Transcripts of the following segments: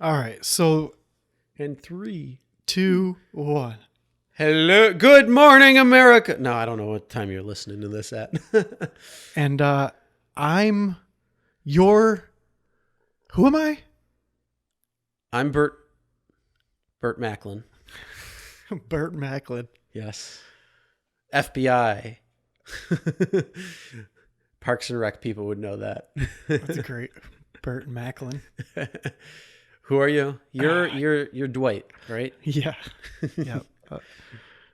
All right. So, And 3, 2, 1. Hello. Good morning, America. No, I don't know what time you're listening to this at. And I'm your. Who am I? I'm Bert Macklin. Bert Macklin. Yes. FBI. Parks and Rec people would know that. That's great. Bert Macklin. Who are you? You're Dwight, right? Yeah. Yeah.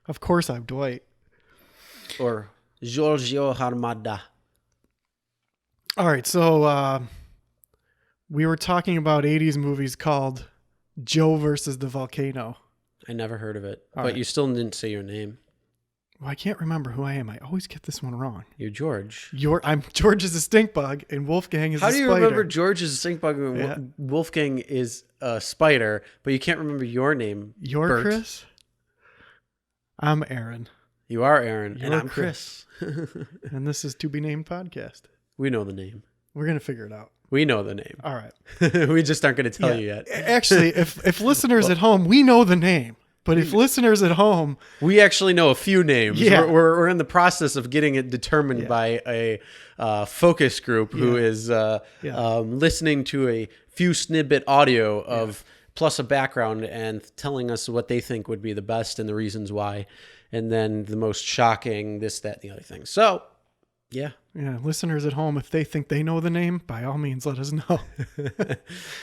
Of course I'm Dwight. Or Giorgio Armada. All right. So we were talking about 80s movies called Joe versus the Volcano. I never heard of it, All but right. you still didn't say your name. Well, I can't remember who I am. I always get this one wrong. You're George. I'm George is a stink bug and Wolfgang is a How spider. do you remember George is a stink bug and Yeah. Wolfgang is a spider, but you can't remember your name? You're Bert. Chris? I'm Aaron. You are Aaron, and You're I'm Chris. And this is To Be Named Podcast. We know the name. We're going to figure it out. We know the name. All right. We just aren't going to tell you yet. Actually, if listeners at home, we know the name. But if listeners at home, We actually know a few names. Yeah. We're in the process of getting it determined Yeah. by a focus group who Yeah. is Yeah. listening to a few snippet audio of plus a background and telling us what they think would be the best and the reasons why, and then the most shocking this, that, and the other thing. So, yeah. listeners at home, if they think they know the name, by all means, let us know.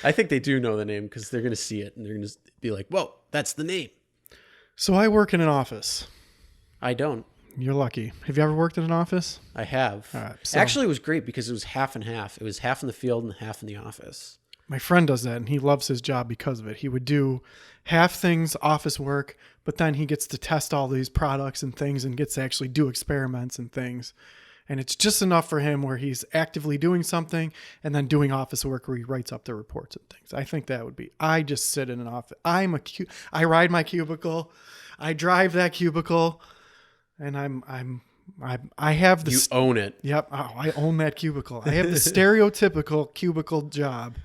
I think they do know the name because they're going to see it and they're going to be like, whoa, that's the name. So I work in an office. I don't. You're lucky. Have you ever worked in an office? I have. All right, so- Actually, it was great because it was half and half. It was half in the field and half in the office. My friend does that, and he loves his job because of it. He would do half things, office work, but then he gets to test all these products and things and gets to actually do experiments and things. And it's just enough for him where he's actively doing something and then doing office work where he writes up the reports and things. I think that would be, I just sit in an office. I ride my cubicle. I drive that cubicle and I have the, You own it. yep. Oh, I own that cubicle. I have the stereotypical cubicle job.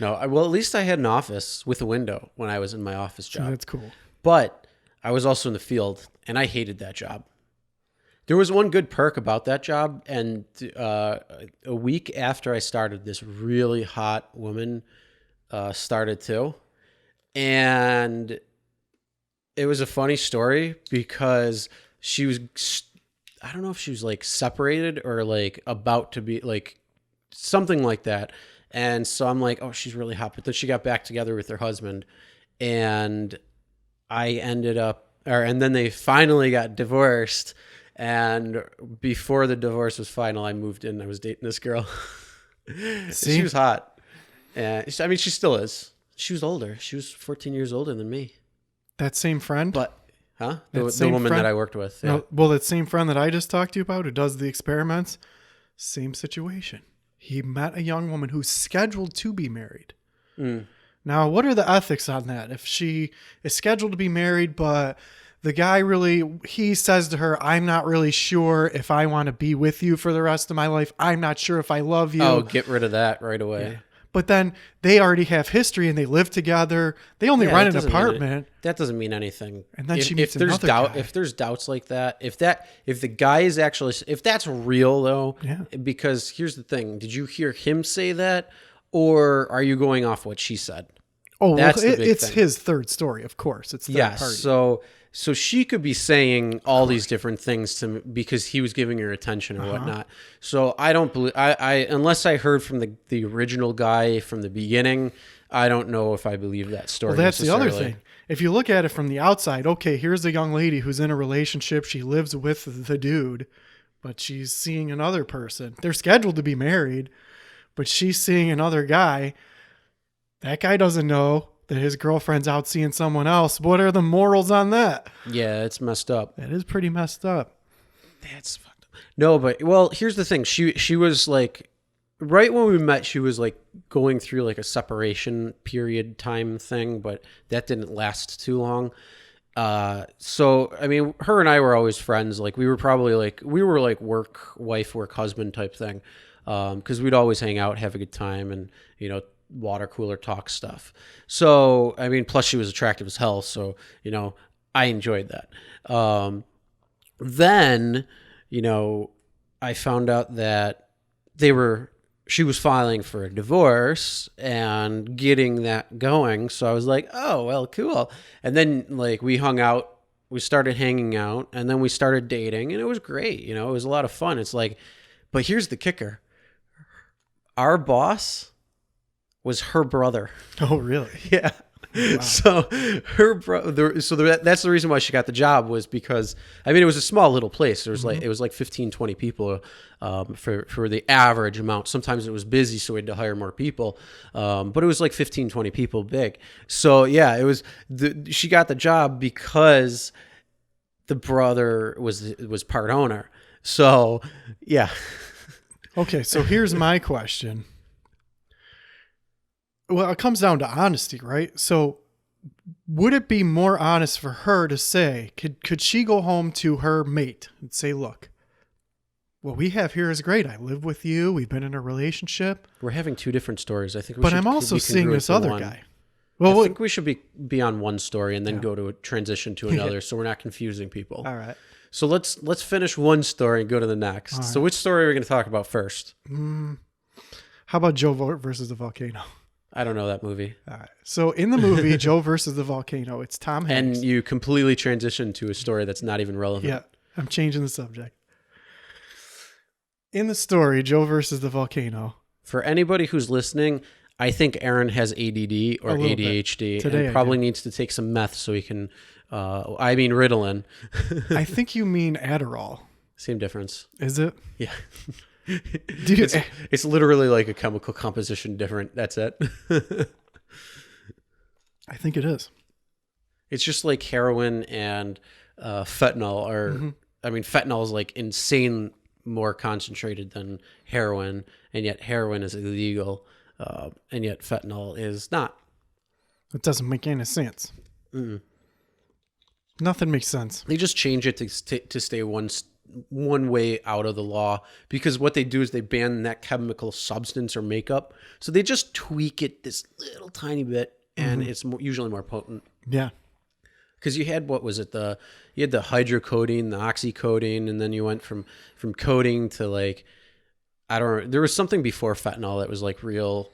No, well, at least I had an office with a window when I was in my office job. That's cool. But I was also in the field, and I hated that job. There was one good perk about that job, and a week after I started, this really hot woman started too. And it was a funny story because she was, I don't know if she was like separated or like about to be like something like that. And so I'm like, oh, she's really hot. But then she got back together with her husband, and I ended up, and then they finally got divorced. And before the divorce was final, I moved in. I was dating this girl. See? She was hot. I mean, she still is. She was older. She was 14 years older than me. That same friend? But, huh? That The same woman friend? that I worked with. Yeah. No, well, that same friend that I just talked to you about who does the experiments, same situation. He met a young woman who's scheduled to be married. Mm. Now, what are the ethics on that? If she is scheduled to be married, but the guy he says to her, I'm not really sure if I want to be with you for the rest of my life. I'm not sure if I love you. Oh, get rid of that right away. Yeah. But then they already have history and they live together. They only Yeah, rent that an doesn't mean apartment. That doesn't mean anything. And then if, she meets if there's another doubt, guy. if there's doubts like that, if the guy is actually, if that's real though, Yeah. because here's the thing: did you hear him say that, or are you going off what she said? Oh, well, That's the big it's thing. his third story, of course. It's third Yes. party. So she could be saying all these different things to me because he was giving her attention Uh-huh. or whatnot. So I don't believe I unless I heard from the original guy from the beginning, I don't know if I believe that story. Well, that's the other necessarily. thing. If you look at it from the outside, okay, here's a young lady who's in a relationship. She lives with the dude, but she's seeing another person. They're scheduled to be married, but she's seeing another guy. That guy doesn't know that his girlfriend's out seeing someone else. What are the morals on that? Yeah, it's messed up. That is pretty messed up. That's fucked up. No, but well, here's the thing. She was like, right when we met, she was like going through like a separation period time thing, but that didn't last too long. So I mean, her and I were always friends. Like we were like work wife, work husband type thing. Because we'd always hang out, have a good time, and water cooler talk stuff. So, I mean, plus she was attractive as hell. So, I enjoyed that. Then, I found out that she was filing for a divorce and getting that going. So I was like, oh, well, cool. And then like we started hanging out, and then we started dating, and it was great. It was a lot of fun. It's like, but here's the kicker. Our boss was her brother. Oh, really? Yeah. Wow. So her brother. That's the reason why she got the job, was because it was a small little place. There was it was like 15, 20 people for the average amount. Sometimes it was busy, so we had to hire more people. But it was like 15, 20 people big. So yeah, it was she got the job because the brother was part owner. So yeah. Okay, so here's my question. Well, it comes down to honesty, right? So would it be more honest for her to say, could she go home to her mate and say, look, what we have here is great. I live with you. We've been in a relationship. We're having two different stories. I think. But I'm also seeing this other guy. Well, I think we should be on one story and then go to a transition to another, so we're not confusing people. All right. So let's finish one story and go to the next. So which story are we going to talk about first? How about Joe versus the volcano? I don't know that movie. All right. So in the movie Joe versus the volcano, it's Tom Hanks. And you completely transitioned to a story that's not even relevant. Yeah, I'm changing the subject. In the story, Joe versus the volcano. For anybody who's listening, I think Aaron has ADD or ADHD and probably needs to take some meth so he can, Ritalin. I think you mean Adderall. Same difference. Is it? Yeah. It's literally like a chemical composition different. That's it. I think it is. It's just like heroin and fentanyl fentanyl is like insane more concentrated than heroin, and yet heroin is illegal, and yet fentanyl is not. It doesn't make any sense. Mm-mm. Nothing makes sense. They just change it to stay one way out of the law, because what they do is they ban that chemical substance or makeup. So they just tweak it this little tiny bit, and it's usually more potent. Yeah. Because you had, you had the hydrocodone, the oxycodone, and then you went from codeine to like, I don't know, there was something before fentanyl that was like real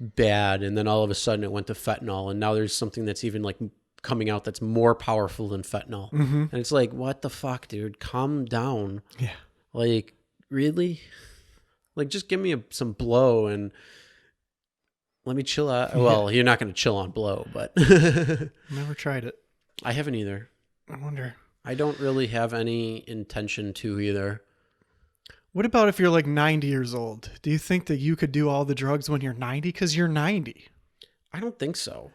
bad, and then all of a sudden it went to fentanyl, and now there's something that's even like coming out that's more powerful than fentanyl. And it's like, what the fuck, dude? Calm down. Yeah. Like, really? Like, just give me some blow and let me chill out. Well, you're not going to chill on blow, but Never tried it. I haven't either. I wonder. I don't really have any intention to either. What about if you're like 90 years old? Do you think that you could do all the drugs when you're 90? Because you're 90. I don't think so.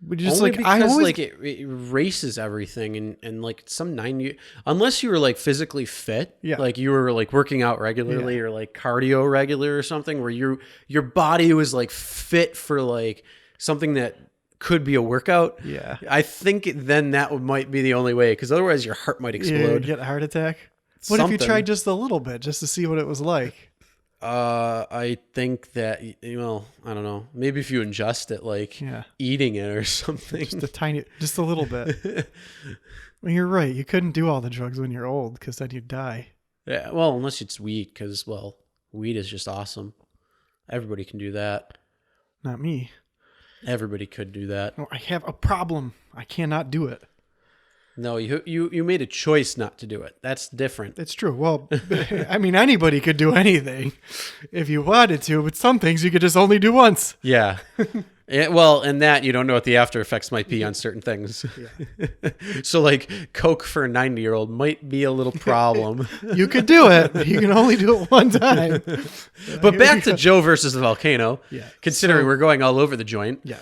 Would you just Only like, because like it erases everything, and like some 90, unless you were like physically fit, like you were like working out regularly or like cardio regular or something, where your body was like fit for like something that could be a workout. Yeah. I think then that might be the only way, because otherwise your heart might explode. Get a heart attack. What if you tried just a little bit just to see what it was like? I think that, I don't know. Maybe if you ingest it, like eating it or something. Just a little bit. Well, you're right. You couldn't do all the drugs when you're old, because then you'd die. Yeah, well, unless it's weed, because, well, weed is just awesome. Everybody can do that. Not me. Everybody could do that. No, I have a problem. I cannot do it. No, you made a choice not to do it. That's different. It's true. Well, I mean, anybody could do anything if you wanted to, but some things you could just only do once. Yeah. Well, and that you don't know what the after effects might be on certain things. Yeah. So like Coke for a 90-year-old might be a little problem. You could do it. You can only do it one time. But back to Joe versus the volcano. Yeah. Considering we're going all over the joint. Yeah.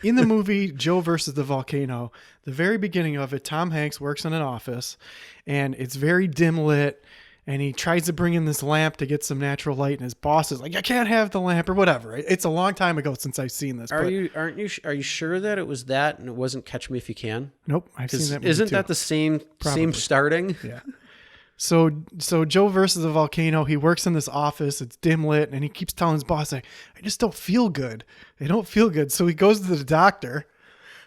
In the movie Joe versus the volcano, the very beginning of it, Tom Hanks works in an office, and it's very dim lit, and he tries to bring in this lamp to get some natural light, and his boss is like, "I can't have the lamp," or whatever. It's a long time ago since I've seen this. Are you sure that it was that and it wasn't Catch Me If You Can? Nope, I've seen that movie Isn't too. that the same starting? Yeah. So Joe versus the volcano. He works in this office. It's dim lit, and he keeps telling his boss, like, "I just don't feel good. I don't feel good." So he goes to the doctor,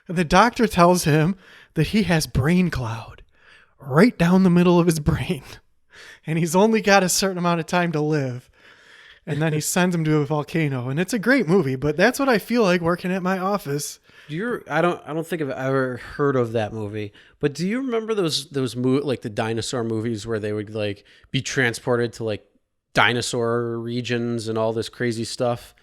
and the doctor tells him that he has brain cloud right down the middle of his brain, and he's only got a certain amount of time to live. And then he sends him to a volcano, and it's a great movie. But that's what I feel like working at my office. I don't think I've ever heard of that movie. But do you remember those like the dinosaur movies where they would like be transported to like dinosaur regions and all this crazy stuff?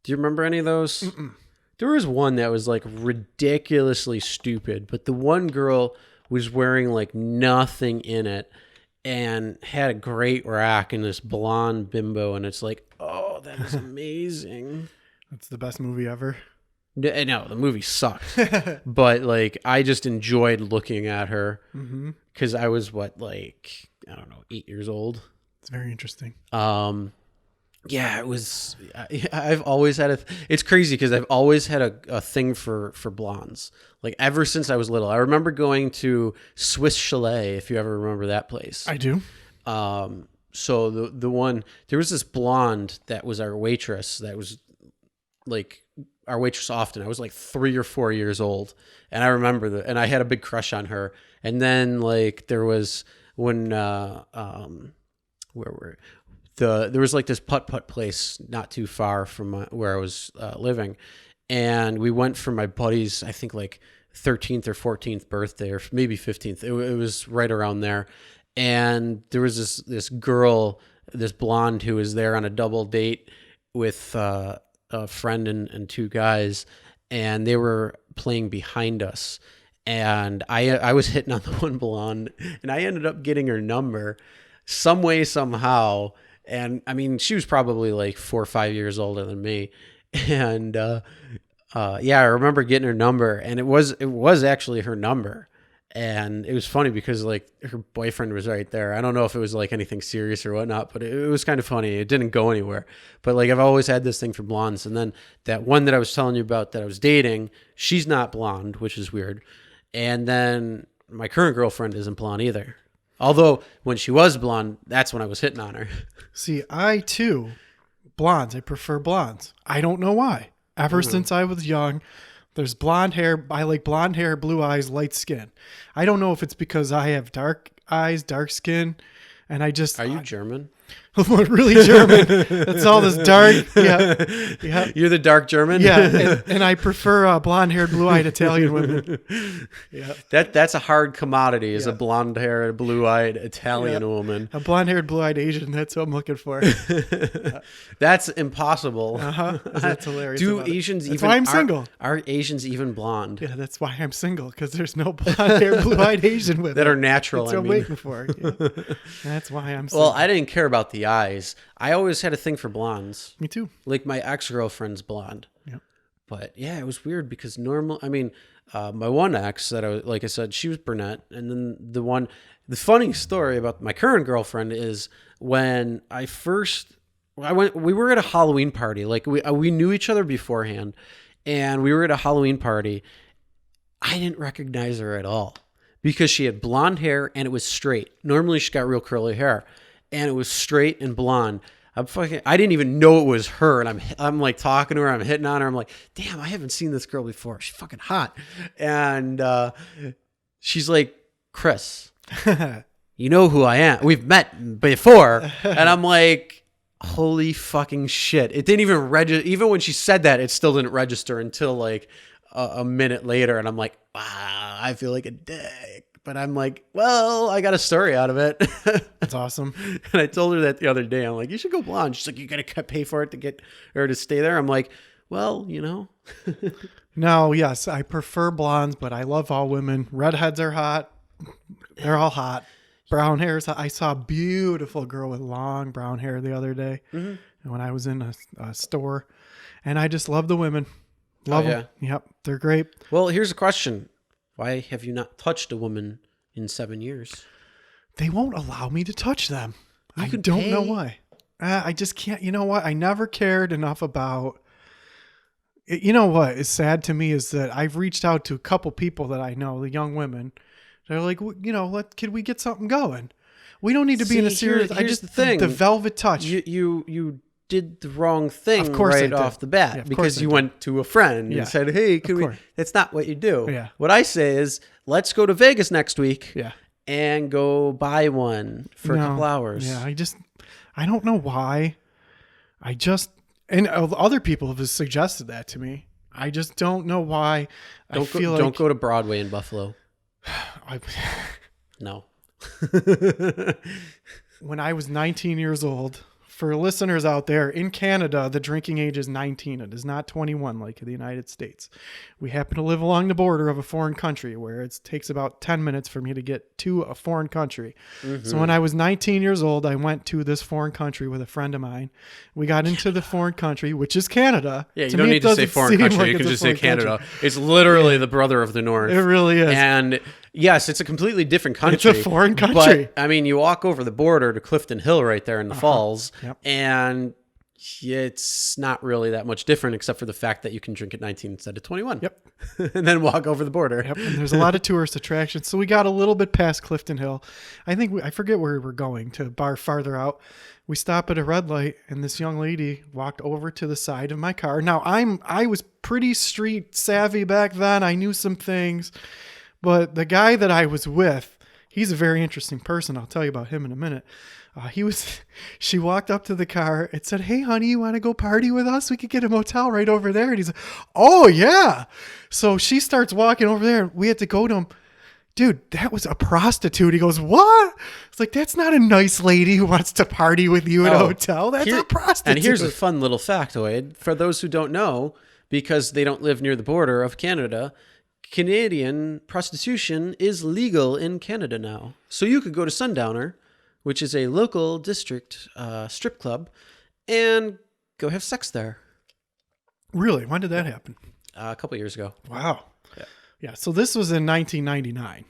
Do you remember any of those? Mm-mm. There was one that was like ridiculously stupid, but the one girl was wearing like nothing in it and had a great rack in this blonde bimbo, and it's like, oh, that is amazing. That's the best movie ever. No, the movie sucked, but like I just enjoyed looking at her because I was like I don't know, 8 years old. It's very interesting. Yeah, it was. I've always had it's crazy because I've always had a thing for blondes. Like ever since I was little, I remember going to Swiss Chalet. If you ever remember that place, I do. So the one there was this blonde that was our waitress. That was like our waitress often. I was like 3 or 4 years old, and I remember that. And I had a big crush on her. And then like there was when there was like this putt-putt place not too far from where I was living. And we went for my buddy's, I think like 13th or 14th birthday, or maybe 15th. It was right around there. And there was this girl, this blonde, who was there on a double date with a friend and two guys. And they were playing behind us. And I was hitting on the one blonde, and I ended up getting her number some way, somehow. And I mean, she was probably like 4 or 5 years older than me. And yeah, I remember getting her number, and it was actually her number. And it was funny because like her boyfriend was right there. I don't know if it was like anything serious or whatnot, but it was kind of funny. It didn't go anywhere. But like I've always had this thing for blondes. And then that one that I was telling you about that I was dating, she's not blonde, which is weird. And then my current girlfriend isn't blonde either. Although when she was blonde, that's when I was hitting on her. See, I too, blondes. I prefer blondes. I don't know why. Ever since I was young, there's blonde hair. I like blonde hair, blue eyes, light skin. I don't know if it's because I have dark eyes, dark skin, and I just... Are you German? Really German. That's all this dark. Yeah. You're the dark German? Yeah. And I prefer blonde-haired, blue-eyed Italian women. Yeah. That's a hard commodity, is a blonde-haired, blue-eyed Italian woman. A blonde-haired, blue-eyed Asian. That's what I'm looking for. That's impossible. That's hilarious. Do Asians that's even... why I'm single. Are Asians even blonde? Yeah, that's why I'm single, because there's no blonde-haired, blue-eyed Asian women. That are natural, That's what I'm waiting for. Yeah. That's why I'm single. Well, I didn't care about the eyes. I always had a thing for blondes. Me too. Like my ex-girlfriend's blonde. Yep. But yeah, it was weird because my one ex that like I said, she was brunette. And then the funny story about my current girlfriend is when we were at a Halloween party. Like we knew each other beforehand, and we were at a Halloween party. I didn't recognize her at all because she had blonde hair and it was straight. Normally she got real curly hair, and it was straight and blonde. I didn't even know it was her, and I'm like talking to her, I'm hitting on her, I'm like, damn, I haven't seen this girl before. She's fucking hot. And she's like, Chris, you know who I am. We've met before. And I'm like, holy fucking shit. It didn't even register. Even when she said that, it still didn't register until like a minute later. And I'm like, wow, I feel like a dick. But I'm like, well, I got a story out of it. That's awesome. And I told her that the other day. I'm like, you should go blonde. She's like, you got to pay for it to get her to stay there. I'm like, well, you know. No, yes, I prefer blondes, but I love all women. Redheads are hot. They're all hot. Brown hair is hot. I saw a beautiful girl with long brown hair the other day when I was in a store. And I just love the women. Love them. Yep, they're great. Well, here's a question. Why have you not touched a woman in 7 years? They won't allow me to touch them. I don't pay. know why. I just can't. You know what? I never cared enough about... You know what is sad to me is that I've reached out to a couple people that I know, the young women. They're like, you know, could we get something going? We don't need to be in a See, series. here's the thing. The velvet touch. You did the wrong thing Of course I right did. off the bat Yeah, of course because I you did. went to a friend Yeah. and said, "Hey, can we?" course. That's not what you do. Yeah. What I say is, let's go to Vegas next week Yeah. and go buy one for a No. couple hours. Yeah, I don't know why. And other people have suggested that to me. I just don't know why. Don't go to Broadway in Buffalo. I, No. when I was 19 years old, for listeners out there, in Canada, the drinking age is 19. It is not 21 like in the United States. We happen to live along the border of a foreign country where it takes about 10 minutes for me to get to a foreign country. So when I was 19 years old, I went to this foreign country with a friend of mine. We got into the foreign country, which is Canada. Yeah, you To don't me, need it to say doesn't foreign seem country. like You it's can a just say foreign Canada. country. It's literally the brother of the North. It really is. And yes, it's a completely different country. It's a foreign country. But I mean, you walk over the border to Clifton Hill right there in the falls, Yep. and it's not really that much different except for the fact that you can drink at 19 instead of 21. Yep. And then walk over the border. Yep, and there's a lot of tourist attractions. So we got a little bit past Clifton Hill. I forget where we were going, to a bar farther out. We stop at a red light, and this young lady walked over to the side of my car. Now I was pretty street savvy back then. I knew some things, but the guy that I was with, he's a very interesting person. I'll tell you about him in a minute. She walked up to the car and said, "Hey, honey, you want to go party with us? We could get a motel right over there." And he's like, "Oh, yeah." So she starts walking over there. We had to go to him. "Dude, that was a prostitute." He goes, "What?" It's like, "That's not a nice lady who wants to party with you at a hotel. That's a prostitute." And here's a fun little factoid for those who don't know, because they don't live near the border of Canada. Canadian prostitution is legal in Canada now. So you could go to Sundowner, which is a local district strip club, and go have sex there. Really? When did that happen? A couple years ago. Wow. Yeah. So this was in 1999.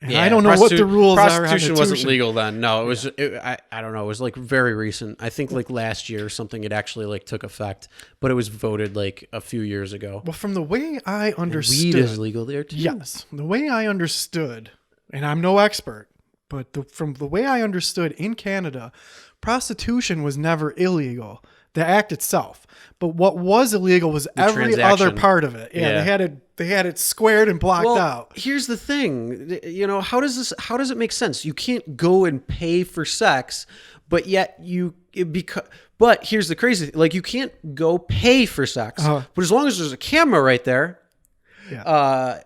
And Yeah, I don't know what the rules are. Prostitution wasn't legal then. No, it was. I don't know. It was like very recent. I think like last year or something. It actually like took effect, but it was voted like a few years ago. Well, from the way I understood, Weed is legal there too. yes, the way I understood, and I'm no expert, but from the way I understood in Canada, prostitution was never illegal. The act itself, but what was illegal was every other transaction. part of it. Yeah, Yeah. they had it squared and blocked Well, out. here's the thing. You know, how does it make sense? You can't go and pay for sex, but yet but here's the crazy thing. Like, you can't go pay for sex, Uh-huh. but as long as there's a camera right there, Yeah.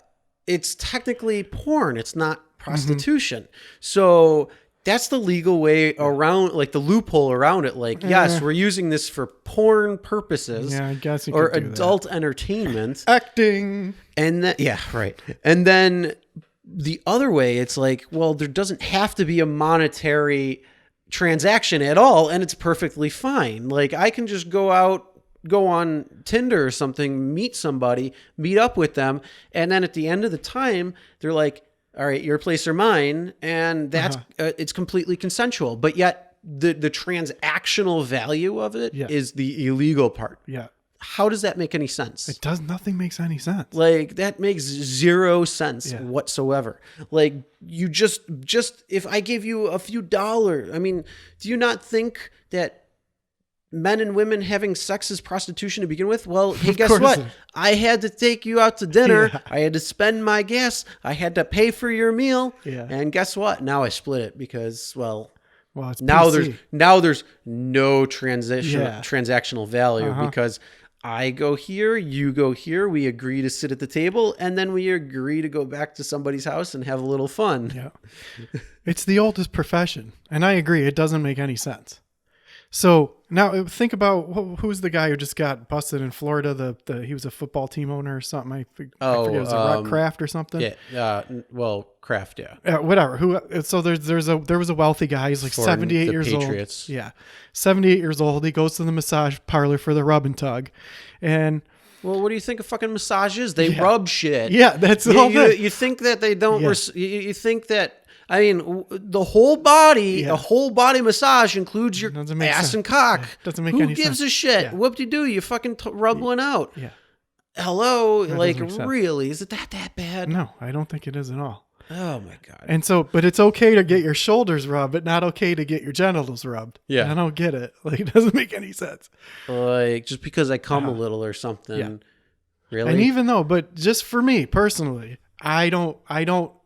it's technically porn. It's not prostitution. So that's the legal way around, like the loophole around it. Like, yes, we're using this for porn purposes, Yeah, I guess you or could do that. adult entertainment. Acting. And then, yeah, right. And then the other way, it's like, well, there doesn't have to be a monetary transaction at all, and it's perfectly fine. Like, I can just go on Tinder or something, meet somebody, meet up with them, and then at the end of the time, they're like, all right, your place or mine, and that's it's completely consensual. But yet the transactional value of it is the illegal part. Yeah. How does that make any sense? Nothing makes any sense. Like, that makes zero sense whatsoever. Like, you just if I gave you a few dollars, I mean, do you not think that men and women having sex is prostitution to begin with? Well, hey, guess course what? it is. I had to take you out to dinner. Yeah. I had to spend my gas. I had to pay for your meal. Yeah. And guess what? Now I split it because, well, It's now PC. there's no transactional value because I go here, you go here, we agree to sit at the table, and then we agree to go back to somebody's house and have a little fun. Yeah. It's the oldest profession. And I agree. It doesn't make any sense. So now think about who's the guy who just got busted in Florida. He was a football team owner or something. I forget. It was Kraft or something. Yeah. Well, Kraft. Yeah. Whatever. So there was a wealthy guy. He's like For 78 the years Patriots. old. Yeah. 78 years old. He goes to the massage parlor for the rub and tug. And Well, what do you think of fucking massages? They rub shit. yeah, that's the whole thing. You think that they don't? Yeah. You think that? I mean, the whole body, a whole body massage includes your Doesn't make ass sense. and cock. Yeah, doesn't make Who any gives sense. a shit? Yeah. Whoop-de-doo, you fucking rub one out. Yeah. Hello, like, doesn't make sense. really? Is it that bad? No, I don't think it is at all. Oh my God. And so, but it's okay to get your shoulders rubbed, but not okay to get your genitals rubbed. Yeah. I don't get it. Like, it doesn't make any sense. Like, just because I come a little or something. Yeah. Really? And even though, but just for me personally, I don't,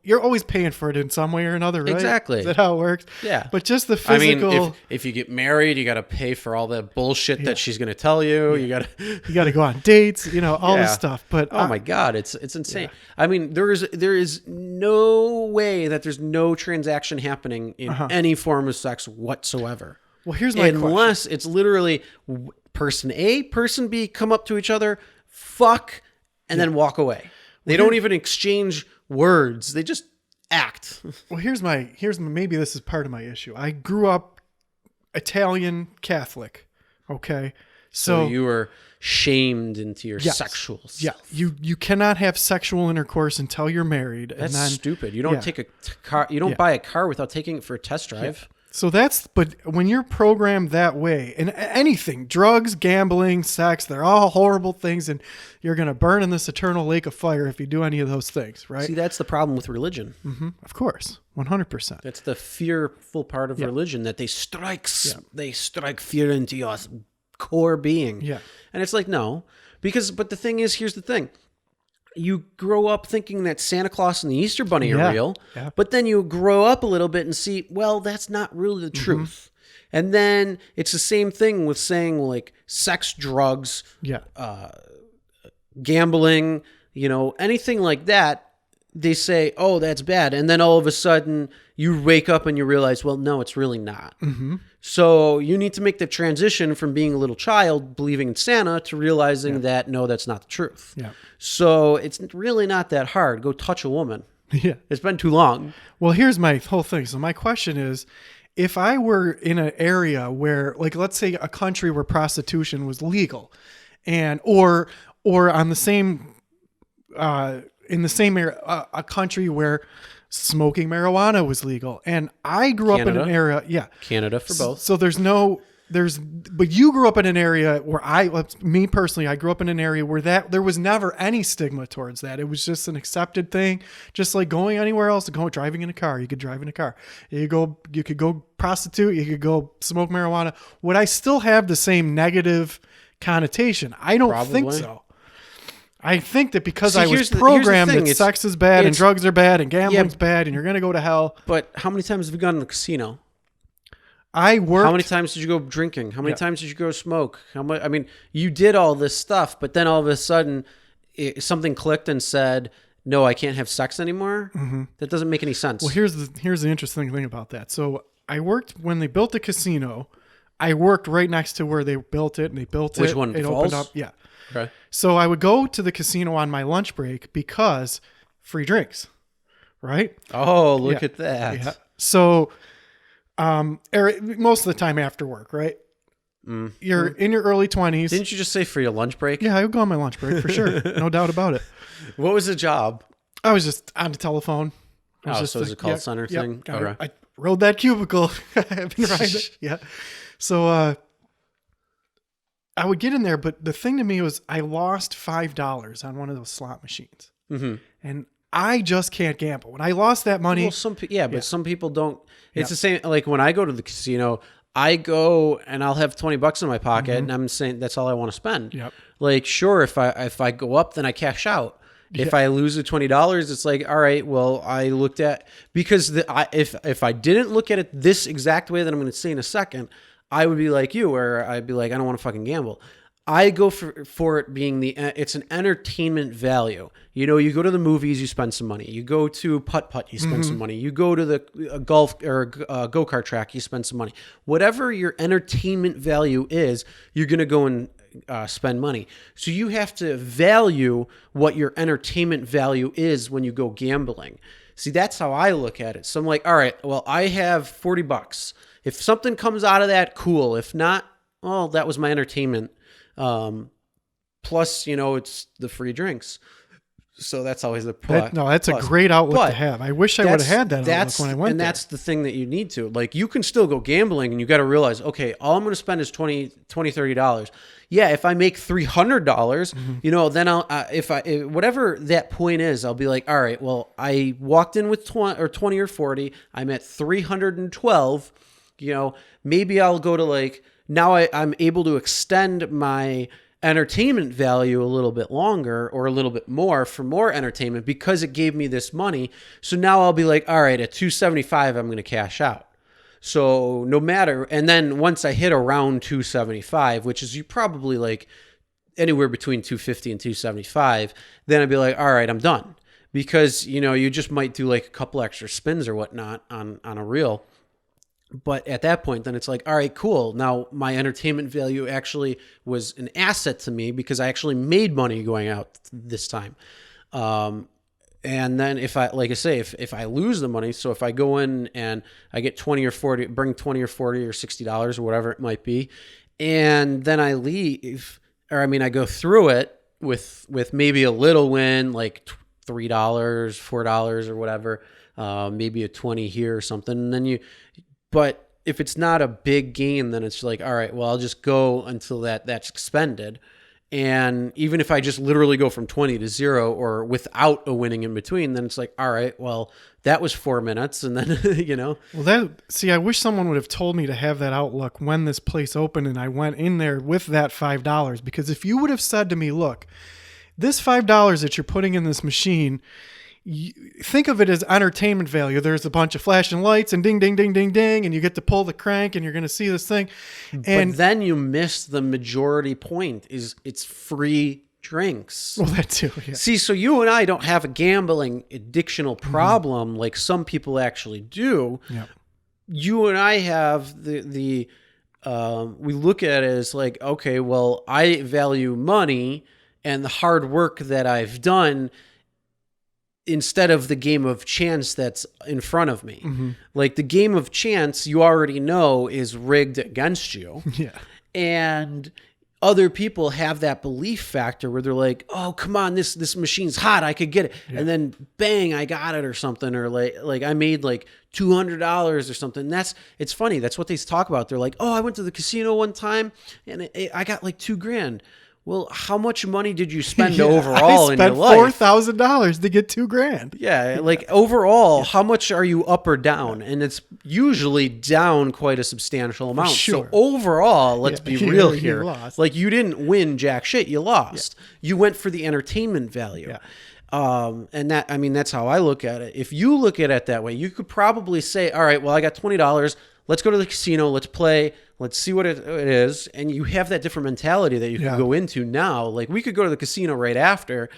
you're always paying for it in some way or another, right? Exactly. Is that how it works? Yeah. But just the I mean, physical, if you get married, you got to pay for all the bullshit that she's going to tell you. You got to. you got to go on dates, all this Yeah. stuff. But Oh my God, it's insane. I mean, there is no way that there's no transaction happening in any form of sex whatsoever. well, here's my question. Unless it's literally person A, person B come up to each other, fuck, and then walk away. They don't even exchange words. They just act. Well, maybe this is part of my issue. I grew up Italian Catholic. Okay. So you were shamed into your sexual self. Yeah. You cannot have sexual intercourse until you're married. That's and then, stupid. You don't take a car. You don't buy a car without taking it for a test drive. So but when you're programmed that way, and anything, drugs, gambling, sex, they're all horrible things, and you're going to burn in this eternal lake of fire if you do any of those things, right? See, that's the problem with religion. Of course, 100%. That's the fearful part of religion, that they strike fear into your core being. Yeah. And it's like, no, but the thing is, here's the thing. You grow up thinking that Santa Claus and the Easter Bunny are real, but then you grow up a little bit and see, well, that's not really the truth. And then it's the same thing with saying like sex, drugs, gambling, anything like that. They say, oh, that's bad. And then all of a sudden you wake up and you realize, well, no, it's really not. So you need to make the transition from being a little child believing in Santa to realizing that, no, that's not the truth. Yeah. So it's really not that hard. Go touch a woman. Yeah. It's been too long. Well, here's my whole thing. So my question is, if I were in an area where, like, let's say a country where prostitution was legal, or on the same, in the same area, a country where smoking marijuana was legal, and I grew up in an area, Canada for both. So but you grew up in an area where me personally, I grew up in an area where there was never any stigma towards that. It was just an accepted thing, just like going anywhere else, driving in a car. You could drive in a car. You could go prostitute. You could go smoke marijuana. Would I still have the same negative connotation? I don't think so. I think that because I was programmed that sex is bad and drugs are bad and gambling's bad and you're going to go to hell. But how many times have you gone to the casino? How many times did you go drinking? How many times did you go smoke? I mean, you did all this stuff, but then all of a sudden something clicked and said, no, I can't have sex anymore. That doesn't make any sense. Well, here's the interesting thing about that. So I worked when they built the casino. I worked right next to where they built it, and they built it. Which one? It Falls? opened up. Yeah. Okay. So I would go to the casino on my lunch break because free drinks, right? Oh, look at that. Yeah. So, most of the time after work, right? You're in your early 20s. Didn't you just say for your lunch break? Yeah, I would go on my lunch break for sure. No doubt about it. What was the job? I was just on the telephone. So it was a call center thing? Okay. I rode that cubicle. I've been riding it. Yeah. So, I would get in there, but the thing to me was I lost $5 on one of those slot machines. And I just can't gamble. When I lost that money. Well, but some people don't. It's the same. Like when I go to the casino, I go and I'll have $20 in my pocket, and I'm saying that's all I want to spend. Yep. Like, sure, if I go up, then I cash out. If I lose the $20, it's like, all right, well, I looked at, because if I didn't look at it this exact way that I'm going to say in a second, I would be like you, where I'd be like, I don't want to fucking gamble. I go for it being it's an entertainment value. You go to the movies, you spend some money. You go to putt-putt, you spend some money. You go to the golf or go-kart track, you spend some money. Whatever your entertainment value is, you're going to go and spend money. So you have to value what your entertainment value is when you go gambling. See, that's how I look at it. So I'm like, all right, well, I have $40. If something comes out of that, cool. If not, well, that was my entertainment. Plus, it's the free drinks. So that's always a plus. That's a great outlook But to have. I wish I would have had that outlook that's when I went and there. that's the thing that you need to. Like, you can still go gambling, and you got to realize, okay, all I'm going to spend is $20, $30. Yeah, if I make $300, you know, then I'll if whatever that point is, I'll be like, all right, well, I walked in with 20 or 40. I'm at 312. You know, maybe I'll go to, like, now I'm able to extend my entertainment value a little bit longer or a little bit more for more entertainment because it gave me this money. So now I'll be like, all right, at 275, I'm going to cash out. So no matter, and then once I hit around 275, which is you probably like anywhere between 250 and 275, then I'd be like, all right, I'm done. Because, you know, you just might do like a couple extra spins or whatnot on a reel. But at that point, then it's like, all right, cool. Now my entertainment value actually was an asset to me because I actually made money going out this time. And then if I, like I say, if I lose the money, so if I go in and I get 20 or 40, bring 20 or 40 or $60 or whatever it might be, and then I leave, or I mean, I go through it with maybe a little win, like $3, $4 or whatever, maybe a 20 here or something. And then but if it's not a big gain, then it's like, all right, well, I'll just go until that's expended. And even if I just literally go from 20 to 0 or without a winning in between, then it's like, all right, well, that was 4 minutes. And then, you know. Well, I wish someone would have told me to have that outlook when this place opened and I went in there with that $5. Because if you would have said to me, look, this $5 that you're putting in this machine, think of it as entertainment value. There's a bunch of flashing lights and ding, ding, ding, ding, ding, and you get to pull the crank and you're going to see this thing. And but then you miss the majority point is it's free drinks. Well, that too, yeah. See, so you and I don't have a gambling addictional problem like some people actually do. Yeah. You and I have we look at it as like, okay, well, I value money and the hard work that I've done instead of the game of chance that's in front of me. Mm-hmm. Like the game of chance, you already know is rigged against you. Yeah. And other people have that belief factor where they're like, oh, come on, this machine's hot. I could get it. Yeah. And then bang, I got it or something. Or like I made like $200 or something. It's funny. That's what they talk about. They're like, oh, I went to the casino one time and I got like $2,000. Well, how much money did you spend overall in your life? I spent $4,000 to get $2,000. Yeah, like overall, how much are you up or down? And it's usually down quite a substantial amount. Sure. So overall, let's be real here. Lost. Like you didn't win jack shit, you lost. Yeah. You went for the entertainment value. Yeah. And that's how I look at it. If you look at it that way, you could probably say, all right, well, I got $20. Let's go to the casino. Let's play. Let's see what it is. And you have that different mentality that you can go into now. Like we could go to the casino right after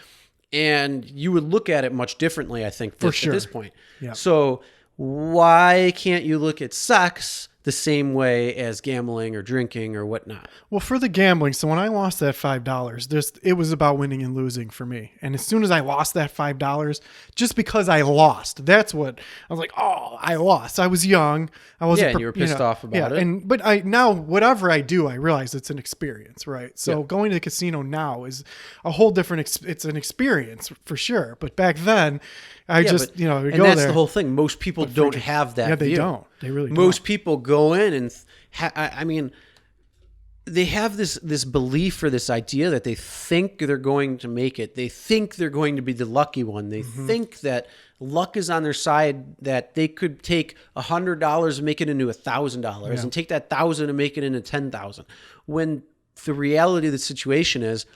and you would look at it much differently, I think, at this point. Yeah. So why can't you look at sex the same way as gambling or drinking or whatnot? Well, for the gambling, so when I lost that $5, it was about winning and losing for me. And as soon as I lost that $5, just because I lost, that's what I was like. Oh, I lost. I was young. I wasn't. Yeah, and you were pissed off about it. But now whatever I do, I realize it's an experience, right? So going to the casino now is a whole different. It's an experience for sure. But back then, we go there. And that's the whole thing. Most people don't have that. Yeah, they view. don't. They really don't. Most people go in and they have this belief or this idea that they think they're going to make it. They think they're going to be the lucky one. They think that luck is on their side, that they could take $100 and make it into $1,000 and take that $1,000 and make it into $10,000. When the reality of the situation is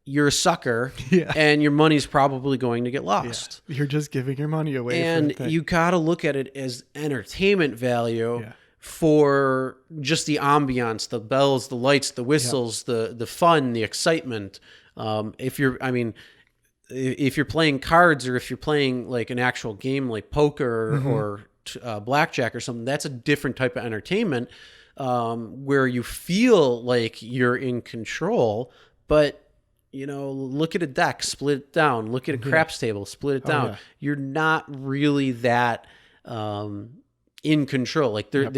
you're a sucker and your money's probably going to get lost. Yeah. You're just giving your money away. And you got to look at it as entertainment value for just the ambiance, the bells, the lights, the whistles, the fun, the excitement. If you're playing cards or if you're playing like an actual game like poker or blackjack or something, that's a different type of entertainment where you feel like you're in control, but look at a deck, split it down. Look at a craps table, split it down. You're not really that in control. Like the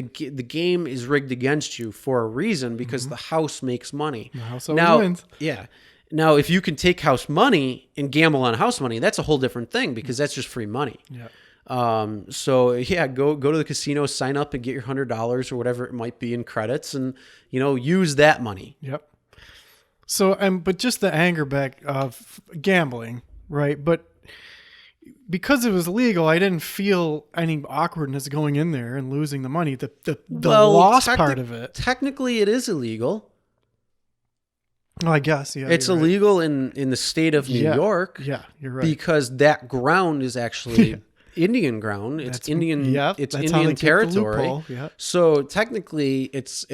game is rigged against you for a reason because the house makes money. The house always wins. Yeah. Now, if you can take house money and gamble on house money, that's a whole different thing because that's just free money. Yeah. So yeah, go to the casino, sign up and get your $100 or whatever it might be in credits and, use that money. Yep. So, but just the anger back of gambling, right? But because it was legal, I didn't feel any awkwardness going in there and losing the money. The loss part of it. Technically, it is illegal. Well, I guess, yeah. It's illegal in the state of New York. Yeah, you're right. Because that ground is actually Indian ground. It's Indian. Yeah, it's that's Indian territory. Yeah. So technically, it's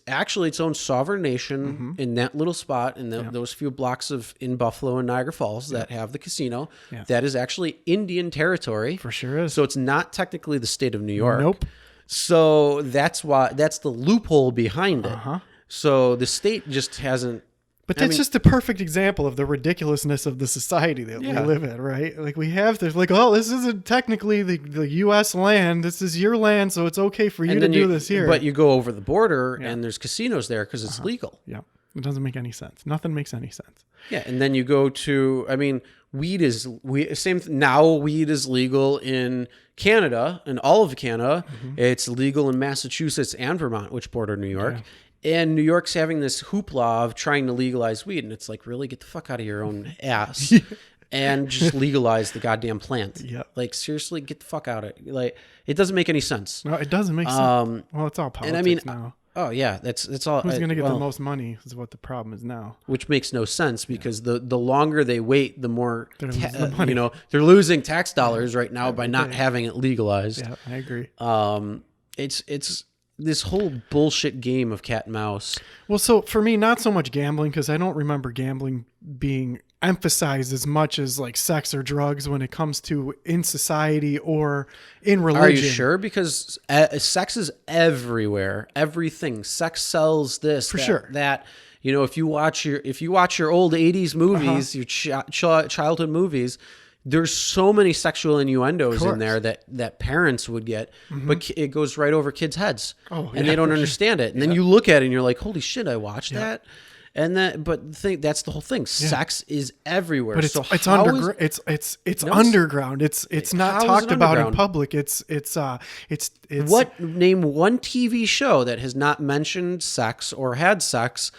actually its own sovereign nation Mm-hmm. in that little spot in those few blocks in Buffalo and Niagara Falls that have the casino. Yeah. That is actually Indian territory. For sure is. So it's not technically the state of New York. Nope. So that's the loophole behind it. Uh-huh. So the state just hasn't. But that's just a perfect example of the ridiculousness of the society that we live in, right? Like there's like, oh, this isn't technically the U.S. land. This is your land, so it's okay for you to do this here. But you go over the border and there's casinos there because it's legal. Yeah, it doesn't make any sense. Nothing makes any sense. Yeah, and then you go to, weed is now weed is legal in Canada, in all of Canada. Mm-hmm. It's legal in Massachusetts and Vermont, which border New York. And New York's having this hoopla of trying to legalize weed. And it's like, really, get the fuck out of your own ass and just legalize the goddamn plant. Yeah. Like, seriously, get the fuck out of it. Like, it doesn't make any sense. No, it doesn't make sense. Well, it's all politics now. Oh, yeah, that's all. Who's going to get the most money is what the problem is now. Which makes no sense because the longer they wait, the more, money. they're losing tax dollars right now by not having it legalized. Yeah, I agree. It's this whole bullshit game of cat and mouse. Well, so for me, not so much gambling because I don't remember gambling being emphasized as much as like sex or drugs when it comes to in society or in religion. Are you sure? Because sex is everywhere. Everything. Sex sells this. For sure. That if you watch your old 80s movies, your childhood movies, there's so many sexual innuendos in there that parents would get, but it goes right over kids' heads, and they don't understand it. And then you look at it and you're like, "Holy shit, I watched that." And that's the whole thing. Sex is everywhere. But it's underground. It's underground. It's not talked about in public. It's name one TV show that has not mentioned sex or had sex,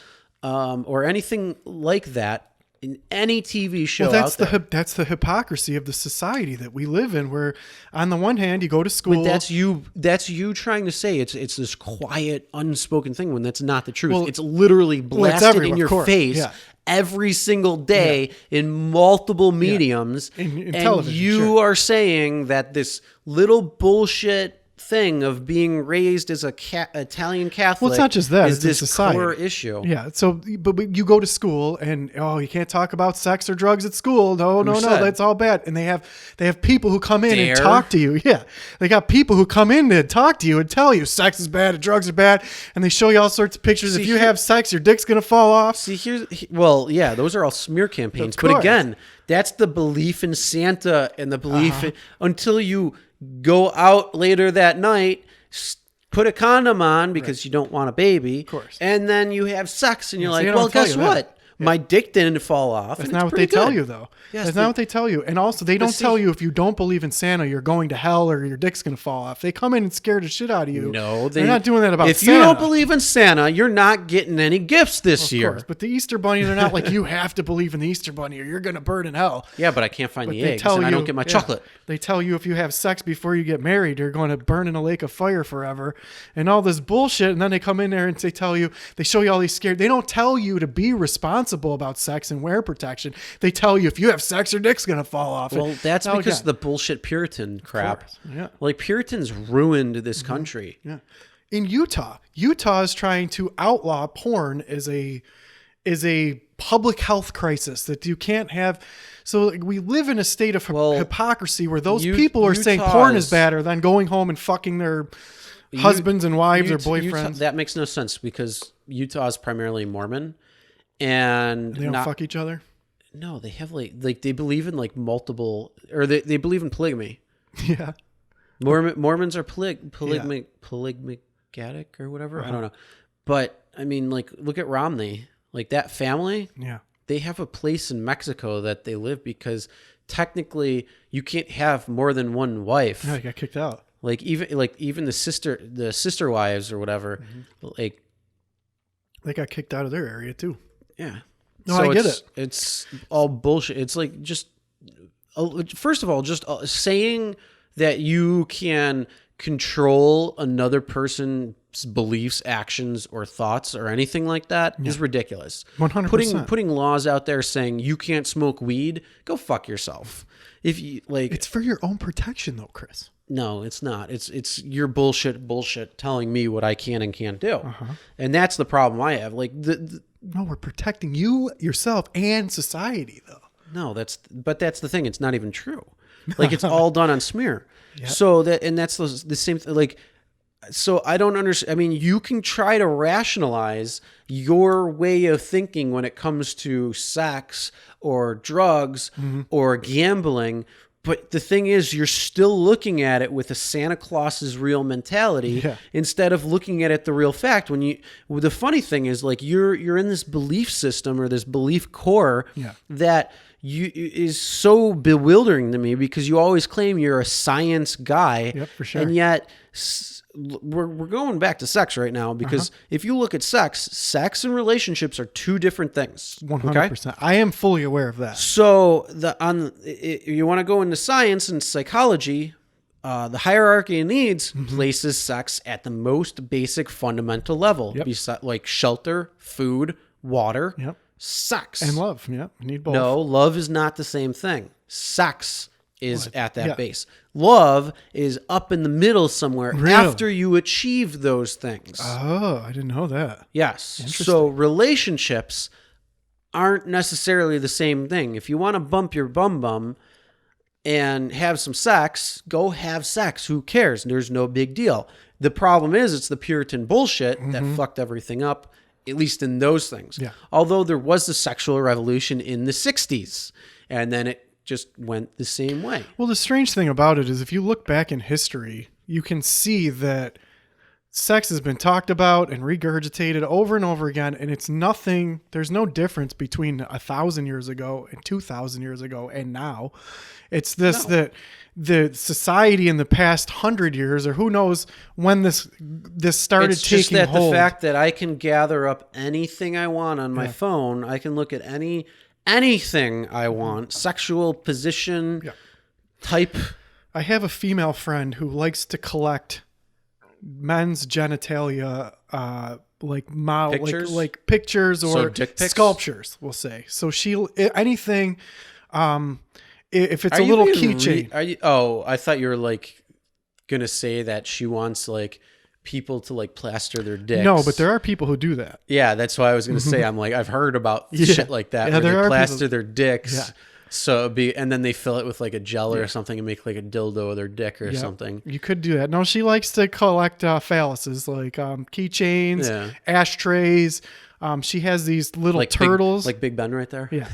or anything like that. In any TV show, that's the hypocrisy of the society that we live in. Where on the one hand you go to school, but that's you trying to say it's this quiet, unspoken thing when that's not the truth. Well, it's literally blasted in your face every single day in multiple mediums, in and television, you are saying that this little bullshit thing of being raised as Italian Catholic. Well, it's not just that; is it's this society. core issue. Yeah. So, but you go to school, and you can't talk about sex or drugs at school. No, that's all bad. And they have people who come in and talk to you. Yeah, they got people who come in to talk to you and tell you sex is bad and drugs are bad, and they show you all sorts of pictures. If you have sex, your dick's gonna fall off. Those are all smear campaigns. But again, that's the belief in Santa and the belief until you go out later that night, put a condom on because you don't want a baby, of course, and then you have sex and you're like, well, guess what? My dick didn't fall off. That's not what they tell you, though. That's not what they tell you. And also, they don't tell you if you don't believe in Santa, you're going to hell or your dick's going to fall off. They come in and scare the shit out of you. No, they're not doing that about Santa. If you don't believe in Santa, you're not getting any gifts this year. Course. But the Easter Bunny, they're not like, you have to believe in the Easter Bunny or you're going to burn in hell. Yeah, but I can't find the eggs and I don't get my chocolate. They tell you if you have sex before you get married, you're going to burn in a lake of fire forever and all this bullshit. And then they come in there and they show you all these scared. They don't tell you to be responsible about sex and wear protection. They tell you if you have sex, your dick's going to fall off. Well, that's because of the bullshit Puritan crap. Yeah. Like Puritans ruined this country. Yeah. In Utah is trying to outlaw porn as a public health crisis that you can't have. So we live in a state of hypocrisy where those people are saying porn is better than going home and fucking their husbands and wives or boyfriends. That makes no sense because Utah is primarily Mormon. And they don't fuck each other? No, they have like they believe in like multiple, or they believe in polygamy. Yeah. Mormons are polygamic or whatever. I don't know. But I mean, like, look at Romney. Like that family. Yeah. they have a place in Mexico that they live because technically you can't have more than one wife. No, he got kicked out. Like even the sister wives or whatever, like They got kicked out of their area too. yeah. No, I get it. It's all bullshit. It's like just first of all, just saying that you can control another person's beliefs, actions, or thoughts, or anything like that is ridiculous. 100%. Putting laws out there saying you can't smoke weed, go fuck yourself. If you like, It's for your own protection, though, Chris. no, it's not. It's your bullshit telling me what I can and can't do, and that's the problem I have. Like No, we're protecting you, yourself, and society, though. no, that's the thing. It's not even true. Like it's all done on smear. So that's the same thing. Like, so I don't understand. I mean, you can try to rationalize your way of thinking when it comes to sex or drugs or gambling. But the thing is, you're still looking at it with a Santa Claus is real mentality instead of looking at it the real fact. The funny thing is, like you're in this belief system or this belief core that is so bewildering to me because you always claim you're a science guy. Yep, for sure. And yet we're going back to sex right now because if you look at sex and relationships are two different things. 100%. I am fully aware of that. So you want to go into science and psychology, the hierarchy of needs places sex at the most basic fundamental level, like shelter, food, water, sex. And love. Yeah, we need both. No, love is not the same thing. Sex is at that base. Love is up in the middle somewhere after you achieve those things. Oh, I didn't know that. Yes. So relationships aren't necessarily the same thing. If you want to bump your bum and have some sex, go have sex. Who cares? There's no big deal. The problem is it's the Puritan bullshit that fucked everything up, at least in those things. Yeah. Although there was the sexual revolution in the 60s, and then it just went the same way. Well, the strange thing about it is if you look back in history, you can see that sex has been talked about and regurgitated over and over again, and it's nothing. There's no difference between 1,000 years ago and 2,000 years ago and now. It's this that the society in the past 100 years, or who knows when this started it's just taking that hold. The fact that I can gather up anything I want on my phone, I can look at anything I want, sexual position, type. I have a female friend who likes to collect men's genitalia, Pictures? like pictures or So dick pics? sculptures, we'll say. So she'll anything, if it's Are a you little being keychain. Oh, I thought you were like gonna say that she wants like people to like plaster their dicks. No, but there are people who do that. Yeah, that's why I was gonna say. I'm like, I've heard about shit like that where there they are plaster people- their dicks. Yeah. So and then they fill it with like a gel or something and make like a dildo of their dick or something. You could do that. No, she likes to collect phalluses, like keychains, ashtrays. She has these little Like turtles. like Big Ben right there. Yeah,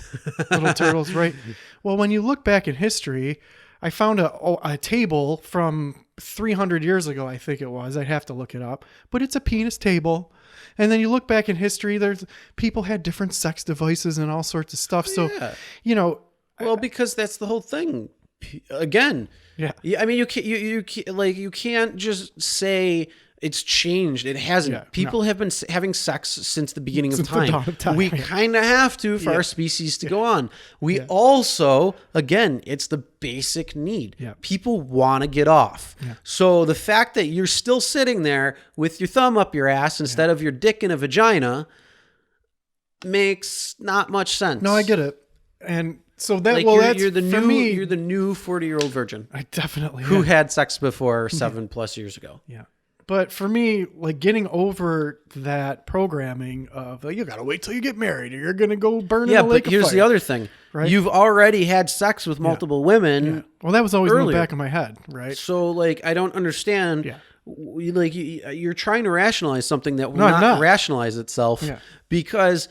little turtles, right? Well, when you look back in history, I found a table from 300 years ago, I think it was. I'd have to look it up. But it's a penis table. And then you look back in history, there's people had different sex devices and all sorts of stuff. So, Well, because that's the whole thing. Again, I mean, you can't just say it's changed. It hasn't. People have been having sex since the beginning of the dawn of time. We kind of have to for our species to go on. We also, again, it's the basic need. People want to get off. So the fact that you're still sitting there with your thumb up your ass instead of your dick in a vagina makes not much sense. No, I get it. And so that, Like you're the new 40-year-old virgin I definitely who had sex before 7+ years ago. Yeah. But for me, like getting over that programming of you got to wait till you get married or you're going to go burn in a lake but here's of fire. the other thing. Right? You've already had sex with multiple women. Well, that was always in the earlier. back of my head, right? So like I don't understand. Yeah. Like you're trying to rationalize something that will No, I'm not not. rationalize itself because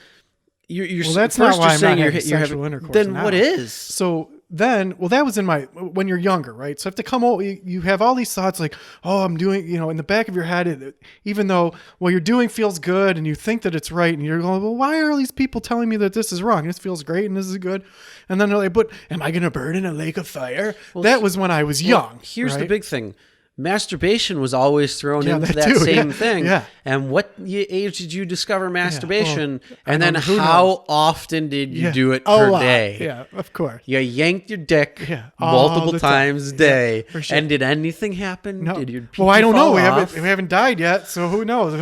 you're Well, that's first not why you're I'm saying not you're having sexual intercourse Then now. what is? So then, well, that was when you're younger, right? So you have to come over, you have all these thoughts like, oh, I'm doing, in the back of your head, even though what you're doing feels good and you think that it's right. And you're going, well, why are all these people telling me that this is wrong? This feels great and this is good. And then they're like, but am I going to burn in a lake of fire? Well, that was when I was young. Here's right? the big thing. Masturbation was always thrown into that too, same thing. Yeah. And what age did you discover masturbation? Well, and then how often did you do it per day? Yeah, of course. You yanked your dick all multiple the times a day. for sure. And did anything happen? No. Did your well, I don't know. fall We off? haven't died yet, so who knows?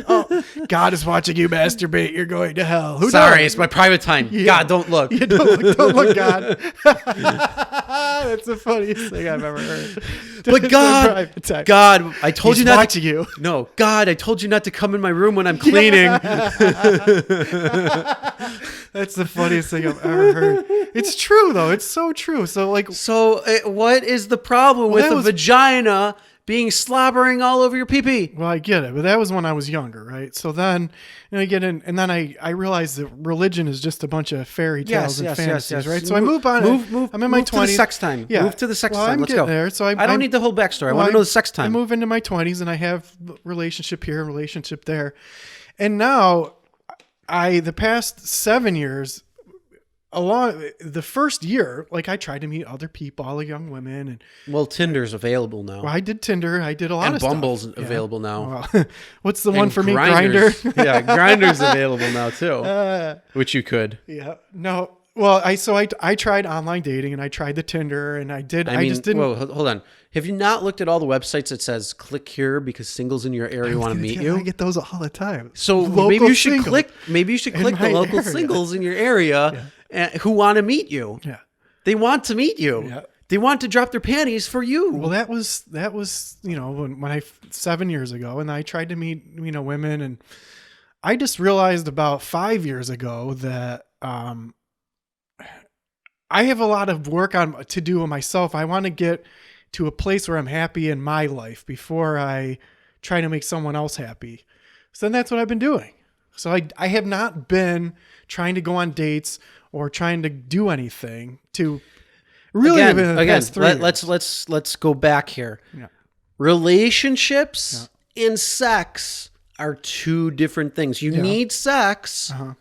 Oh, God is watching you masturbate. You're going to hell. Who Sorry, knows? it's my private time. God, don't look. Yeah, don't look, God. That's the funniest thing I've ever heard. But God, I told He's you not watching to. you. No, God, I told you not to come in my room when I'm cleaning. That's the funniest thing I've ever heard. It's true though. It's so true. So what is the problem with a vagina being slobbering all over your pee-pee? Well, I get it, but that was when I was younger, right? So then, I get in, and then I realized that religion is just a bunch of fairy tales and fantasies, right? So I move on. I'm in my 20s. To the sex time. Yeah. Move to the sex time. I'm Let's getting go. there. So I don't need the whole backstory. I want to know the sex time. I move into my 20s, and I have relationship here, relationship there, and now the past 7 years. Along the first year, I tried to meet other people, all the young women, and Tinder's available now. Well, I did Tinder. I did a lot of stuff. And Bumble's available now. Well, what's the one for me? Grindr. Yeah, Grindr's available now too. Which you could. Yeah. No. Well, I tried online dating and I tried the Tinder and I just didn't. Whoa, hold on. Have you not looked at all the websites that says click here because singles in your area want to meet you? I get those all the time. So maybe you should click the local singles in your area who want to meet you. Yeah. They want to meet you. Yeah. They want to drop their panties for you. Well, that was when 7 years ago, and I tried to meet women, and I just realized about 5 years ago that I have a lot of work to do on myself. I want to get to a place where I'm happy in my life before I try to make someone else happy. So then that's what I've been doing. So I have not been trying to go on dates or trying to do anything to really let's go back here. Yeah. Relationships and sex are two different things. You need sex. Uh-huh.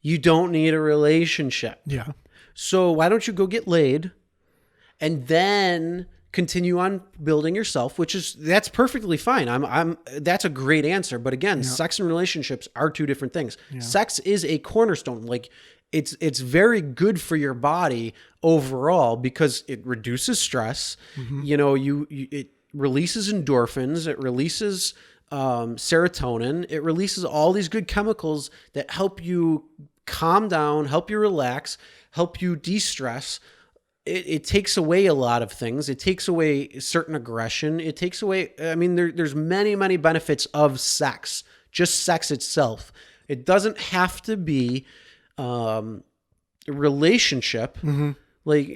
You don't need a relationship. Yeah. So why don't you go get laid and then continue on building yourself, that's perfectly fine. That's a great answer. But again, sex and relationships are two different things. Yeah. Sex is a cornerstone. It's very good for your body overall because it reduces stress. Mm-hmm. It releases endorphins. It releases serotonin. It releases all these good chemicals that help you calm down, help you relax, help you de-stress. It takes away a lot of things. It takes away certain aggression. It takes away, there's many, many benefits of sex, just sex itself. It doesn't have to be a relationship. Mm-hmm.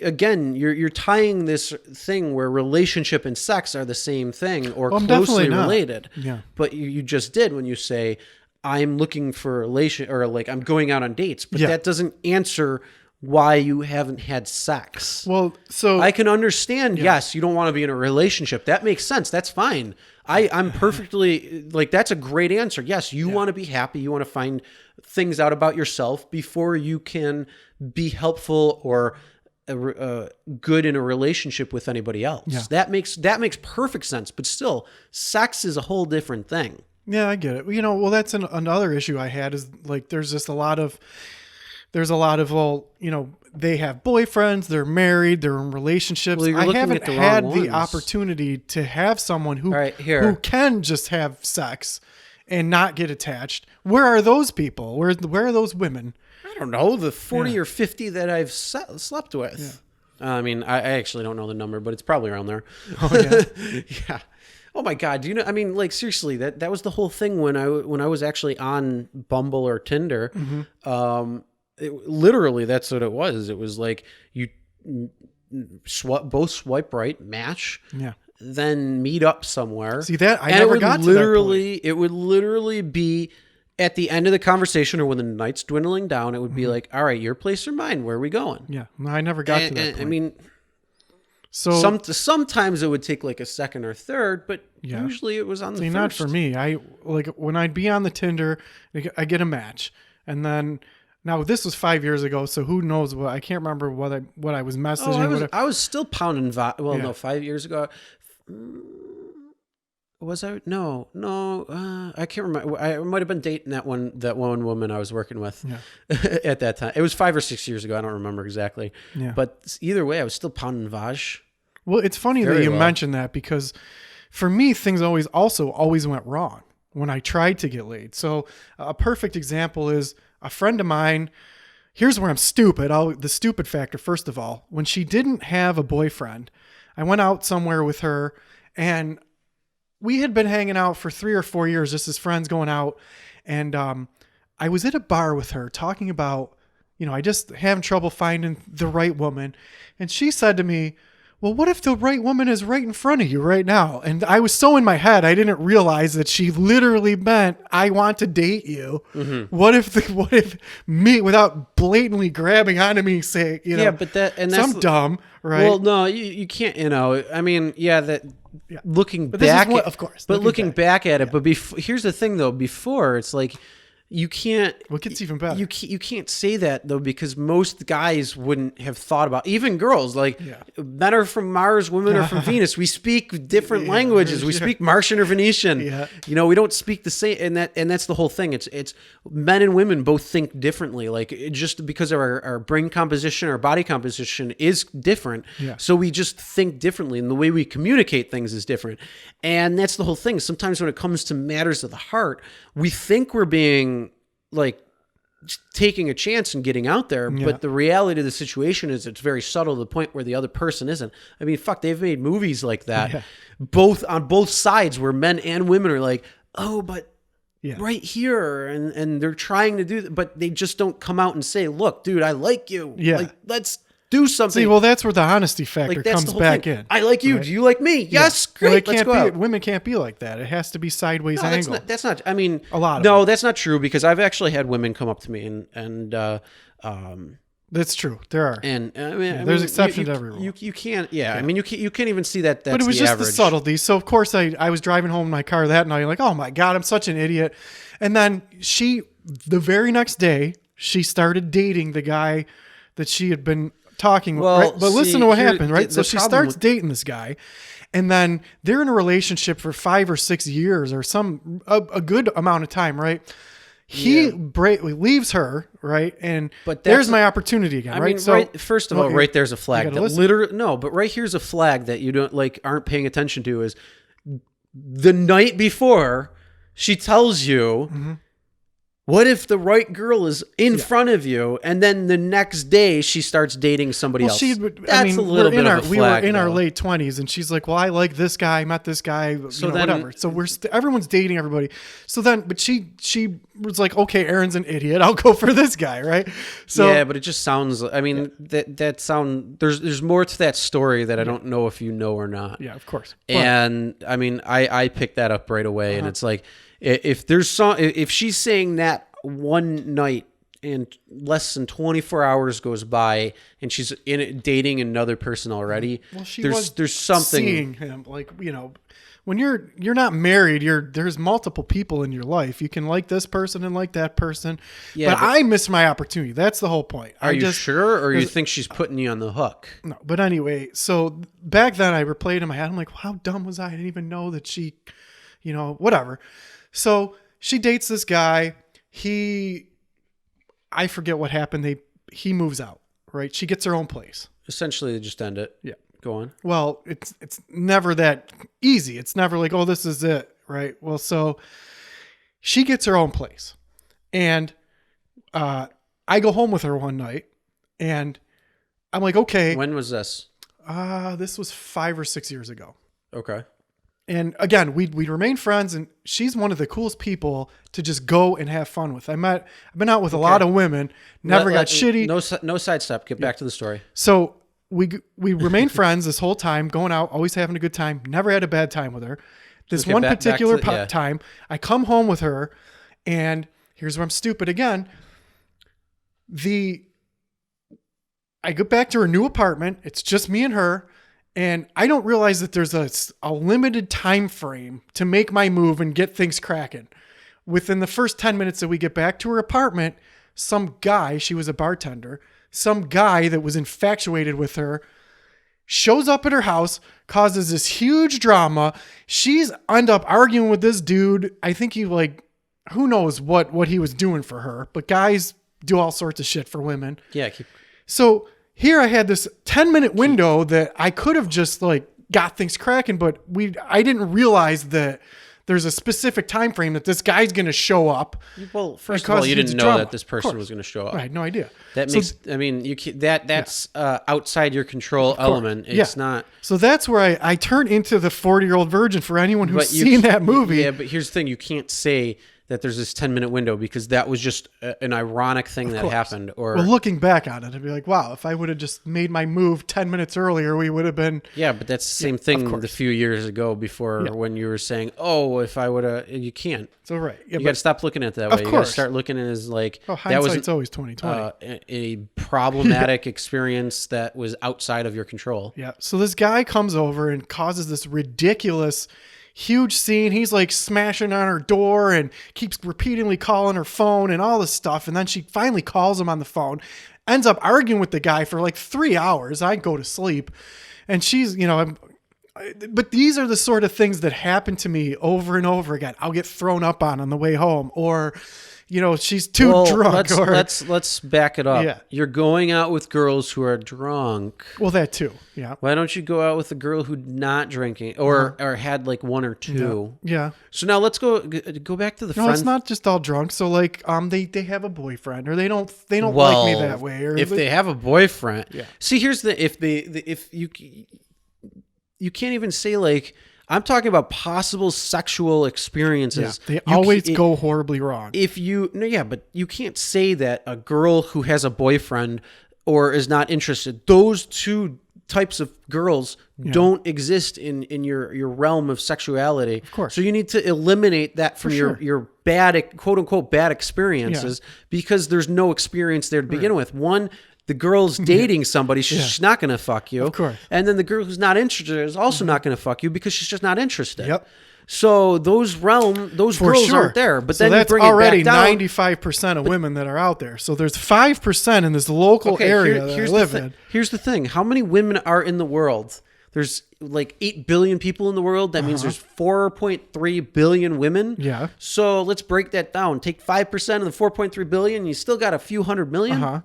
Again, you're tying this thing where relationship and sex are the same thing or closely related. Yeah. But you just did when you say, I'm looking for a relation or I'm going out on dates, but that doesn't answer why you haven't had sex. Well, so I can understand, yes, you don't want to be in a relationship. That makes sense. That's fine. I'm perfectly, that's a great answer. Yes, you want to be happy. You want to find things out about yourself before you can be helpful or good in a relationship with anybody else. Yeah. That makes perfect sense. But still, sex is a whole different thing. Yeah, I get it. Well, that's another issue I had is there's just a lot of, they have boyfriends, they're married, they're in relationships. Well, I haven't had the opportunity to have someone who can just have sex and not get attached. Where are those people? Where are those women? I don't know, the 40 or 50 that I've slept with. Yeah. I actually don't know the number, but it's probably around there. Oh, yeah. Yeah. Oh my God. Do you know, seriously, that was the whole thing when I was actually on Bumble or Tinder. Mm-hmm. Literally, that's what it was. It was you both swipe right, match, then meet up somewhere. See that? I never got to that point. It would literally be at the end of the conversation or when the night's dwindling down, it would be like, all right, your place or mine? Where are we going? Yeah. No, I never got to that point. I mean, so sometimes it would take like a second or third, but Yeah. usually it was on the see, first. not for me. I like when I'd be on the Tinder, I get a match, and then now this was 5 years ago, so who knows what I can't remember what I was messaging. I was still pounding. Well, Yeah. no, 5 years ago. Was I? No. I can't remember. I might have been dating that one woman I was working with at that time. It was 5 or 6 years ago. I don't remember exactly. Yeah. But either way, I was still pounding Vaj. Well, it's funny that Very you well. mentioned that because for me, things always went wrong when I tried to get laid. So a perfect example is a friend of mine. Here's where I'm stupid. The stupid factor, first of all, when she didn't have a boyfriend, I went out somewhere with her and we had been hanging out for 3 or 4 years, just as friends going out. And I was at a bar with her talking about, I just having trouble finding the right woman. And she said to me, well, what if the right woman is right in front of you right now? And I was so in my head, I didn't realize that she literally meant, I want to date you. Mm-hmm. What if me, without blatantly grabbing onto me, say, but that's I'm dumb, right? Well, no, you can't. I mean, looking But this is back, of course. But looking back at it, but here's the thing, though. Before, it's like you can't. What gets even better? You can't say that though, because most guys wouldn't have thought about. Even girls, like men are from Mars, women are from Venus. We speak different languages. We speak Martian or Venetian. Yeah. We don't speak the same, and that's the whole thing. It's men and women both think differently. Like just because of our brain composition, our body composition is different. Yeah. So we just think differently, and the way we communicate things is different. And that's the whole thing. Sometimes when it comes to matters of the heart, we think we're being like taking a chance and getting out there, but the reality of the situation is it's very subtle to the point where the other person isn't. I mean, fuck, they've made movies like that, on both sides, where men and women are like, oh, but right here, and they're trying to do that, but they just don't come out and say, look, dude, I like you. Yeah. Like, let's do something. See, well, that's where the honesty factor Like, that's comes the whole back thing. in. I like you. right? Do you like me? Yes, Well, great. Let's go out. women can't be like that. It has to be sideways No, angle. that's not. I mean, A lot of No, them. that's not true, because I've actually had women come up to me and That's true. There are. I mean, there's exceptions to every rule. You can't. Yeah, I mean, you can't even see that. That's But it was the just average. the subtlety. So of course I was driving home in my car that night, like, oh my God, I'm such an idiot. And then the very next day, she started dating the guy that she had been talking with. Well, Right? But listen to what here, happened, right? the So she problem starts with- dating this guy, and then they're in a relationship for 5 or 6 years or a good amount of time, right? He leaves her, right? And But there's that's- my opportunity again, I right? mean, first of all, Okay, right there's a you flag gotta that listen. literally but right here's a flag that you don't aren't paying attention to is the night before she tells you. Mm-hmm. What if the right girl is in front of you, and then the next day she starts dating somebody else? That's a little bit of a we were flag, in our though. late 20s, and she's like, "Well, I like this guy. I met this guy. So whatever." So everyone's dating everybody. So then, but she was like, "Okay, Aaron's an idiot. I'll go for this guy." Right? So Yeah, but it just sounds. I mean, there's more to that story that I don't know if you know or not. yeah, of course. But, And I mean, I picked that up right away, and it's like if she's saying that one night and less than 24 hours goes by and she's dating another person already, well, there's something. seeing him, like, when you're not married, there's multiple people in your life. You can like this person and like that person. Yeah, but I missed my opportunity. That's the whole point. Are you sure, or you think she's putting you on the hook? No, but anyway, so back then I replayed in my head. I'm like, how dumb was I? I didn't even know that she, whatever. So she dates this guy. I forget what happened. He moves out, right? She gets her own place. Essentially, they just end it. Yeah. Go on. Well, it's never that easy. It's never like, oh, this is it, right? Well, so she gets her own place, and I go home with her one night, and I'm like, okay, When was this? this was 5 or 6 years ago. Okay. And again, we'd remain friends, and she's one of the coolest people to just go and have fun with. I've been out with a lot of women, never got shitty. No sidestep. Get back to the story. So we remained friends this whole time, going out, always having a good time, never had a bad time with her. This Okay, one back particular to- yeah. time, I come home with her, and here's where I'm stupid again. I go back to her new apartment. It's just me and her. And I don't realize that there's a limited time frame to make my move and get things cracking. Within the first 10 minutes that we get back to her apartment, some guy, she was a bartender, some guy that was infatuated with her shows up at her house, causes this huge drama. She's end up arguing with this dude. I think he who knows what he was doing for her, but guys do all sorts of shit for women. Yeah. So here I had this 10-minute window that I could have just got things cracking, but I didn't realize that there's a specific time frame that this guy's going to show up. Well, first of all, you didn't know that this person was going to show up. I had no idea. That makes, I mean, you can't, that's outside your control element. It's not. So that's where I turn into the 40-year-old virgin for anyone who's seen that movie. Yeah, but here's the thing. You can't say that there's this 10-minute window because that was just an ironic thing that happened. Or well, looking back on it, I'd be like, wow, if I would have just made my move 10 minutes earlier, we would have been. Yeah, but that's the same thing the few years ago before when you were saying, oh, if I would have, you can't. So right. Yeah, you got to stop looking at it that way. You got to start looking at it as hindsight's always 20/20. A problematic experience that was outside of your control. Yeah. So this guy comes over and causes this ridiculous huge scene. He's smashing on her door and keeps repeatedly calling her phone and all this stuff. And then she finally calls him on the phone, ends up arguing with the guy for 3 hours. I go to sleep and she's, but these are the sort of things that happen to me over and over again. I'll get thrown up on the way home, or, she's too drunk. Let's back it up. Yeah. You're going out with girls who are drunk. Well, that too. Yeah. Why don't you go out with a girl who's not drinking or had one or two? Yeah. So now let's go back to the friend. No, it's not just all drunk. So they have a boyfriend, or they don't like me that way. Or if they have a boyfriend. Yeah. See, here's the if you can't even say I'm talking about possible sexual experiences. Yeah, they always go horribly wrong. But you can't say that a girl who has a boyfriend or is not interested, those two types of girls don't exist in your realm of sexuality. Of course. So you need to eliminate that from your bad, quote unquote, bad experiences because there's no experience there to begin with. One, the girl's dating somebody, she's not going to fuck you. Of course. And then the girl who's not interested is also not going to fuck you because she's just not interested. Yep. So those girls aren't there. But so then that's you bring already it back down. 95% of women that are out there. So there's 5% in this local area that I live in. Here's the thing. How many women are in the world? There's 8 billion people in the world. That means there's 4.3 billion women. Yeah. So let's break that down. Take 5% of the 4.3 billion. You still got a few hundred million.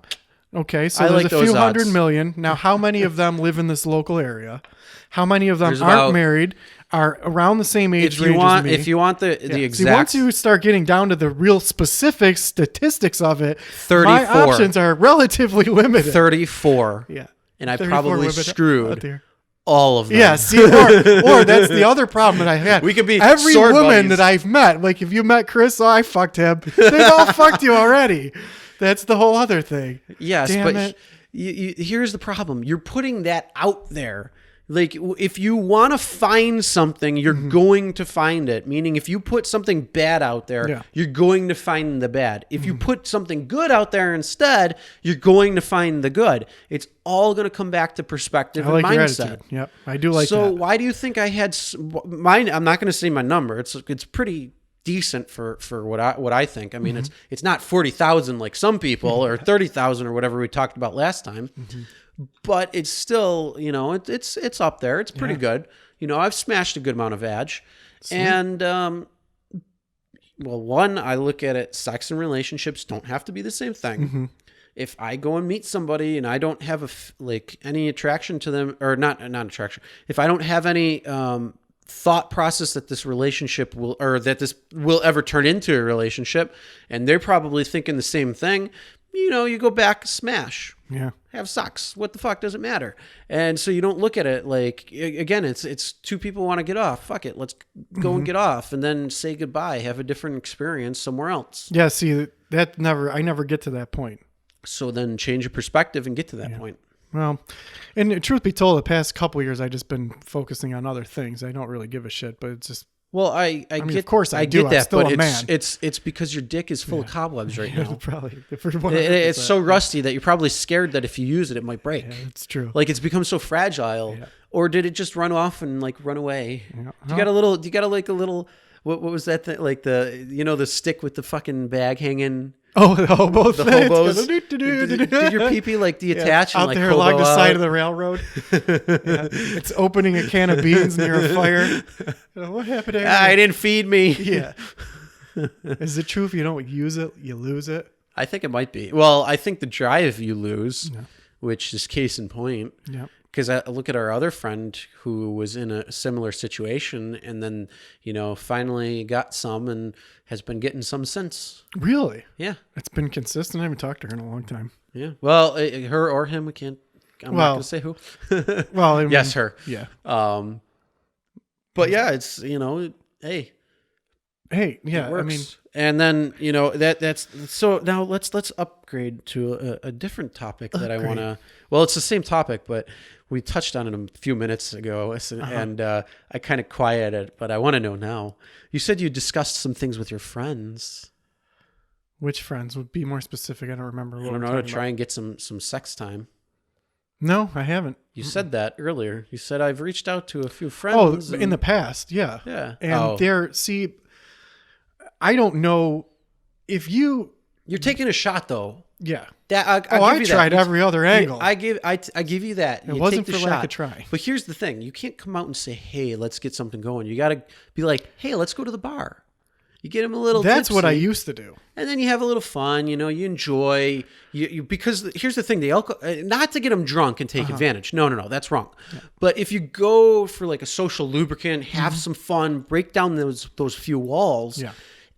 Okay, so there's a few hundred million. Now, how many of them live in this local area? How many of them aren't married, are around the same age range as me? If you want the exact... See, once you start getting down to the real specific statistics of it, 34. My options are relatively limited. 34. Yeah. And I probably screwed all of them. Yeah, see, or that's the other problem that I had. We could be every sword woman buddies. that I've met, if you met Chris, I fucked him. They've all fucked you already. That's the whole other thing. Yes, Damn but it. Here's the problem. You're putting that out there. If you want to find something, you're going to find it. Meaning, if you put something bad out there, you're going to find the bad. If you put something good out there instead, you're going to find the good. It's all going to come back to perspective and mindset. Yep, I do like that. So why do you think I had mine? I'm not going to say my number. It's pretty decent for what I think. I mean, it's not 40,000 like some people or 30,000 or whatever we talked about last time. But it's still, it's up there. It's pretty good. I've smashed a good amount of vag. Sweet. And, one, I look at it, sex and relationships don't have to be the same thing. If I go and meet somebody and I don't have any attraction to them, or not attraction, if I don't have any thought process that this relationship will ever turn into a relationship, and they're probably thinking the same thing, you go back, smash. Yeah. Have sex. What the fuck does it matter? And so you don't look at it again, it's two people want to get off. Fuck it. Let's go and get off and then say goodbye. Have a different experience somewhere else. Yeah. See, I never get to that point. So then change your perspective and get to that point. Well, and truth be told, the past couple of years, I've just been focusing on other things. I don't really give a shit, but it's just Well, I mean, get, of course I do. get I'm that, still but a man. it's because your dick is full of cobwebs right now. Probably. It's so rusty that you're probably scared that if you use it, it might break. Yeah, it's true. Like it's become so fragile. Yeah. Or did it just run off and like run away? Yeah. Do you got like a little? What was that thing? Like the stick with the fucking bag hanging. Oh, the hobo The thing. hobos. It's Did your pee-pee like detach and out like there hobo along the side out? of the railroad? Yeah. It's opening a can of beans near a fire. What happened to I didn't feed me. Yeah. Is it true if you don't use it, you lose it? I think it might be. Well, I think the drive you lose, which is case in point. Yeah. Because I look at our other friend who was in a similar situation and then, finally got some and has been getting some since. Really? Yeah. It's been consistent. I haven't talked to her in a long time. Yeah. Well, her or him, we can't. I'm not going to say who. Well, I mean, yes, her. Yeah. But yeah, it's, hey. Hey, yeah. It works. I mean, and then that's so. Now let's upgrade to a different topic that I want to. Well, it's the same topic, but we touched on it a few minutes ago, and I kind of quieted it. But I want to know now. You said you discussed some things with your friends. which friends would be more specific? I don't remember. I don't know, to try and get some sex time. No, I haven't. You said that earlier. You said I've reached out to a few friends. Oh, in the past, yeah. Yeah. And I don't know if you're taking a shot though. Yeah. I tried every other angle. I give you that. It wasn't for lack of try. But here's the thing: you can't come out and say, "Hey, let's get something going." You got to be like, "Hey, let's go to the bar." You get them a little. That's what I tipsy, used to do. and then you have a little fun. You enjoy. Because here's the thing: the alcohol, not to get them drunk and take advantage. No, that's wrong. Yeah. But if you go for like a social lubricant, have some fun, break down those few walls. Yeah.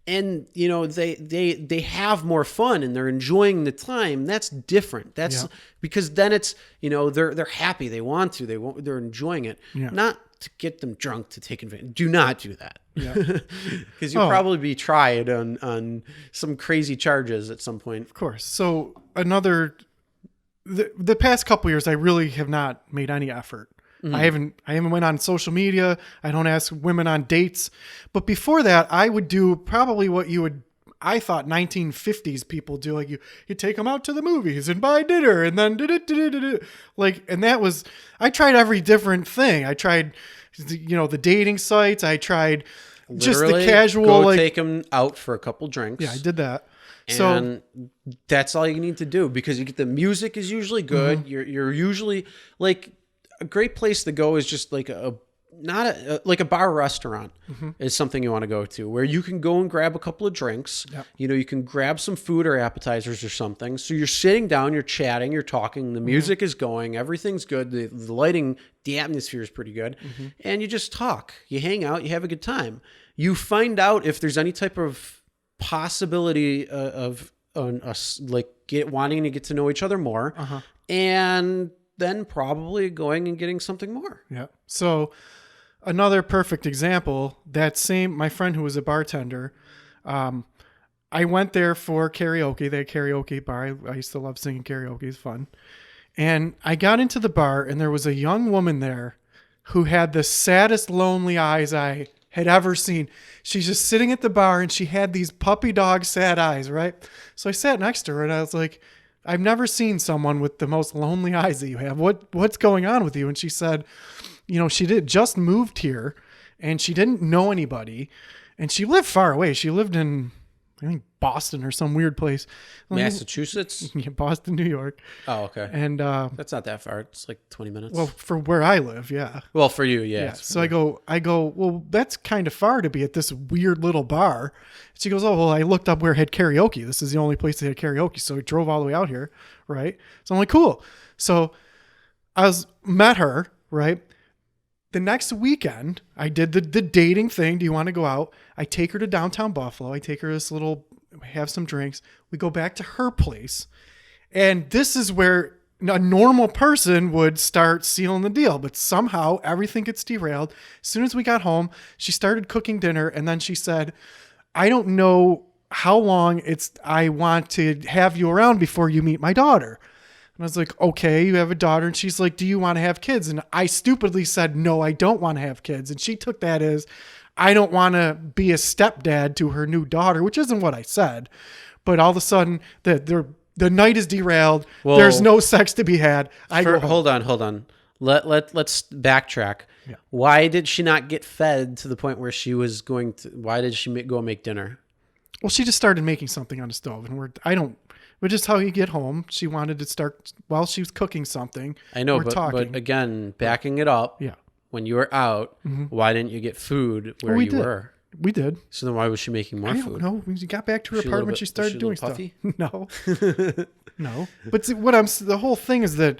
And they have more fun and they're enjoying the time. That's different. That's because then it's they're happy. They want to. They're enjoying it. Yeah. Not to get them drunk to take advantage. Do not do that. Yeah. Because you'll probably be tried on some crazy charges at some point. Of course. So the past couple years, I really have not made any effort. Mm-hmm. I haven't went on social media. I don't ask women on dates. But before that, I would do probably what I thought 1950s people do. Like you take them out to the movies and buy dinner and then and that was, I tried every different thing. I tried, the dating sites. I tried just the casual, take them out for a couple drinks. Yeah, I did that. And that's all you need to do because you get the music is usually good. Mm-hmm. You're usually like, a great place to go is just like a bar restaurant is something you want to go to where you can go and grab a couple of drinks. Yep. You can grab some food or appetizers or something. So you're sitting down, you're chatting, you're talking, the music is going, everything's good. The lighting, the atmosphere is pretty good. Mm-hmm. And you just talk, you hang out, you have a good time. You find out if there's any type of possibility of us wanting to get to know each other more. And then probably going and getting something more. Yeah. So another perfect example, my friend who was a bartender, I went there for karaoke. They had karaoke bar. I used to love singing karaoke. It's fun. And I got into the bar and there was a young woman there who had the saddest, lonely eyes I had ever seen. She's just sitting at the bar and she had these puppy dog sad eyes, right? So I sat next to her and I was like, I've never seen someone with the most lonely eyes that you have. What's going on with you? And she said, she just moved here and she didn't know anybody and she lived far away. She lived in, I think, Boston or some weird place. Massachusetts? Yeah, Boston, New York. Oh, okay. And that's not that far. It's like 20 minutes. Well, for where I live, yeah. Well, for you, yeah. So I go, well, that's kind of far to be at this weird little bar. She goes, oh, well, I looked up where it had karaoke. This is the only place that had karaoke. So I drove all the way out here, right? So I'm like, cool. So met her, right? The next weekend, I did the dating thing. Do you want to go out? I take her to downtown Buffalo. I take her to this little, have some drinks. We go back to her place. And this is where a normal person would start sealing the deal. But somehow everything gets derailed. As soon as we got home, she started cooking dinner. And then she said, I don't know how long I want to have you around before you meet my daughter. And I was like, okay, you have a daughter. And she's like, do you want to have kids? And I stupidly said, no, I don't want to have kids. And she took that as, I don't want to be a stepdad to her new daughter, which isn't what I said. But all of a sudden, the night is derailed. Well, there's no sex to be had. Hold on. Let's backtrack. Yeah. Why did she not get fed to the point where she was going to? Why did she go make dinner? Well, she just started making something on the stove, and but just how you get home. She wanted to start while she was cooking something. I know, we're talking. but again, backing it up. Yeah. When you were out, why didn't you get food where we you did. were? We did. So then why was she making more I food? don't know. When she got back to her Was she a little apartment, bit- she started doing was she stuff. a little No, no. But see, the whole thing is that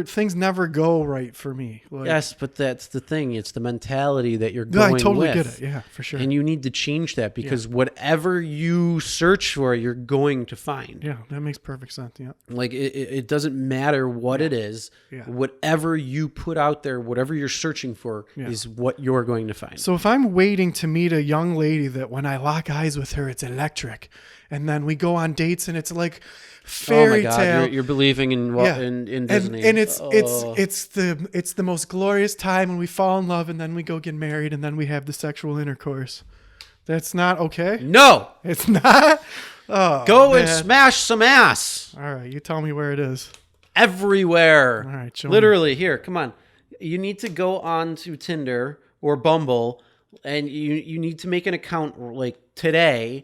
things never go right for me. Like, Yes, but that's the thing. It's the mentality that you're no, going I totally with. get it. Yeah, for sure. And you need to change that because whatever you search for, you're going to find. Yeah, that makes perfect sense. Yeah. Like it doesn't matter what it is. Yeah. Whatever you put out there, whatever you're searching for is what you're going to find. So if I'm waiting to meet a young lady that when I lock eyes with her, it's electric, and then we go on dates and it's like fairy oh my tale. God, you're believing in in Disney. And it's the most glorious time when we fall in love and then we go get married and then we have the sexual intercourse. That's not okay. No, It's not. Oh, go and man. smash some ass All right, you tell me where it is. everywhere. All right, show me. Literally, here, come on. You need to go on to Tinder or Bumble, and you need to make an account like today,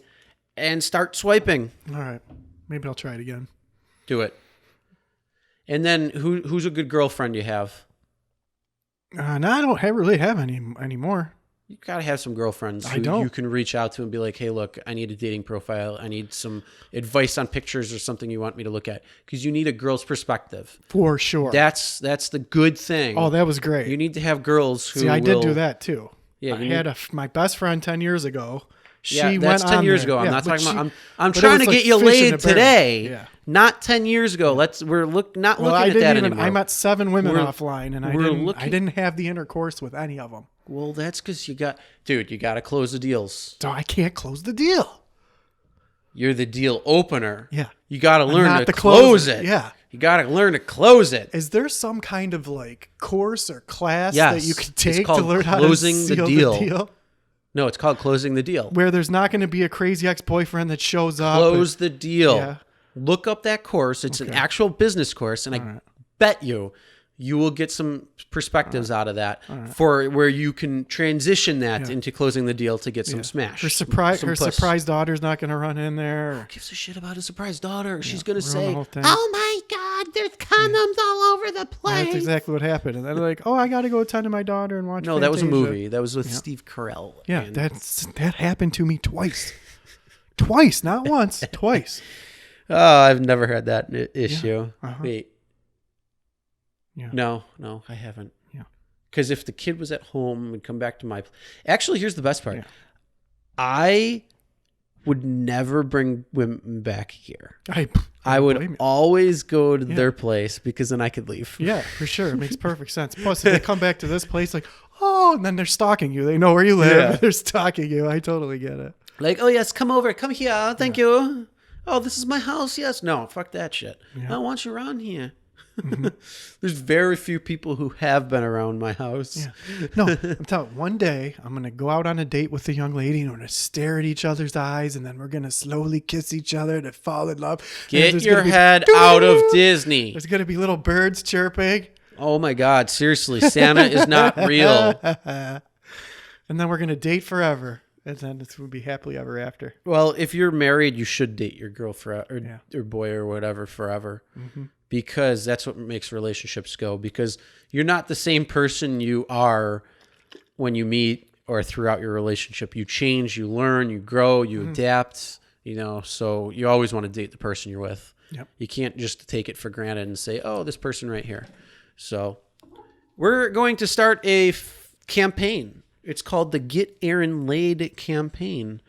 and start swiping. All right, maybe I'll try it again. Do it. And then who's a good girlfriend you have? No, I don't really have any anymore. You gotta have some girlfriends I who don't. you can reach out to and be like, hey, look, I need a dating profile. I need some advice on pictures or something you want me to look at. Because you need a girl's perspective. For sure. That's the good thing. Oh, that was great. You need to have girls who See, I did will- do that too. Yeah, I you had my best friend 10 years ago. She Yeah, went that's 10 on years there. ago. I'm Yeah, not but talking about. she- I'm but it trying was to like get you fish in laid a barrel. today. Yeah. Not 10 years ago. We're not Well, looking I at that didn't even. anymore. I met 7 women We're- offline, and I we're didn't. looking- I didn't have the intercourse with any of them, Well, that's because you got to close the deals. so I can't close the deal. You're the deal opener. Yeah. You got to learn not to the close closer. it. Yeah. You got to learn to close it. Is there some kind of like course or class Yes. that you could It's take to called learn how to closing the seal deal. the deal? No, it's called closing the deal. Where there's not going to be a crazy ex-boyfriend that shows up. Close the deal. Yeah. Look up that course. It's an Okay. actual business course, and I bet you will get some perspectives out of that for where you can transition that into closing the deal to get some smash. Her surprise puss. daughter's not going to run in there. Who gives a shit about a surprise daughter? She's gonna ruin the say, whole thing. "Oh my God, there's condoms all over the place." That's exactly what happened. And they're like, "Oh, I got to go attend to my daughter and watch." No, that was a Fantasia." movie. That was with Steve Carell. Yeah, And- that happened to me twice. Twice, not once, twice. Oh, I've never had that issue. Uh-huh. Wait. Yeah. No, I haven't. Yeah. Because if the kid was at home and come back to my... Actually, here's the best part. Yeah. I would never bring women back here. I I blame would you. always go to their place because then I could leave. Yeah, for sure. It makes perfect sense. Plus, if they come back to this place, like, oh, and then they're stalking you. They know where you live. Yeah. They're stalking you. I totally get it. Like, oh, yes, come over. Come here. Thank you. Oh, this is my house. Yes. No, fuck that shit. I don't want you around here. There's very few people who have been around my house. Yeah. No, I'm telling you, one day I'm going to go out on a date with a young lady and we're going to stare at each other's eyes and then we're going to slowly kiss each other to fall in love. And Get there's your gonna be, head out of Disney. There's going to be little birds chirping. Oh my God. Seriously. Santa is not real. And then we're going to date forever. And then it will be happily ever after. Well, if you're married, you should date your girl forever, Yeah. or boy or whatever forever. Mm-hmm. Because that's what makes relationships go. Because you're not the same person you are when you meet or throughout your relationship. You change, you learn, you grow, you adapt, so you always want to date the person you're with. Yep. You can't just take it for granted and say, oh, this person right here. So we're going to start a campaign. It's called the Get Aaron Laid campaign.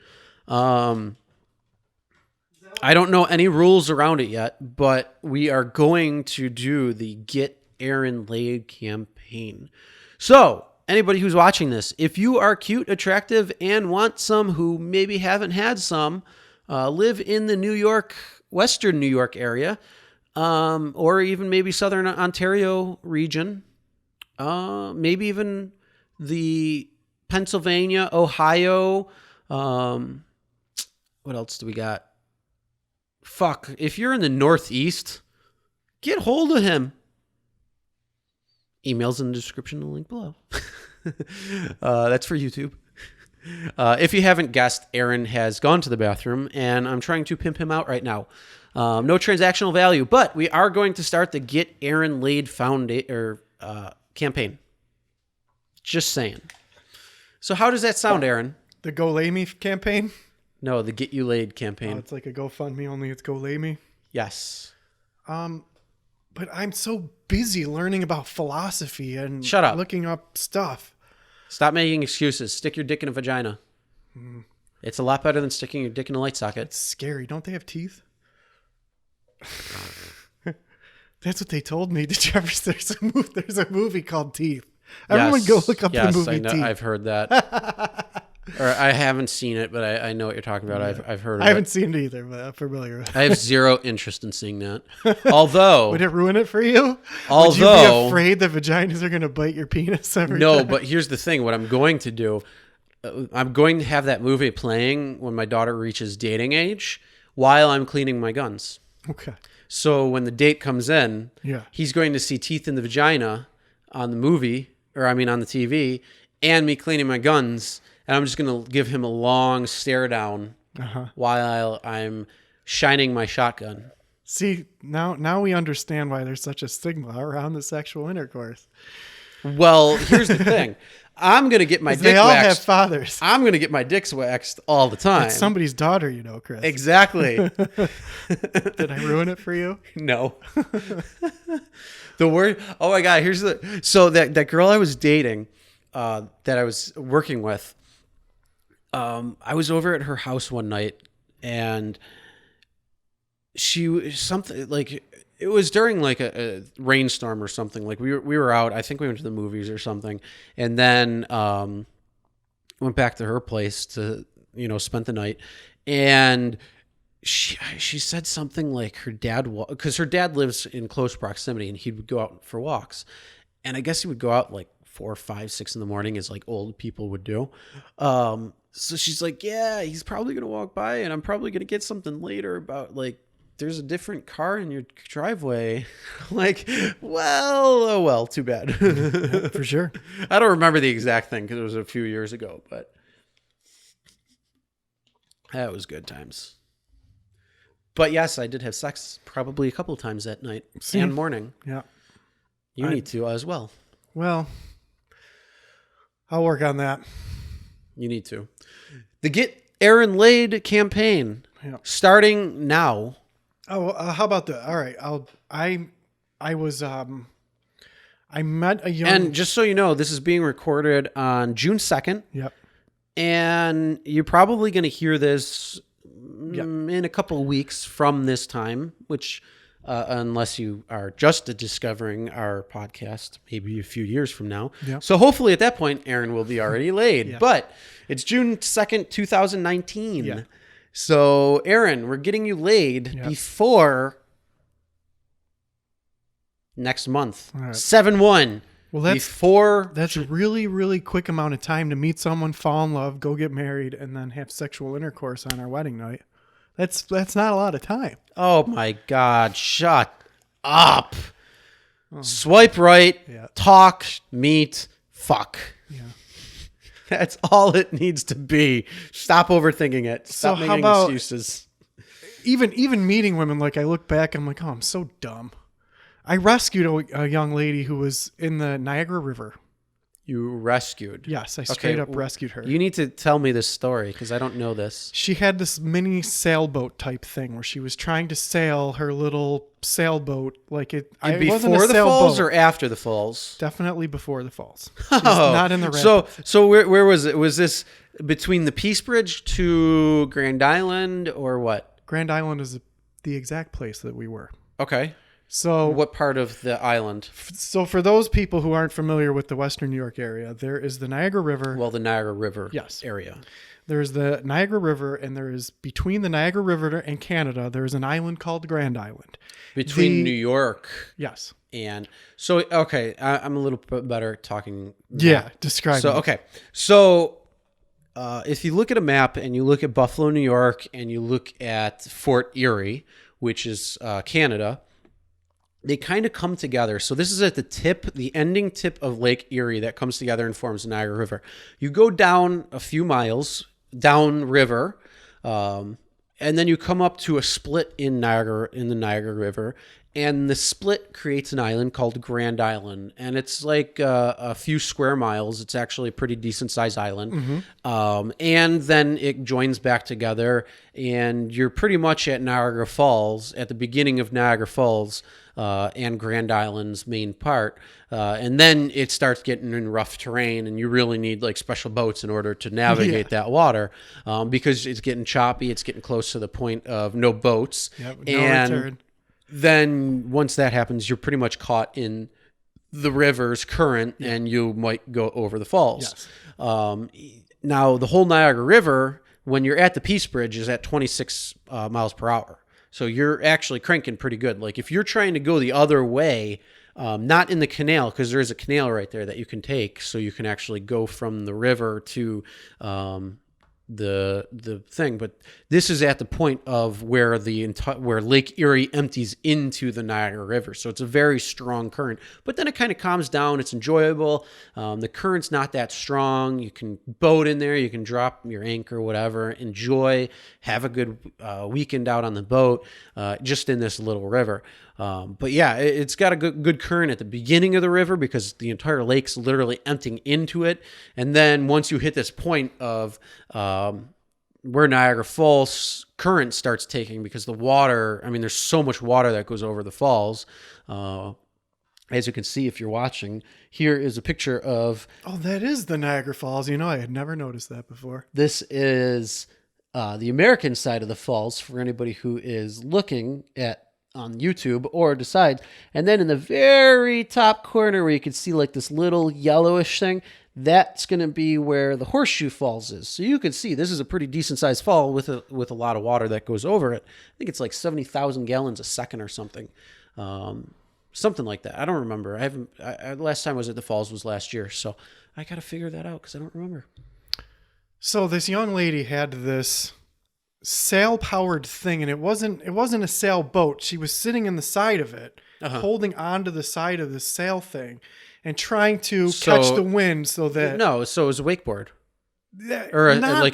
I don't know any rules around it yet, but we are going to do the Get Aaron Laid campaign. So, anybody who's watching this, if you are cute, attractive, and want some who maybe haven't had some, live in the Western New York area, or even maybe Southern Ontario region, maybe even the Pennsylvania, Ohio. What else do we got? Fuck. If you're in the Northeast, get hold of him. Emails in the description, the link below. That's for YouTube. If you haven't guessed, Aaron has gone to the bathroom, and I'm trying to pimp him out right now. No transactional value, but we are going to start the Get Aaron Laid campaign. Just saying. So how does that sound, Aaron? The Go Lay Me campaign? No, the Get You Laid campaign. Oh, it's like a GoFundMe, only it's Go Lay Me. Yes. But I'm so busy learning about philosophy and Shut up. looking up stuff. Stop making excuses. Stick your dick in a vagina. It's a lot better than sticking your dick in a light socket. It's scary. Don't they have teeth? That's what they told me. Did you ever? There's a movie called Teeth. Everyone go look up the movie I know, Teeth. I've heard that. Or I haven't seen it, but I know what you're talking about. Yeah. I've heard of it. I haven't seen it either, but I'm familiar with it. I have zero interest in seeing that. Although, Would it ruin it for you? Would you Although- be afraid that vaginas are going to bite your penis every no, time? but here's the thing. What I'm going to do, I'm going to have that movie playing when my daughter reaches dating age while I'm cleaning my guns. Okay. So when the date comes in, Yeah. he's going to see teeth in the vagina on the movie, on the TV, and me cleaning my guns. And I'm just going to give him a long stare down while I'm shining my shotgun. See, now we understand why there's such a stigma around the sexual intercourse. Well, here's the thing. I'm going to get my 'Cause dick they all have waxed. fathers. I'm going to get my dicks waxed all the time. It's somebody's daughter, Chris. Exactly. Did I ruin it for you? No. The word. Oh my God. So that girl I was dating, that I was working with, I was over at her house one night, and she was something like, it was during like a rainstorm or something. Like we were out. I think we went to the movies or something, and then went back to her place to spend the night, and she said something like her dad, because her dad lives in close proximity, and he would go out for walks, and I guess he would go out like 4, 5, 6 in the morning, as like old people would do. So she's like, yeah, he's probably gonna walk by, and I'm probably gonna get something later about like, there's a different car in your driveway. Like, well, too bad. Yeah, for sure. I don't remember the exact thing because it was a few years ago, but that was good times. But yes, I did have sex probably a couple of times that night and morning. Yeah. You need to as well. Well, I'll work on that. You need to. The Get Aaron Laid campaign starting now. Oh, how about that? All right. I met a young. And just so you know, this is being recorded on June 2nd. Yep. And you're probably going to hear this in a couple of weeks from this time, which, unless you are just discovering our podcast, maybe a few years from now. Yep. So hopefully at that point, Aaron will be already laid. Yeah. But it's June 2nd, 2019. Yeah. So, Aaron, we're getting you laid before next month. All right. 7/1. Well, that's a really, really quick amount of time to meet someone, fall in love, go get married, and then have sexual intercourse on our wedding night. That's not a lot of time. Oh my God! Shut up. Swipe right. Yeah. Talk. Meet. Fuck. Yeah. That's all it needs to be. Stop overthinking it. Stop So how making about- excuses. Even meeting women, like I look back, I'm like, oh, I'm so dumb. I rescued a young lady who was in the Niagara River. You rescued. Yes, I straight up rescued her. You need to tell me this story because I don't know this. She had this mini sailboat type thing where she was trying to sail her little sailboat like it. It wasn't a Before the falls sailboat. or after the falls? Definitely before the falls. She's not in the rapids. So where was it? Was this between the Peace Bridge to Grand Island or what? Grand Island is the exact place that we were. Okay. So What part of the island? so for those people who aren't familiar with the Western New York area, there is the Niagara River. Well, the Niagara River Yes. area. There's the Niagara River, and there is between the Niagara River and Canada, there is an island called Grand Island. Between The- New York Yes. and... So, okay, I'm a little bit better at talking. Yeah. Describe So, it. okay. So, if you look at a map and you look at Buffalo, New York, and you look at Fort Erie, which is Canada, they kind of come together. So this is at the tip, the ending tip of Lake Erie that comes together and forms the Niagara River. You go down a few miles down river, and then you come up to a split in the Niagara River, and the split creates an island called Grand Island, and it's like a few square miles. It's actually a pretty decent sized island, and then it joins back together, and you're pretty much at Niagara Falls, at the beginning of Niagara Falls. And Grand Island's main part. And then it starts getting in rough terrain, and you really need like special boats in order to navigate that water because it's getting choppy. It's getting close to the point of no boats. Yep, no and return. then once that happens, you're pretty much caught in the river's current, and you might go over the falls. Yes. Now, the whole Niagara River, when you're at the Peace Bridge, is at 26 miles per hour. So you're actually cranking pretty good. Like if you're trying to go the other way, not in the canal, because there is a canal right there that you can take, so you can actually go from the river to the thing. But this is at the point of where where Lake Erie empties into the Niagara River. So it's a very strong current. But then it kind of calms down. It's enjoyable. The current's not that strong. You can boat in there. You can drop your anchor, whatever. Enjoy. Have a good weekend out on the boat, just in this little river. But yeah, it's got a good current at the beginning of the river because the entire lake's literally emptying into it. And then once you hit this point of where Niagara Falls current starts taking, because the water, I mean, there's so much water that goes over the falls. As you can see, if you're watching, here is a picture of, Oh, that is the Niagara Falls. You know, I had never noticed that before. this is the American side of the falls for anybody who is looking at on YouTube or decides. And then in the very top corner where you can see like this little yellowish thing, that's going to be where the Horseshoe Falls is. So you can see this is a pretty decent sized fall with a lot of water that goes over it. I think it's like 70,000 gallons a second or something. Something like that. I don't remember. Last time I was at the falls was last year. So I got to figure that out because I don't remember. So this young lady had this sail-powered thing, and it wasn't a sailboat. She was sitting in the side of it, holding onto the side of the sail thing, and trying to catch the wind so that No, so it was a wakeboard. that- Or not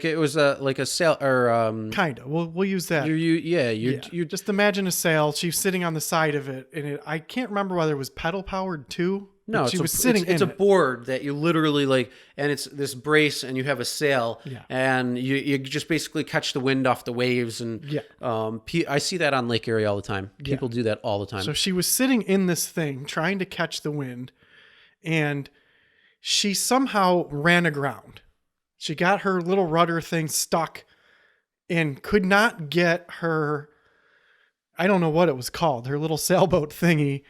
it was a sail or kind of. We'll use that. you Just imagine a sail. She's sitting on the side of it, and I can't remember whether it was pedal powered too. no, but she was sitting. It's a in it. board that you literally like, and it's this brace, and you have a sail, Yeah. and you just basically catch the wind off the waves, and Yeah. I see that on Lake Erie all the time. People do that all the time. So she was sitting in this thing trying to catch the wind, and she somehow ran aground. She got her little rudder thing stuck and could not get her, I don't know what it was called, her little sailboat thingy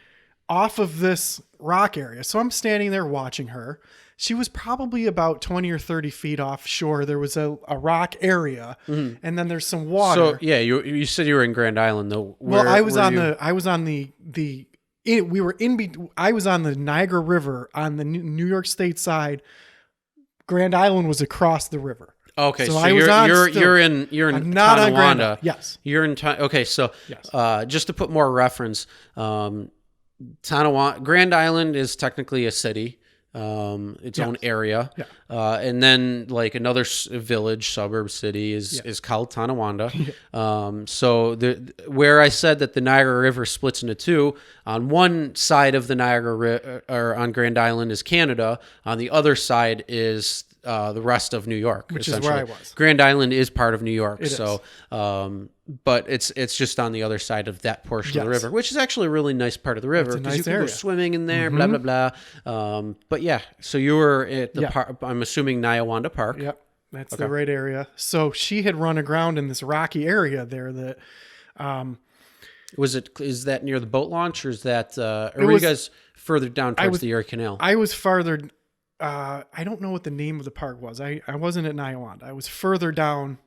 off of this rock area. So I'm standing there watching her. She was probably about 20 or 30 feet offshore. There was a rock area, and then there's some water. So yeah, you said you were in Grand Island though. Well, I was on the Niagara River on the New York State side. Grand Island was across the river. Okay, So so I was on still. you're in I'm not on Grand Tonawanda. Island. Yes. You're in okay, so Yes. just to put more reference, Tonawanda, Grand Island is technically a city, its own area, Yeah. and then like another village, suburb, city is called Tonawanda. So where I said that the Niagara River splits into two, on one side of the Niagara or on Grand Island is Canada, on the other side is the rest of New York, Which is where I essentially. was. Grand Island is part of New York, It so but it's just on the other side of that portion of the Yes. river, which is actually a really nice part of the river a because nice you can go area. swimming in there, blah blah blah. But yeah, so you were at the park. I'm assuming Niawanda Park. Yep. That's the right area. So she had run aground in this rocky area there that Is that near the boat launch, or is that, or It were you was- guys further down towards was- the Erie Canal? I was farther. I don't know what the name of the park was. I wasn't at Niawanda. I was further down.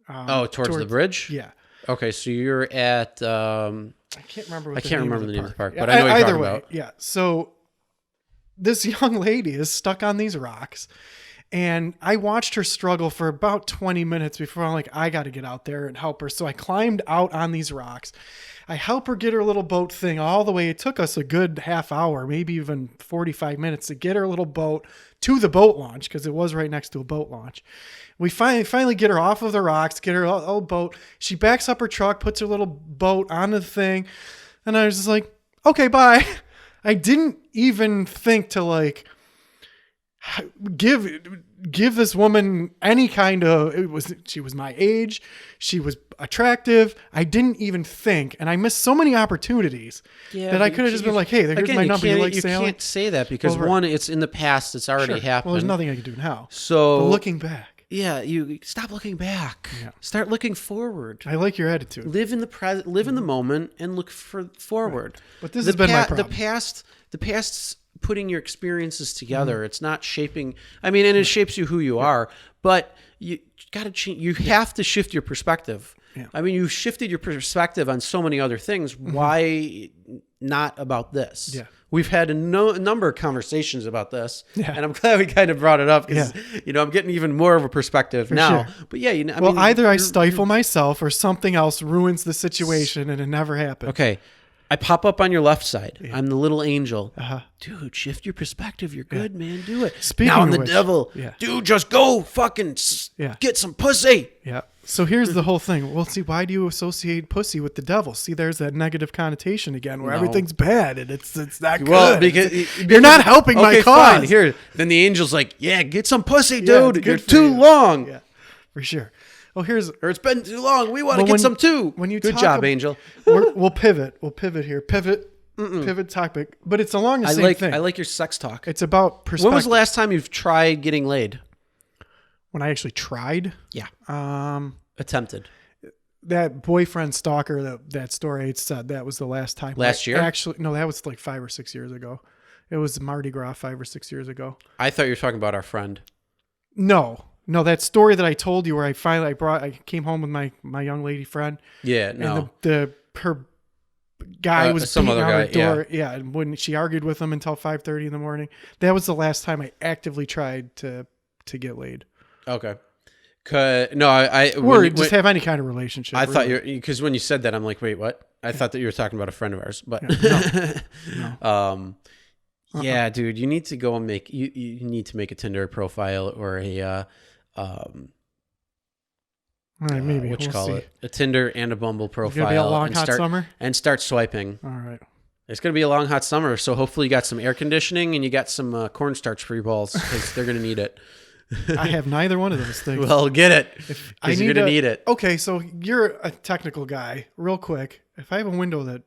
Towards the bridge? Yeah. Okay, so you're at, I can't remember. I can't remember the name of the park, Yeah, but I know what you're either talking way, about. yeah. So this young lady is stuck on these rocks, and I watched her struggle for about 20 minutes before I'm like, I got to get out there and help her. So I climbed out on these rocks. I help her get her little boat thing all the way. It took us a good half hour, maybe even 45 minutes to get her little boat to the boat launch, because it was right next to a boat launch. We finally get her off of the rocks, get her old boat. She backs up her truck, puts her little boat on the thing. And I was just like, okay, bye. I didn't even think to like give this woman any kind of, she was my age. She was attractive. I didn't even think. And I missed so many opportunities that I could have just been like, hey, here's my number. You like sailing? You can't say that because Well, right. one, it's in the past. It's already Sure. happened. Well, there's nothing I can do now. So But looking back, yeah, you stop looking back. Yeah. Start looking forward. I like your attitude. Live in the present. Live in the moment and look forward. But this has been my problem. The past's putting your experiences together. It's not shaping. I mean, and it shapes you who you are. But you got to change. You have to shift your perspective. Yeah. I mean, you've shifted your perspective on so many other things. Why not about this? Yeah. We've had a number of conversations about this, Yeah. and I'm glad we kind of brought it up because I'm getting even more of a perspective now. sure. But yeah, I Well, mean, either I stifle myself or something else ruins the situation and it never happened. okay, I pop up on your left side. I'm the little angel. Uh-huh. Dude, shift your perspective. You're good, man. Do it. Speaking now I'm of the which- devil. Yeah. Dude, just go fucking Yeah. get some pussy. Yeah. So here's the whole thing. Well, see, why do you associate pussy with the devil? See, there's that negative connotation again where No. everything's bad and it's not Well, good. because You're not helping my okay, cause. Fine. Here, then the angel's like, yeah, get some pussy, Yeah, dude. it's You're good for too you. long. Yeah, for sure. Well, here's Or it's been too long. We want to Well, get when- some too. when you good talk job, ab- angel. we'll pivot. We'll pivot here. Pivot topic, but it's along the I same thing. like your sex talk. It's about perspective. When was the last time you've tried getting laid? When I actually tried? Yeah, Um, attempted. that boyfriend stalker, that story I said, that was the last time. Last year? Actually, no, that was like 5 or 6 years ago. It was Mardi Gras 5 or 6 years ago. I thought you were talking about our friend. No, that story that I told you where I came home with my young lady friend. Yeah, no. And her guy was some beating other on guy, the door. Yeah. And when she argued with him until 5:30 in the morning, that was the last time I actively tried to get laid Okay. No, I or when- just have any kind of relationship. I thought really. because when you said that, I'm like, wait, what? I thought that you were talking about a friend of ours, but yeah, dude, you need to go and make you need to make a Tinder profile or a All right, maybe what you we'll call see. it, a Tinder and a Bumble It's profile. gonna be a long and hot start, summer. and start swiping. All right. It's gonna be a long hot summer, so hopefully you got some air conditioning and you got some cornstarch free balls because they're gonna need it. I have neither one of those things. Well, get it I because you're gonna need it. Okay, so you're a technical guy. Real quick, if I have a window that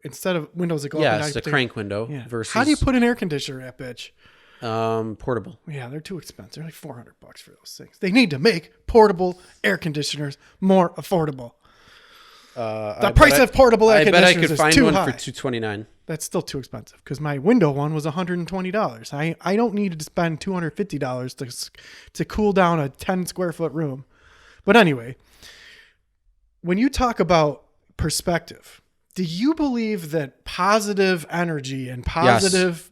instead of windows that go up Yeah, and it's down, a crank window yeah. versus How do you put an air conditioner in that bitch? portable. Yeah, they're too expensive. They're like $400 for those things. They need to make portable air conditioners more affordable. The price of portable air I bet I conditioners could is find too one high. for $229. That's still too expensive because my window one was $120. I don't need to spend $250 to cool down a 10 square foot room. But anyway, when you talk about perspective, do you believe that positive energy and positive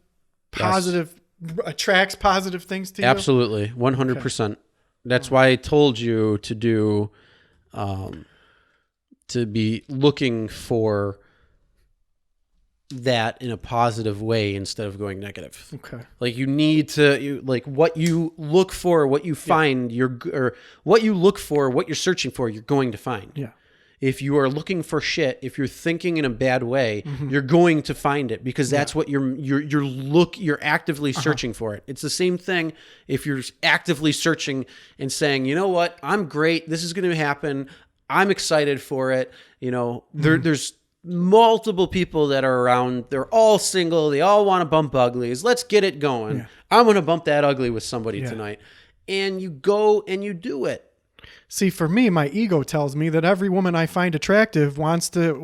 attracts positive things to you? Absolutely, 100%. That's why I told you to do, to be looking for that in a positive way instead of going negative. Okay. Like you need to, like what you look for, what you find, or what you look for, what you're searching for, you're going to find. Yeah. If you are looking for shit, if you're thinking in a bad way, Mm-hmm. you're going to find it because that's what you're actively searching for it. It's the same thing if you're actively searching and saying, you know what, I'm great. This is going to happen. I'm excited for it. You know, there's multiple people that are around. They're all single. They all want to bump uglies. Let's get it going. Yeah. I'm going to bump that ugly with somebody Yeah. tonight. And you go and you do it. See, for me, my ego tells me that every woman I find attractive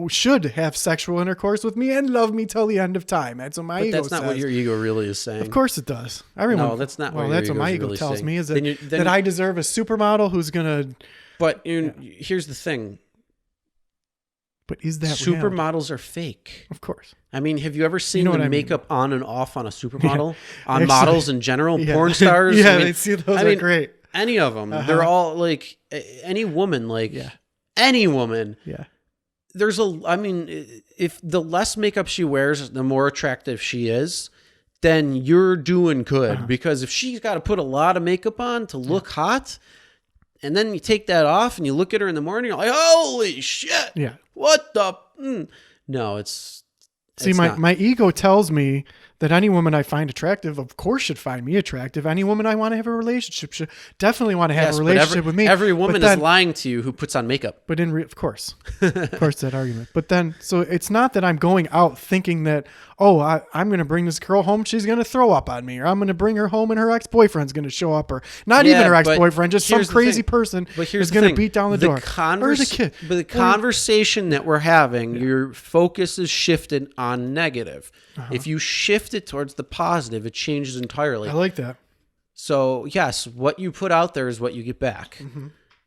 should have sexual intercourse with me and love me till the end of time. That's what my But ego that's not says. what your ego really is saying. Of course it does. Everyone. No, that's not what Well, your that's what my ego's ego really tells saying. me is Then that I deserve a supermodel who's gonna. But here's the thing. But is that reality? Supermodels are fake. Of course. I mean, have you ever seen know the what I mean. makeup on and off on a supermodel? On Actually, models in general, yeah. porn stars? Yeah, I mean, they see those are great. Any of them. They're all like, any woman, like, Yeah. any woman. Yeah. If the less makeup she wears, the more attractive she is, then you're doing good. Because if she's got to put a lot of makeup on to look hot, and then you take that off and you look at her in the morning, you're like, holy shit. Yeah. What the? No, it's. See, it's not. my ego tells me that any woman I find attractive, of course, should find me attractive. Any woman I want to have a relationship should definitely want to have Yes, a but relationship with me. Every woman But then- is lying to you who puts on makeup. But of course, that argument. But then, so it's not that I'm going out thinking that, I'm going to bring this girl home. She's going to throw up on me, or I'm going to bring her home and her ex-boyfriend's going to show up, or not even her but ex-boyfriend, just some here's the crazy thing. person But here's is the going to thing. beat down the door. Or the kid. But the conversation that we're having, your focus is shifted on negative. If you shift it towards the positive, it changes entirely. I like that. So yes, what you put out there is what you get back.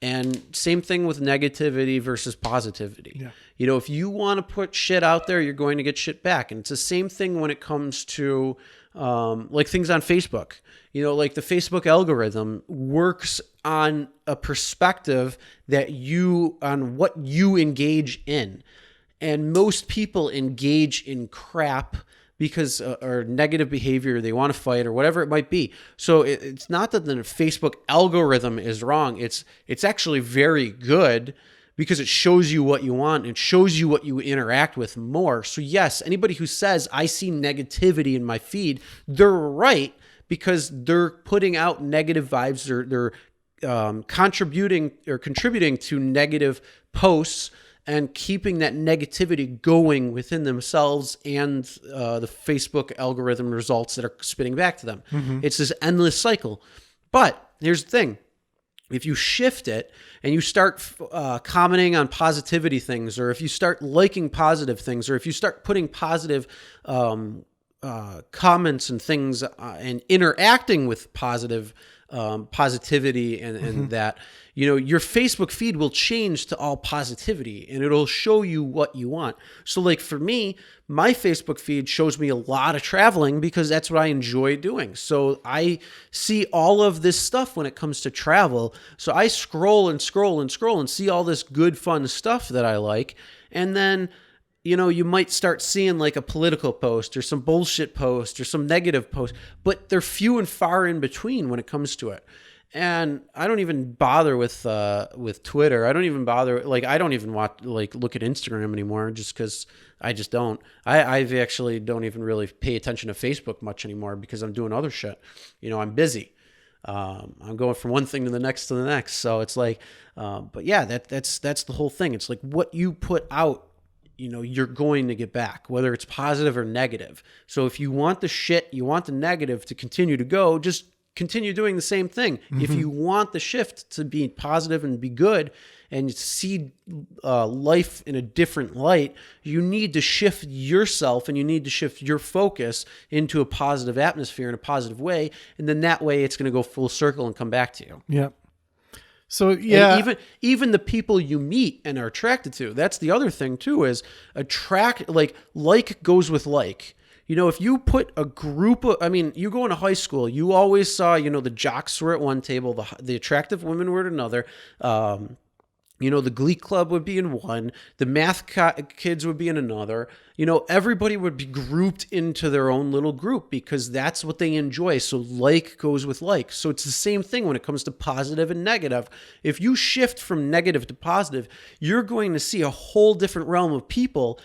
And same thing with negativity versus positivity. Yeah. You know, if you want to put shit out there, you're going to get shit back. And it's the same thing when it comes to like things on Facebook. You know, like the Facebook algorithm works on a perspective on what you engage in. And most people engage in crap because or negative behavior, they want to fight or whatever it might be. So it's not that the Facebook algorithm is wrong. It's actually very good because it shows you what you want. It shows you what you interact with more. So yes, anybody who says I see negativity in my feed, they're right because they're putting out negative vibes. They're contributing to negative posts and keeping that negativity going within themselves and the Facebook algorithm results that are spitting back to them. It's this endless cycle. But here's the thing. If you shift it and you start commenting on positivity things, or if you start liking positive things, or if you start putting positive comments and things and interacting with positivity and that, you know, your Facebook feed will change to all positivity and it'll show you what you want. So like for me, my Facebook feed shows me a lot of traveling because that's what I enjoy doing. So I see all of this stuff when it comes to travel. So I scroll and scroll and scroll and see all this good, fun stuff that I like. And then, you know, you might start seeing like a political post or some bullshit post or some negative post, but they're few and far in between when it comes to it. And I don't even bother with Twitter. I don't even bother, like, I don't even look at Instagram anymore just because I just don't. I actually don't even really pay attention to Facebook much anymore because I'm doing other shit. You know, I'm busy. I'm going from one thing to the next. So it's like, but yeah, that's the whole thing. It's like what you put out, you know, you're going to get back, whether it's positive or negative. So if you want the shit, you want the negative to continue to go, just continue doing the same thing. If you want the shift to be positive and be good and see life in a different light, you need to shift yourself and you need to shift your focus into a positive atmosphere in a positive way. And then that way it's going to go full circle and come back to you. Yeah. So yeah, and even the people you meet and are attracted to, that's the other thing too, is like goes with like. You know, if you put a group of, you go into high school, you always saw, you know, the jocks were at one table, the attractive women were at another. You know, the Glee Club would be in one, the math kids would be in another. You know, everybody would be grouped into their own little group because that's what they enjoy. So like goes with like. So it's the same thing when it comes to positive and negative. If you shift from negative to positive, you're going to see a whole different realm of people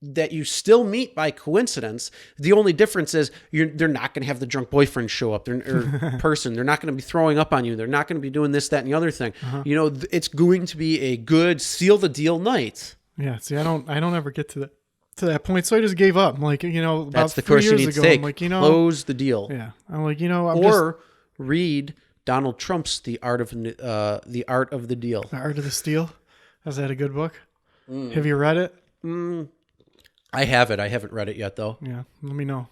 that you still meet by coincidence. The only difference is they're not going to have the drunk boyfriend show up or person. They're not going to be throwing up on you. They're not going to be doing this, that, and the other thing. You know, it's going to be a good seal the deal night. Yeah. See, I don't ever get to that point. So I just gave up. I'm like, you know, about That's the 3 course you years need ago, to take. I'm like, you know, close the deal. yeah. I'm like, you know, Or read Donald Trump's The Art of the Deal. The Art of the Steal. Is that a good book? Have you read it? I have it. I haven't read it yet, though. Yeah, let me know.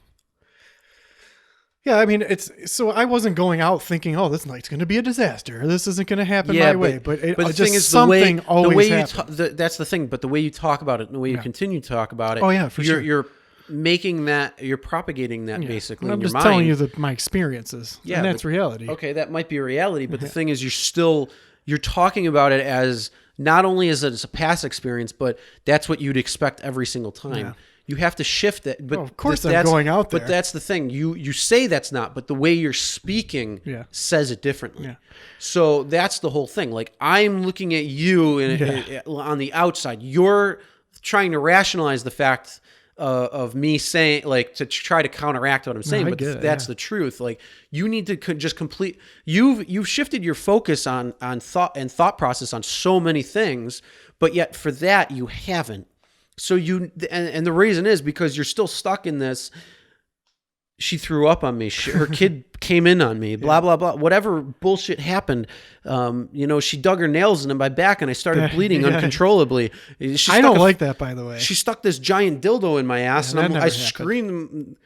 Yeah, I mean, so I wasn't going out thinking, oh, this night's going to be a disaster. This isn't going to happen my way. But the thing just is, something always happens. That's the thing. But the way you talk about it and the way you continue to talk about it, oh yeah, for sure. You're making that, you're propagating that basically in I'm your just mind. telling you my experiences. Yeah, and that's reality. Okay, that might be reality, but the thing is, you're talking about it as not only as a past experience, but that's what you'd expect every single time. Yeah. You have to shift it. But of course, I'm going out there. But that's the thing. You say that's not, but the way you're speaking says it differently. Yeah. So that's the whole thing. Like, I'm looking at you on the outside. You're trying to rationalize the fact of me saying, like, to try to counteract what I'm saying, but that's the truth. Like, you need to just complete. You've shifted your focus on thought and thought process on so many things, but yet for that you haven't. So and the reason is because you're still stuck in this. She threw up on me. Her kid came in on me. Blah blah blah. Whatever bullshit happened. She dug her nails into my back, and I started bleeding uncontrollably. I don't like that, by the way. She stuck this giant dildo in my ass, and I screamed.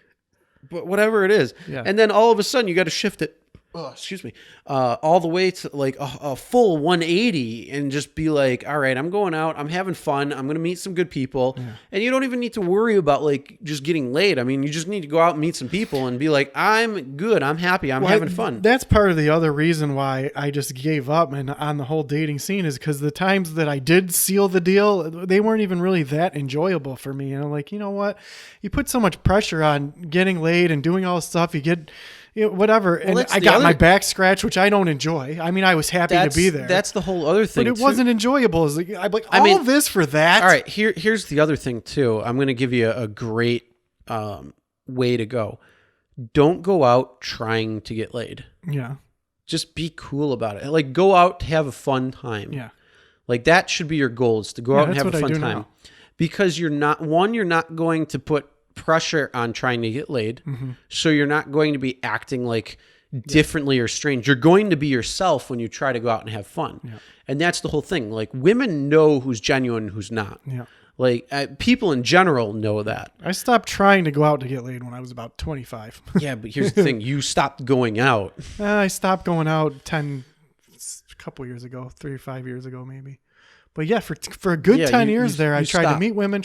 But whatever it is, and then all of a sudden you got to shift it. Oh, excuse me, all the way to like a full 180 and just be like, all right, I'm going out, I'm having fun, I'm going to meet some good people. And you don't even need to worry about like just getting laid. I mean, you just need to go out and meet some people and be like, I'm good, I'm happy, I'm having fun. That's part of the other reason why I just gave up on the whole dating scene is because the times that I did seal the deal, they weren't even really that enjoyable for me. And I'm like, you know what? You put so much pressure on getting laid and doing all this stuff, you get... whatever. Well, and I got my back scratched, which I don't enjoy. I mean, I was happy to be there. That's the whole other thing. But it wasn't enjoyable. I'm like, all this for that. All right, here's the other thing too. I'm going to give you a great way to go. Don't go out trying to get laid. Yeah. Just be cool about it. Like, go out to have a fun time. Yeah. Like, that should be your goal, is to go out and have a fun time. Now. Because you're not going to put pressure on trying to get laid, so you're not going to be acting like differently or strange. You're going to be yourself when you try to go out and have fun. And that's the whole thing. Like, women know who's genuine and who's not. Like, people in general know that. I stopped trying to go out to get laid when I was about 25. Yeah, but here's the thing. You stopped going out. I stopped going out a couple years ago, 3 or 5 years ago maybe. But yeah, for a good 10 years I tried to meet women,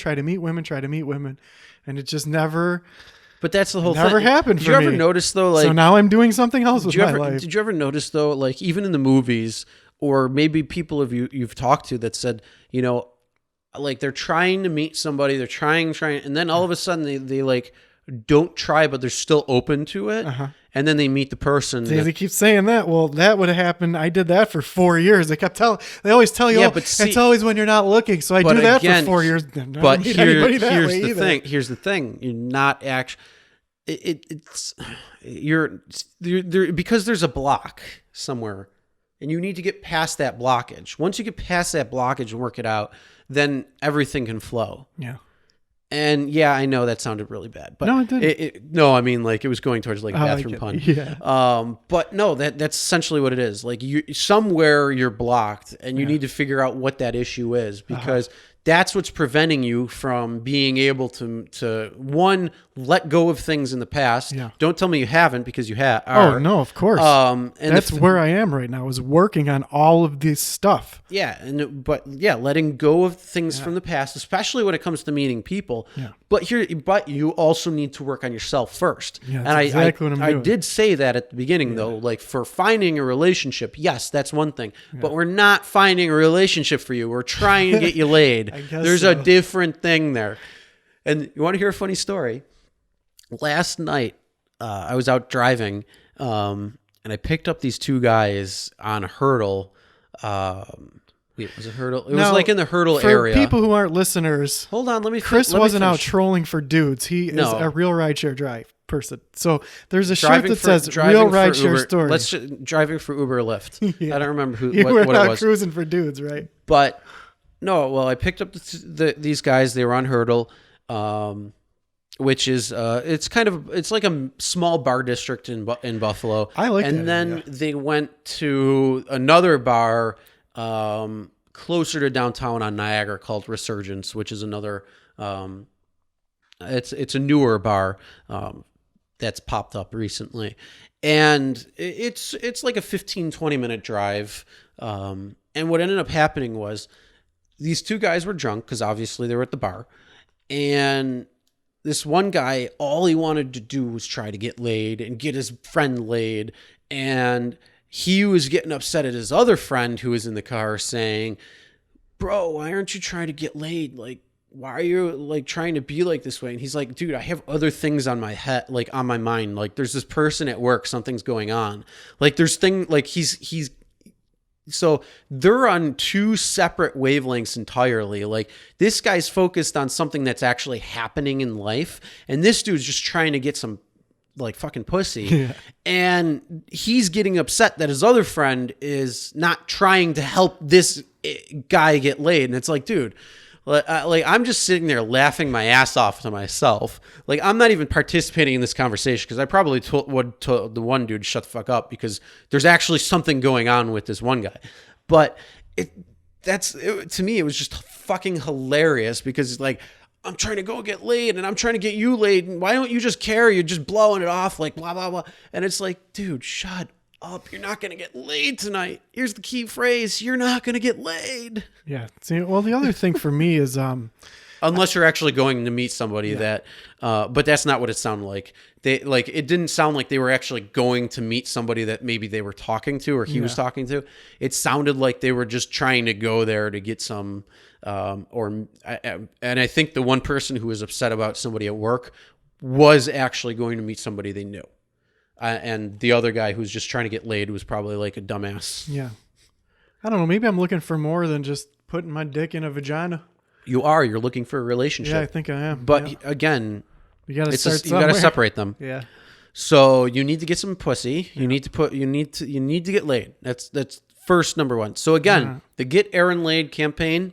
and it just never... But that's the whole thing. Never happened for me. Did you ever notice, though, like... So now I'm doing something else with my life. Did you ever notice, though, like, even in the movies, or maybe people you've talked to that said, like, they're trying to meet somebody, they're trying, and then all of a sudden they like, don't try, but they're still open to it. And then they meet the person. They keep saying that. Well, that would have happened. I did that for 4 years. They always tell you, it's always when you're not looking. So I do that for 4 years. But here's the thing. You're not actually, you're because there's a block somewhere and you need to get past that blockage. Once you get past that blockage and work it out, then everything can flow. Yeah. And yeah, I know that sounded really bad, but no, it didn't. No, I mean, like, it was going towards like a bathroom pun. Yeah. But no, that's essentially what it is. Like, somewhere you're blocked, and you need to figure out what that issue is, because that's what's preventing you from being able to one, let go of things in the past. Yeah. Don't tell me you haven't, because you have. Oh no, of course. And that's where I am right now, is working on all of this stuff. Yeah, letting go of things from the past, especially when it comes to meeting people. Yeah. But you also need to work on yourself first. Yeah, that's exactly what I'm doing. I did say that at the beginning, though. Like, for finding a relationship, yes, that's one thing. Yeah. But we're not finding a relationship for you. We're trying to get you laid. There's a different thing there. And you want to hear a funny story? Last night, I was out driving, and I picked up these two guys on a hurdle. Wait, was it hurdle? It was like in the hurdle area. For people who aren't listeners, hold on, Chris wasn't out trolling for dudes. He is a real rideshare drive person. So there's a shirt that says "Real Rideshare Story." Driving for Uber or Lyft. Yeah. I don't remember what it was. Was. Cruising for dudes, right? But no, well, I picked up these guys. They were on hurdle. which is it's like a small bar district in Buffalo. I like that And then area. they went to another bar closer to downtown on Niagara called Resurgence, which is another it's a newer bar that's popped up recently. And it's like a 15-20 minute drive. And what ended up happening was these two guys were drunk because obviously they were at the bar. And this one guy, all he wanted to do was try to get laid and get his friend laid. And he was getting upset at his other friend who was in the car saying, bro, why aren't you trying to get laid? Like, why are you like trying to be like this way? And he's like, dude, I have other things on my head, like on my mind. Like there's this person at work, something's going on. Like he's so they're on two separate wavelengths entirely. Like this guy's focused on something that's actually happening in life. And this dude's just trying to get some like fucking pussy. Yeah. And he's getting upset that his other friend is not trying to help this guy get laid. And it's like, dude, like I'm just sitting there laughing my ass off to myself. Like I'm not even participating in this conversation because I probably would told the one dude shut the fuck up because there's actually something going on with this one guy. But to me it was just fucking hilarious because like I'm trying to go get laid and I'm trying to get you laid and why don't you just care? You're just blowing it off like blah blah blah. And it's like, dude, shut up. You're not going to get laid tonight. Here's the key phrase. You're not going to get laid. Yeah. See, well, the other thing for me is, Unless you're actually going to meet somebody that, but that's not what it sounded like. It didn't sound like they were actually going to meet somebody that maybe they were talking to or he was talking to. It sounded like they were just trying to go there to get some, and I think the one person who was upset about somebody at work was actually going to meet somebody they knew. And the other guy who's just trying to get laid was probably like a dumbass. yeah, I don't know. Maybe I'm looking for more than just putting my dick in a vagina. You're looking for a relationship. Yeah, I think I am. But yeah. again, You got to you start got to somewhere. separate them. Yeah. So you need to get some pussy. You need to get laid. That's first number one. So again, the Get Aaron Laid campaign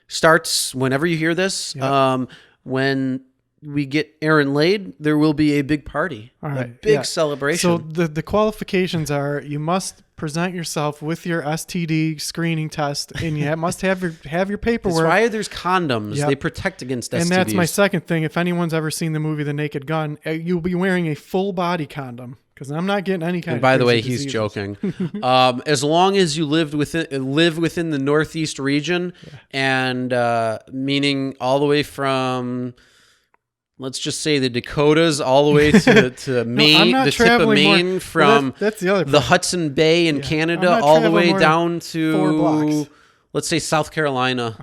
starts whenever you hear this. Yep. When we get Aaron laid, there will be a big party, All a right. big celebration. So the qualifications are you must present yourself with your STD screening test, and you must have your That's paperwork. why there's condoms. Yep. They protect against STDs. And that's my second thing. If anyone's ever seen the movie The Naked Gun, you'll be wearing a full body condom because I'm not getting any kind And of. by the way, crazy he's diseases. joking. As long as you live within the Northeast region, and meaning all the way from, let's just say the Dakotas, all the way to Maine, I'm not the tip of traveling more- Maine, well, from that's the other the Hudson Bay in I'm Canada, not all the traveling way more down than 4 to, blocks. let's say, South Carolina.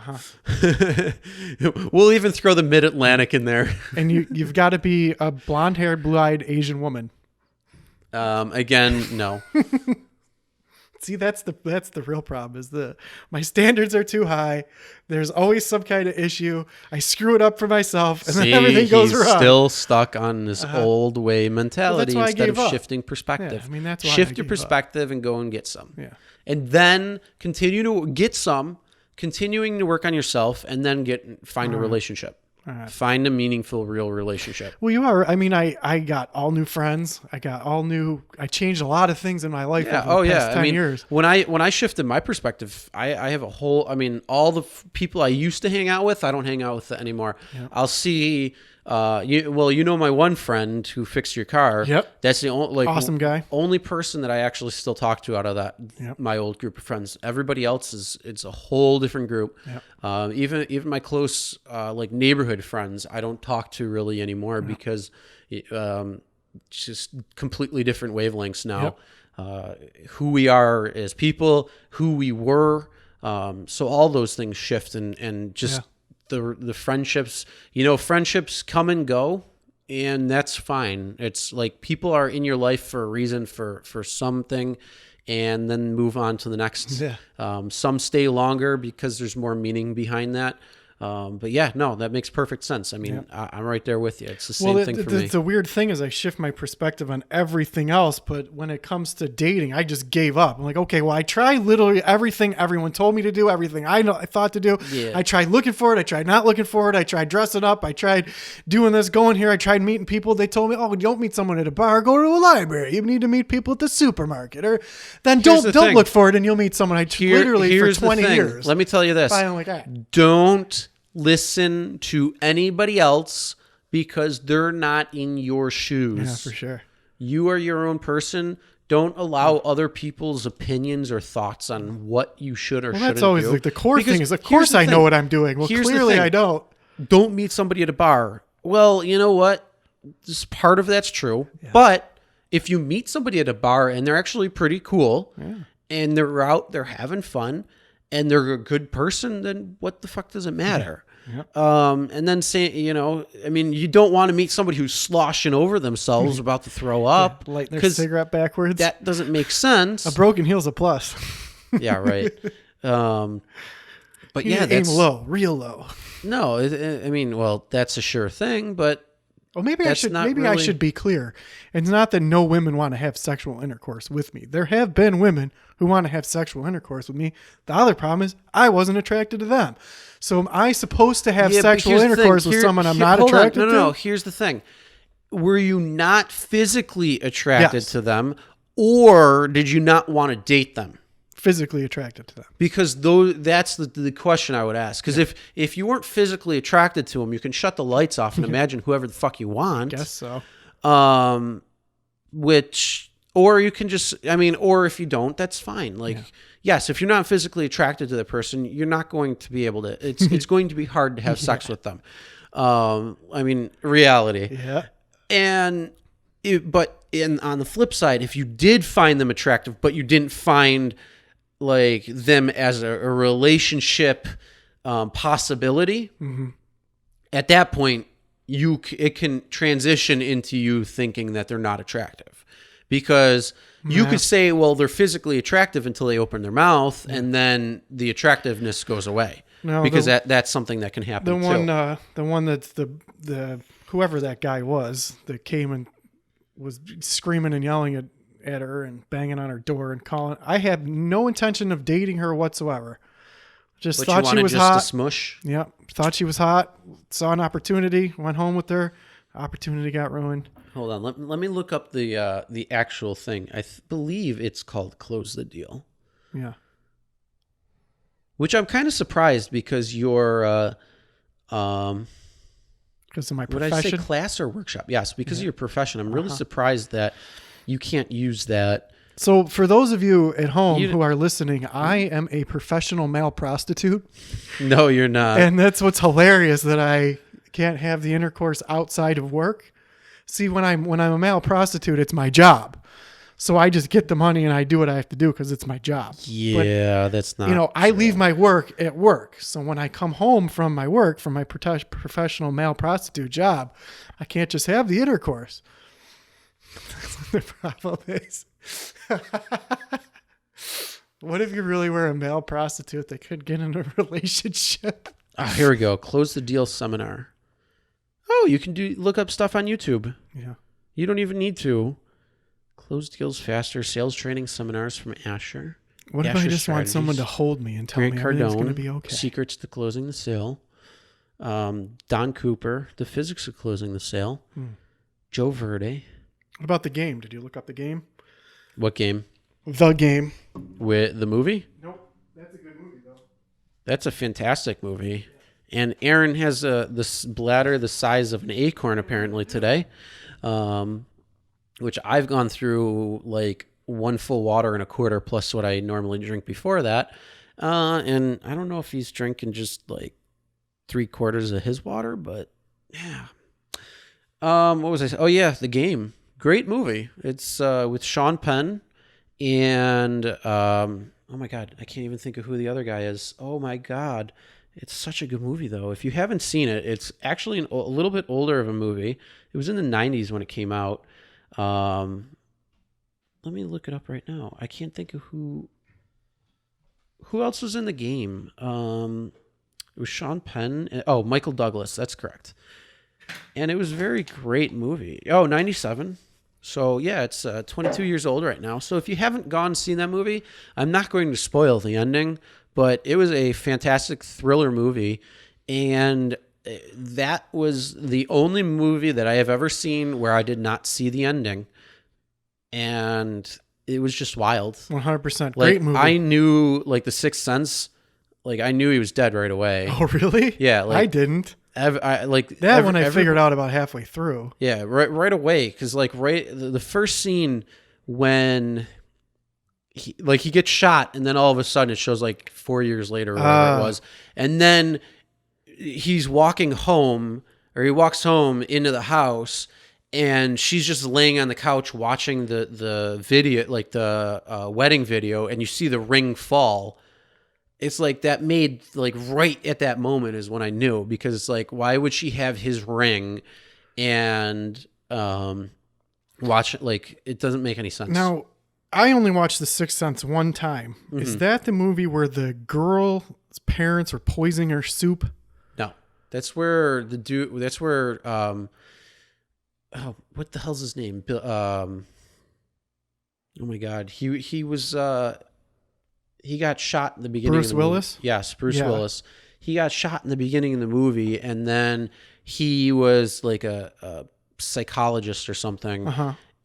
We'll even throw the Mid-Atlantic in there. And you've got to be a blonde-haired, blue-eyed Asian woman. Again, no. See, that's the real problem. Is my standards are too high. There's always some kind of issue. I screw it up for myself, and then everything goes he's wrong. still stuck on this old way mentality why I instead of gave up. shifting perspective. Yeah, I mean, that's why I Shift your gave up. perspective and go and get some. Yeah. And then continue to get some, continuing to work on yourself, and then find a relationship. All right. Find a meaningful, real relationship. Well, you are. I mean, I got all new friends. I changed a lot of things in my life Yeah. over the past 10 I mean, years. when I shifted my perspective, I have a whole. I mean, all the people I used to hang out with, I don't hang out with anymore. Yep. I'll see. You know my one friend who fixed your car. Yep. That's the only Awesome guy. only person that I actually still talk to out of that Yep. my old group of friends. Everybody else it's a whole different group. Yep. Even my close like neighborhood friends, I don't talk to really anymore because it's just completely different wavelengths now. Who we are as people, who we were. So all those things shift and just. The friendships, friendships come and go, and that's fine. It's like people are in your life for a reason, for something, and then move on to the next. Yeah. Some stay longer because there's more meaning behind that. But yeah, no, that makes perfect sense. I mean, I'm right there with you. It's the same thing for me. The weird thing is I shift my perspective on everything else, but when it comes to dating, I just gave up. I'm like, okay, well, I tried literally everything everyone told me to do, everything I thought to do. Yeah. I tried looking for it. I tried not looking for it. I tried dressing up. I tried doing this, going here. I tried meeting people. They told me, oh, don't meet someone at a bar. Go to a library. You need to meet people at the supermarket. Or then don't look for it and you'll meet someone. Literally for 20 years. Let me tell you this. Finally, like, don't listen to anybody else because they're not in your shoes. Yeah, for sure. You are your own person. Don't allow other people's opinions or thoughts on what you should or shouldn't do. That's always like the core Because thing is, of course I know what I'm doing. Well, Here's the clearly thing. I don't. Don't meet somebody at a bar. Well, you know what? This part of that's true. But if you meet somebody at a bar and they're actually pretty cool and they're out, they're having fun, and they're a good person, then what the fuck does it matter? And then say, I mean, you don't want to meet somebody who's sloshing over themselves, about to throw up, Lighting their cigarette backwards. that doesn't make sense. A broken heel's a plus. Yeah, right. But You yeah, need to aim that's low, real low. no. I mean, well, that's a sure thing, but Well, maybe I That's should. not Maybe I really- should be clear. It's not that no women want to have sexual intercourse with me. There have been women who want to have sexual intercourse with me. The other problem is I wasn't attracted to them. So am I supposed to have Yeah, but sexual here's the intercourse thing. with someone I'm not hold on. attracted to? No. Here's the thing: were you not physically attracted Yes. to them, or did you not want to date them? Physically attracted to them. Because that's the question I would ask. Because if you weren't physically attracted to them, you can shut the lights off and imagine whoever the fuck you want. Guess so. Or you can just, or if you don't, that's fine. Like, yes, if you're not physically attracted to the person, you're not going to be able to, it's going to be hard to have sex with them. Reality. Yeah. And, on the flip side, if you did find them attractive, but you didn't find like them as a relationship possibility, at that point, it can transition into you thinking that they're not attractive, because you could say, well, they're physically attractive until they open their mouth, and then the attractiveness goes away. No, because that's something that can happen too. The one that's the whoever that guy was that came and was screaming and yelling at her and banging on her door and calling. I had no intention of dating her whatsoever. Just But thought you she wanted was just hot. to smush. Yep. Thought she was hot. Saw an opportunity. Went home with her. Opportunity got ruined. Hold on. Let me look up the actual thing. I believe it's called Close the Deal. Yeah. Which I'm kind of surprised because you're Because of my would I say profession. class or workshop? Yes, because of your profession. I'm really surprised that you can't use that. So for those of you at home You- who are listening, I am a professional male prostitute. No, you're not. And that's what's hilarious, that I can't have the intercourse outside of work. See, when I'm a male prostitute, it's my job. So I just get the money and I do what I have to do because it's my job. Yeah, that's not. But, I leave my work at work. So when I come home from my work, from my professional male prostitute job, I can't just have the intercourse. That's what the problem is. What if you really were a male prostitute that could get in a relationship? Oh, here we go. Close the Deal seminar. Oh, you can look up stuff on YouTube. Yeah. You don't even need to. Close deals faster. Sales training seminars from Asher. What if Asher I just want someone to Strategies. hold me and tell Grant me everything's going to Cardone. be okay? Secrets to closing the sale. Don Cooper. The physics of closing the sale. Joe Verde. What about the game? Did you look up the game? What game? The Game. With the movie? Nope. That's a good movie, though. That's a fantastic movie. And Aaron has this bladder the size of an acorn apparently today, which I've gone through like one full water and a quarter plus what I normally drink before that. And I don't know if he's drinking just like 3/4 of his water, but yeah. What was I saying? Oh yeah, The Game. Great movie. It's with Sean Penn and oh my God, I can't even think of who the other guy is. Oh my God. It's such a good movie, though. If you haven't seen it, it's actually a little bit older of a movie. It was in the 90s when it came out. Let me look it up right now. I can't think of who else was in The Game. It was Sean Penn. Oh, Michael Douglas. That's correct. And it was a very great movie. Oh, 97. So yeah, it's 22 years old right now. So if you haven't gone and seen that movie, I'm not going to spoil the ending, but it was a fantastic thriller movie. And that was the only movie that I have ever seen where I did not see the ending. And it was just wild. 100%. Like, Great movie. I knew, like, The Sixth Sense, like, I knew he was dead right away. Oh, really? Yeah. Like, I didn't. That one I figured out about halfway through. Yeah, right away. Because, like, the first scene when he gets shot, and then all of a sudden it shows, like, 4 years later or whatever it was. And then he's walking home, or he walks home into the house, and she's just laying on the couch watching the video, like the wedding video, and you see the ring fall. It's like that made, like, right at that moment is when I knew, because it's like, why would she have his ring and watch it? Like, it doesn't make any sense. Now, I only watched The Sixth Sense one time. Is that the movie where the girl's parents were poisoning her soup? No, that's where oh, what the hell's his name? Oh my God, he was he got shot in the beginning. Bruce of the movie. Willis? Yes, Bruce Willis. He got shot in the beginning of the movie, and then he was like a psychologist or something.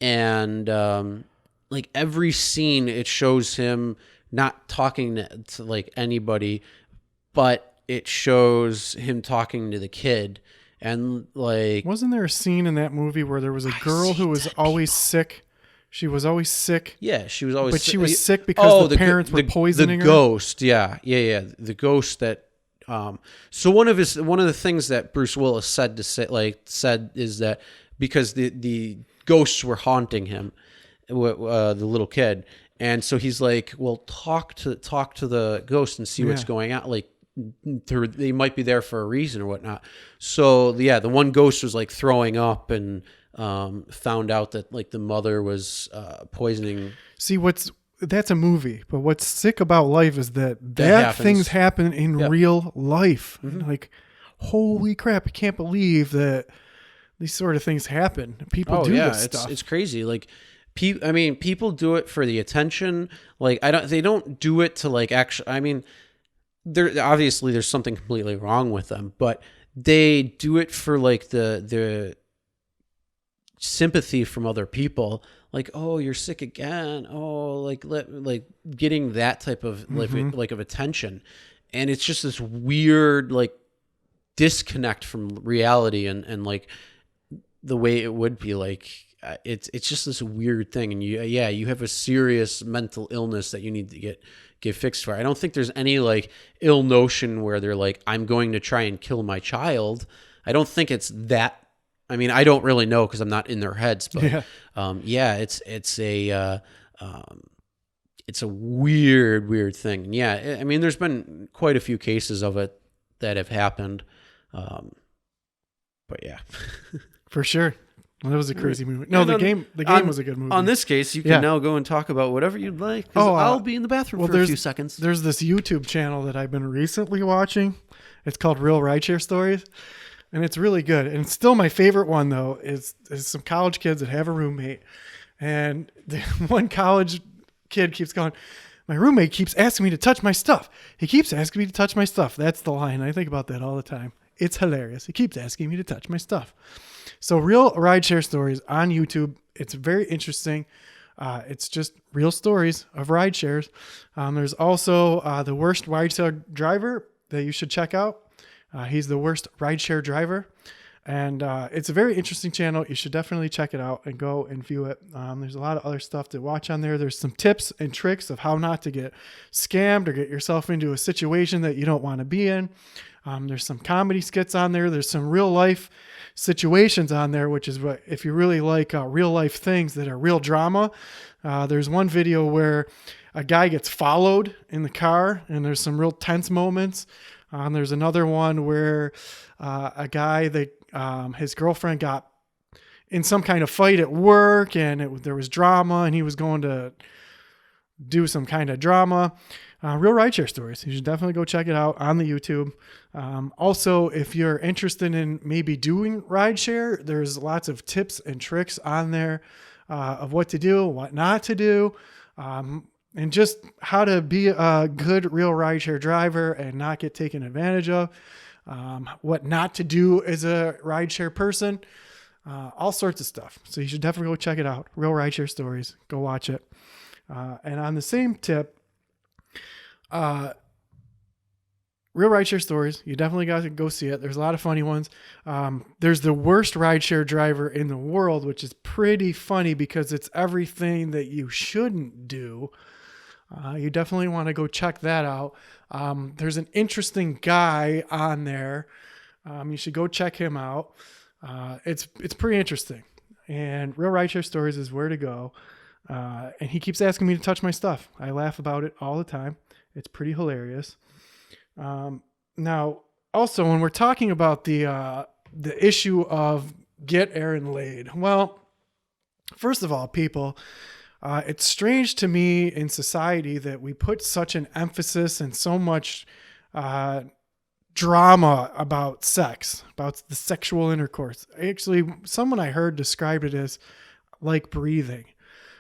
And like every scene, it shows him not talking to like anybody, but it shows him talking to the kid. And like, wasn't there a scene in that movie where there was a girl who was always sick? She was always sick. Yeah, she was always But sick. she was sick because the parents were poisoning her. her. The ghost, yeah. The ghost that so one of the things that Bruce Willis said is that because the ghosts were haunting him, the little kid. And so he's like, well, talk to the ghost and see what's going on. Like, they might be there for a reason or whatnot. So yeah, the one ghost was like throwing up and found out that like the mother was poisoning. See, that's a movie, but what's sick about life is that things happen in real life. Like, holy crap, I can't believe that these sort of things happen. People do this stuff. It's crazy. Like, people do it for the attention. Like, they don't do it to like actually, I mean, obviously there's something completely wrong with them, but they do it for like the sympathy from other people. Like, oh, you're sick again. Oh, like getting that type of like of attention. And it's just this weird like disconnect from reality and like the way it would be. Like, it's just this weird thing. And you have a serious mental illness that you need to get fixed for. I don't think there's any like ill notion where they're like, I'm going to try and kill my child. I don't think it's that. I mean, I don't really know because I'm not in their heads, but it's a weird thing. And yeah, I mean, there's been quite a few cases of it that have happened. But yeah, for sure. Well, that was a crazy movie. No, the game was a good movie. On this case, you can now go and talk about whatever you'd like. I'll be in the bathroom for a few seconds. There's this YouTube channel that I've been recently watching. It's called Real Rideshare Stories, and it's really good. And still my favorite one, though, is some college kids that have a roommate. And the one college kid keeps going, my roommate keeps asking me to touch my stuff. He keeps asking me to touch my stuff. That's the line. I think about that all the time. It's hilarious. He keeps asking me to touch my stuff. So Real Rideshare Stories on YouTube. It's very interesting. It's just real stories of ride shares. There's also the worst rideshare driver that you should check out. He's the worst rideshare driver. And it's a very interesting channel. You should definitely check it out and go and view it. There's a lot of other stuff to watch on there. There's some tips and tricks of how not to get scammed or get yourself into a situation that you don't want to be in. There's some comedy skits on there. There's some real life situations on there, which is what, if you really like real life things that are real drama. There's one video where a guy gets followed in the car and there's some real tense moments. There's another one where a guy that his girlfriend got in some kind of fight at work and there was drama and he was going to do some kind of drama. Real Rideshare Stories. You should definitely go check it out on the YouTube. Also, if you're interested in maybe doing rideshare, there's lots of tips and tricks on there of what to do, what not to do, and just how to be a good real rideshare driver and not get taken advantage of, what not to do as a rideshare person, all sorts of stuff. So you should definitely go check it out. Real Rideshare Stories. Go watch it. And on the same tip, Real Rideshare Stories, you definitely got to go see it. There's a lot of funny ones. There's the worst rideshare driver in the world, which is pretty funny because it's everything that you shouldn't do. You definitely want to go check that out. There's an interesting guy on there. You should go check him out. It's pretty interesting. And Real Rideshare Stories is where to go. And he keeps asking me to touch my stuff. I laugh about it all the time. It's pretty hilarious. Now, also, when we're talking about the issue of get Aaron laid, well, first of all, people, it's strange to me in society that we put such an emphasis and so much drama about sex, about the sexual intercourse. Actually, someone I heard described it as like breathing.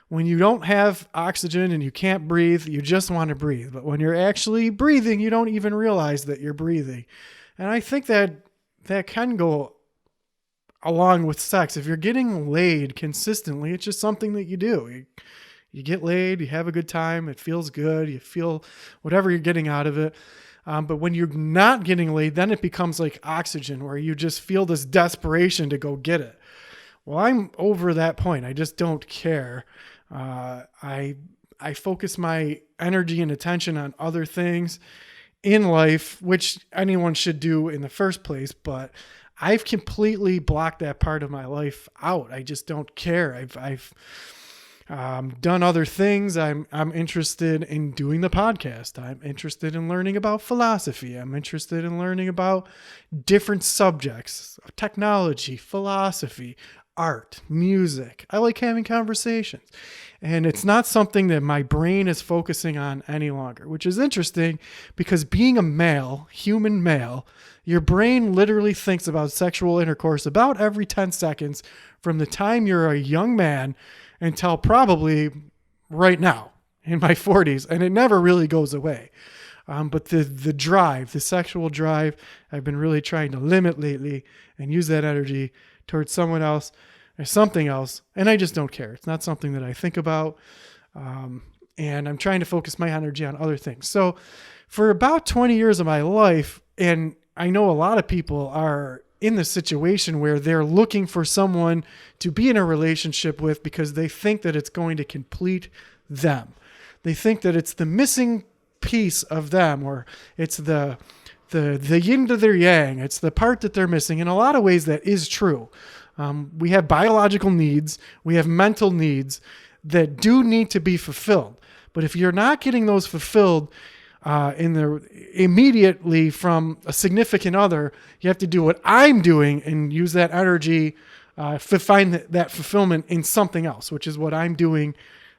When you don't have oxygen and you can't breathe, you just want to breathe. But when you're actually breathing, you don't even realize that you're breathing. And I think that can go along with sex. If you're getting laid consistently, it's just something that you do. You get laid, you have a good time, it feels good, you feel whatever you're getting out of it. But when you're not getting laid, then it becomes like oxygen, where you just feel this desperation to go get it. Well, I'm over that point. I just don't care. I focus my energy and attention on other things in life, which anyone should do in the first place, but I've completely blocked that part of my life out. I just don't care. I've done other things. I'm interested in doing the podcast. I'm interested in learning about philosophy. I'm interested in learning about different subjects, technology, philosophy, art, music. I like having conversations. And it's not something that my brain is focusing on any longer, which is interesting because being a male, human male, your brain literally thinks about sexual intercourse about every 10 seconds from the time you're a young man until probably right now in my 40s. And it never really goes away. But the drive, the sexual drive, I've been really trying to limit lately and use that energy towards someone else or something else. And I just don't care. It's not something that I think about. And I'm trying to focus my energy on other things. So for about 20 years of my life, and I know a lot of people are in the situation where they're looking for someone to be in a relationship with because they think that it's going to complete them. They think that it's the missing piece of them, or it's the yin to their yang. It's the part that they're missing. In a lot of ways, that is true. We have biological needs. We have mental needs that do need to be fulfilled. But if you're not getting those fulfilled immediately from a significant other, you have to do what I'm doing and use that energy to find that fulfillment in something else, which is what I'm doing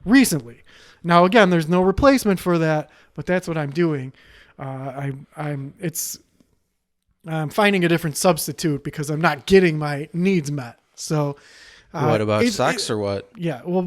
recently. Now, again, there's no replacement for that, but that's what I'm doing. I'm finding a different substitute because I'm not getting my needs met. So, what about sex or what? Yeah. Well,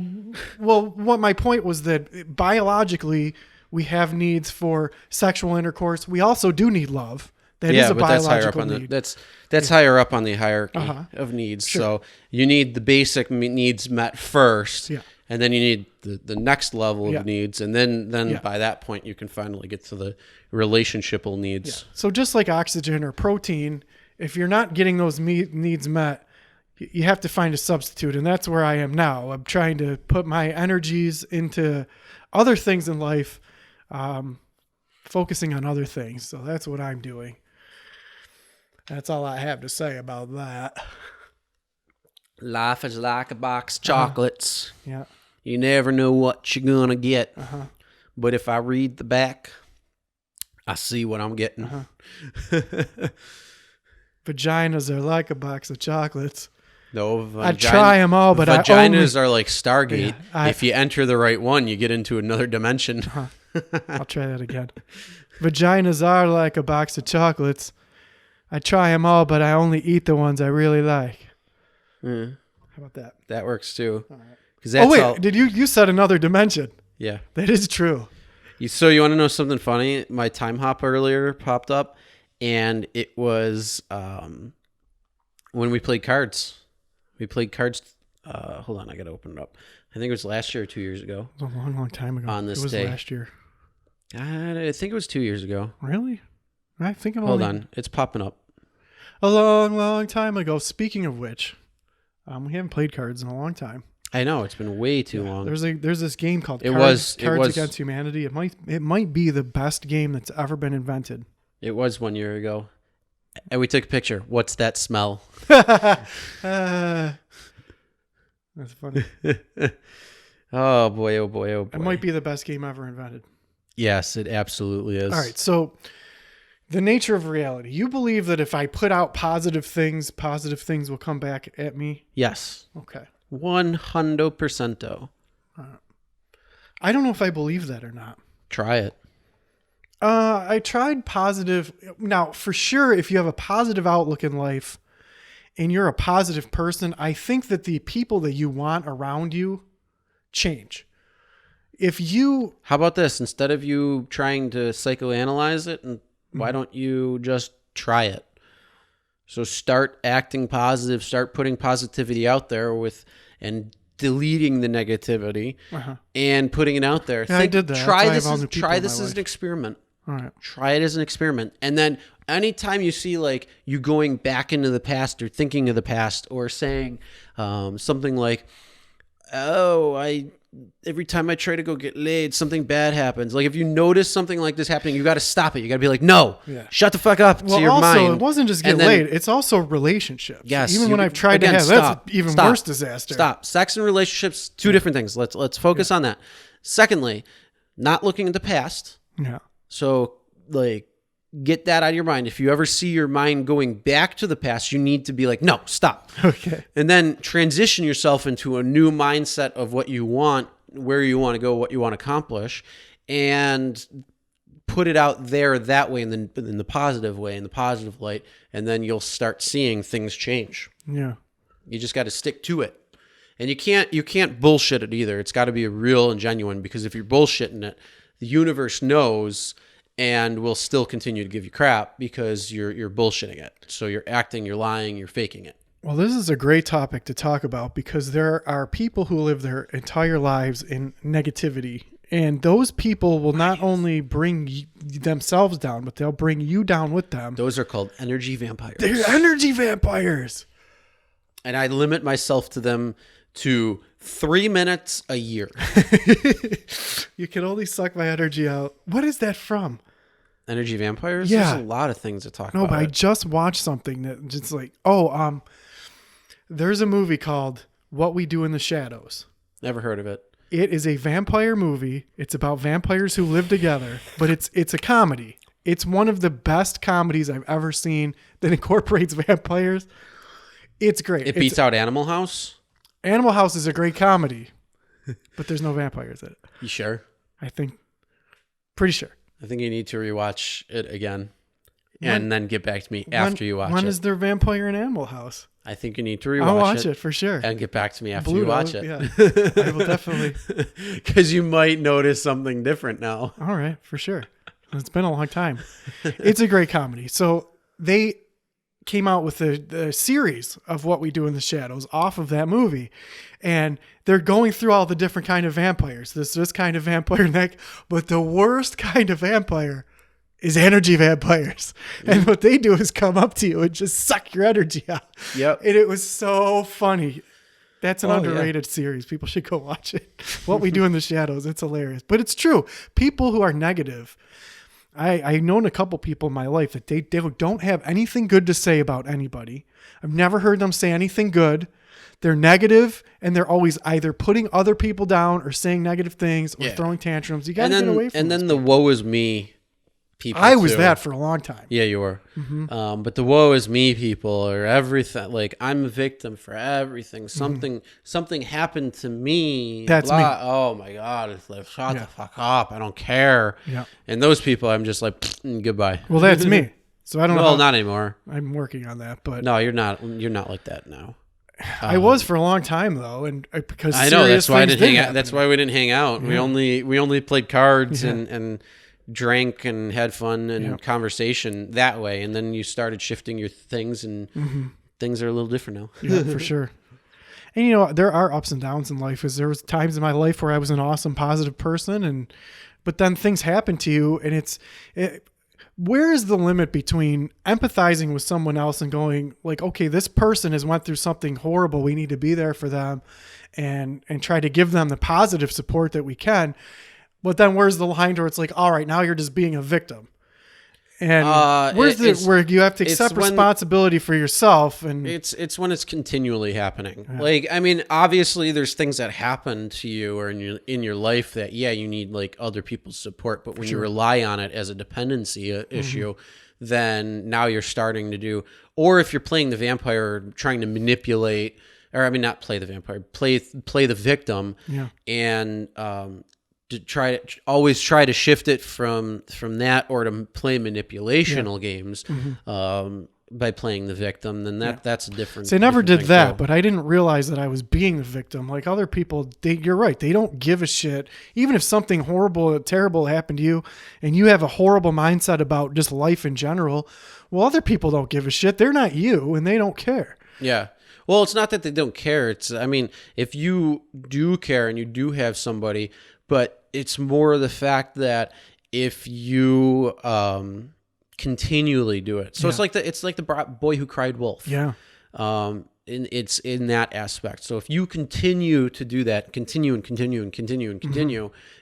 what my point was that biologically we have needs for sexual intercourse. We also do need love. That is a biological need. That's higher up on the hierarchy of needs. Sure. So you need the basic needs met first. Yeah. And then you need the next level of needs. And then by that point, you can finally get to the relationshipal needs. Yeah. So just like oxygen or protein, if you're not getting those needs met, you have to find a substitute. And that's where I am now. I'm trying to put my energies into other things in life, focusing on other things. So that's what I'm doing. That's all I have to say about that. Life is like a box of chocolates. Yeah. You never know what you're going to get. But if I read the back, I see what I'm getting. Vaginas are like a box of chocolates. No, I try them all, but vaginas are like Stargate. Yeah, if you enter the right one, you get into another dimension. I'll try that again. Vaginas are like a box of chocolates. I try them all, but I only eat the ones I really like. Mm, How about that? that works too. All right. Because that's all. Did you said another dimension? Yeah. That is true. So you want to know something funny? My time hop earlier popped up, and it was when we played cards. We played cards. Hold on, I got to open it up. I think it was last year or 2 years ago. It was a long, long time ago. On this it was day. last year. I think it was 2 years ago. Really? I think I'm Hold only on, it's popping up. a long, long time ago. Speaking of which, we haven't played cards in a long time. I know it's been way too long. There's this game called It Cards was- Against Humanity. It might be the best game that's ever been invented. It was 1 year ago, and we took a picture. What's that smell? That's funny. Oh boy! Oh boy! Oh boy! It might be the best game ever invented. Yes, it absolutely is. All right, so the nature of reality. You believe that if I put out positive things will come back at me? Yes. Okay. 100%. I don't know if I believe that or not. Try it. I tried positive. Now, for sure, if you have a positive outlook in life and you're a positive person, I think that the people that you want around you change. How about this? Instead of you trying to psychoanalyze it, and why don't you just try it? So start acting positive, start putting positivity out there and deleting the negativity and putting it out there. Yeah, I did that. Try That's why I have all this new people try in this my as an life. experiment. All right. Try it as an experiment. And then anytime you see like you going back into the past or thinking of the past or saying something like, every time I try to go get laid, something bad happens. Like if you notice something like this happening, you got to stop it. You got to be like, no, shut the fuck up to your also, mind. it wasn't just get And then- laid. It's also relationships. Yes. Even when I've tried to have, that's an even worse disaster. Stop. Sex and relationships, two different things. Let's focus on that. Secondly, not looking at the past. Yeah. So like get that out of your mind. If you ever see your mind going back to the past, you need to be like, no, stop. Okay. And then transition yourself into a new mindset of what you want, where you want to go, what you want to accomplish, and put it out there that way in the positive way, in the positive light, and then you'll start seeing things change. Yeah. You just got to stick to it. And you can't bullshit it either. It's got to be real and genuine, because if you're bullshitting it, the universe knows and will still continue to give you crap because you're bullshitting it. So you're acting, you're lying, you're faking it. Well, this is a great topic to talk about because there are people who live their entire lives in negativity. And those people will not only bring themselves down, but they'll bring you down with them. Those are called energy vampires. They're energy vampires. And I limit myself to them to 3 minutes a year. You can only suck my energy out. What is that from? Energy vampires? Yeah. There's a lot of things to talk No, about. but I just watched something that just like, there's a movie called What We Do in the Shadows. Never heard of it. It is a vampire movie. It's about vampires who live together, but it's a comedy. It's one of the best comedies I've ever seen that incorporates vampires. It's great. It beats out Animal House? Animal House is a great comedy, but there's no vampires in it. You sure? I think. Pretty sure. I think you need to rewatch it again and then get back to me after you watch it. When is there vampire in Animal House? I think you need to rewatch I'll watch it for sure. and get back to me after Bluto, you watch it. yeah. I will definitely. Because you might notice something different now. All right, for sure. It's been a long time. It's a great comedy. So they came out with the series of What We Do in the Shadows off of that movie. And they're going through all the different kind of vampires. This kind of vampire neck, but the worst kind of vampire is energy vampires. And what they do is come up to you and just suck your energy out. Yep. And it was so funny. That's an Oh, underrated series. People should go watch it. What We Do in the Shadows. It's hilarious. But it's true. People who are negative, I've known a couple people in my life that they don't have anything good to say about anybody. I've never heard them say anything good. They're negative, and they're always either putting other people down or saying negative things or throwing tantrums. You got to get away from And those then the woe is me people. I was too. that for a long time. Yeah, you were. But the woe is me people or everything. Like I'm a victim for everything. Something happened to me. That's me. Oh my God! It's like shut the fuck up. I don't care. Yeah. And those people, I'm just like goodbye. Well, that's me. So I don't know. Well, not anymore. I'm working on that, but No, you're not. You're not like that now. I was for a long time though, and because I know that's why I things didn't hang out. happen. That's why we didn't hang out. We only played cards and drank and had fun and conversation that way. And then you started shifting your things, and things are a little different now. Yeah, for sure. And you know, there are ups and downs in life. Because there was times in my life where I was an awesome, positive person, but then things happen to you, and where is the limit between empathizing with someone else and going like, okay, this person has went through something horrible. We need to be there for them and try to give them the positive support that we can. But then where's the line where it's like, all right, now you're just being a victim. And where you have to accept responsibility for yourself, and it's when it's continually happening. Yeah. Like, I mean, obviously there's things that happen to you or in your life that you need like other people's support, but when you rely on it as a dependency issue, then now you're starting to do, or if you're playing the vampire, trying to manipulate, or I mean, not play the vampire, play the victim, and to always try to shift it from that, or to play manipulational games by playing the victim, then that's a different. So I never did that, but I didn't realize that I was being the victim. Like other people, you're right. They don't give a shit. Even if something horrible, terrible happened to you and you have a horrible mindset about just life in general, well, other people don't give a shit. They're not you and they don't care. Yeah. Well, it's not that they don't care. It's, I mean, if you do care and you do have somebody, but it's more the fact that if you continually do it, so it's like the boy who cried wolf. Yeah. It's in that aspect. So if you continue to do that, continue,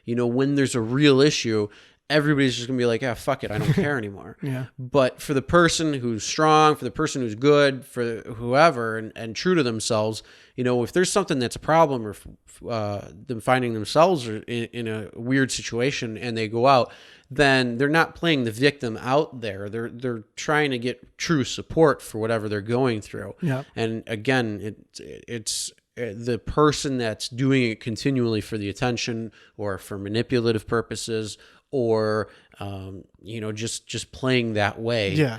you know, when there's a real issue, everybody's just gonna be like, fuck it, I don't care anymore. Yeah. But for the person who's strong, for the person who's good, for whoever, and true to themselves, you know, if there's something that's a problem, or them finding themselves in a weird situation and they go out, then they're not playing the victim out there. They're trying to get true support for whatever they're going through. Yeah. And again, it's the person that's doing it continually for the attention or for manipulative purposes, or you know, just playing that way. Yeah.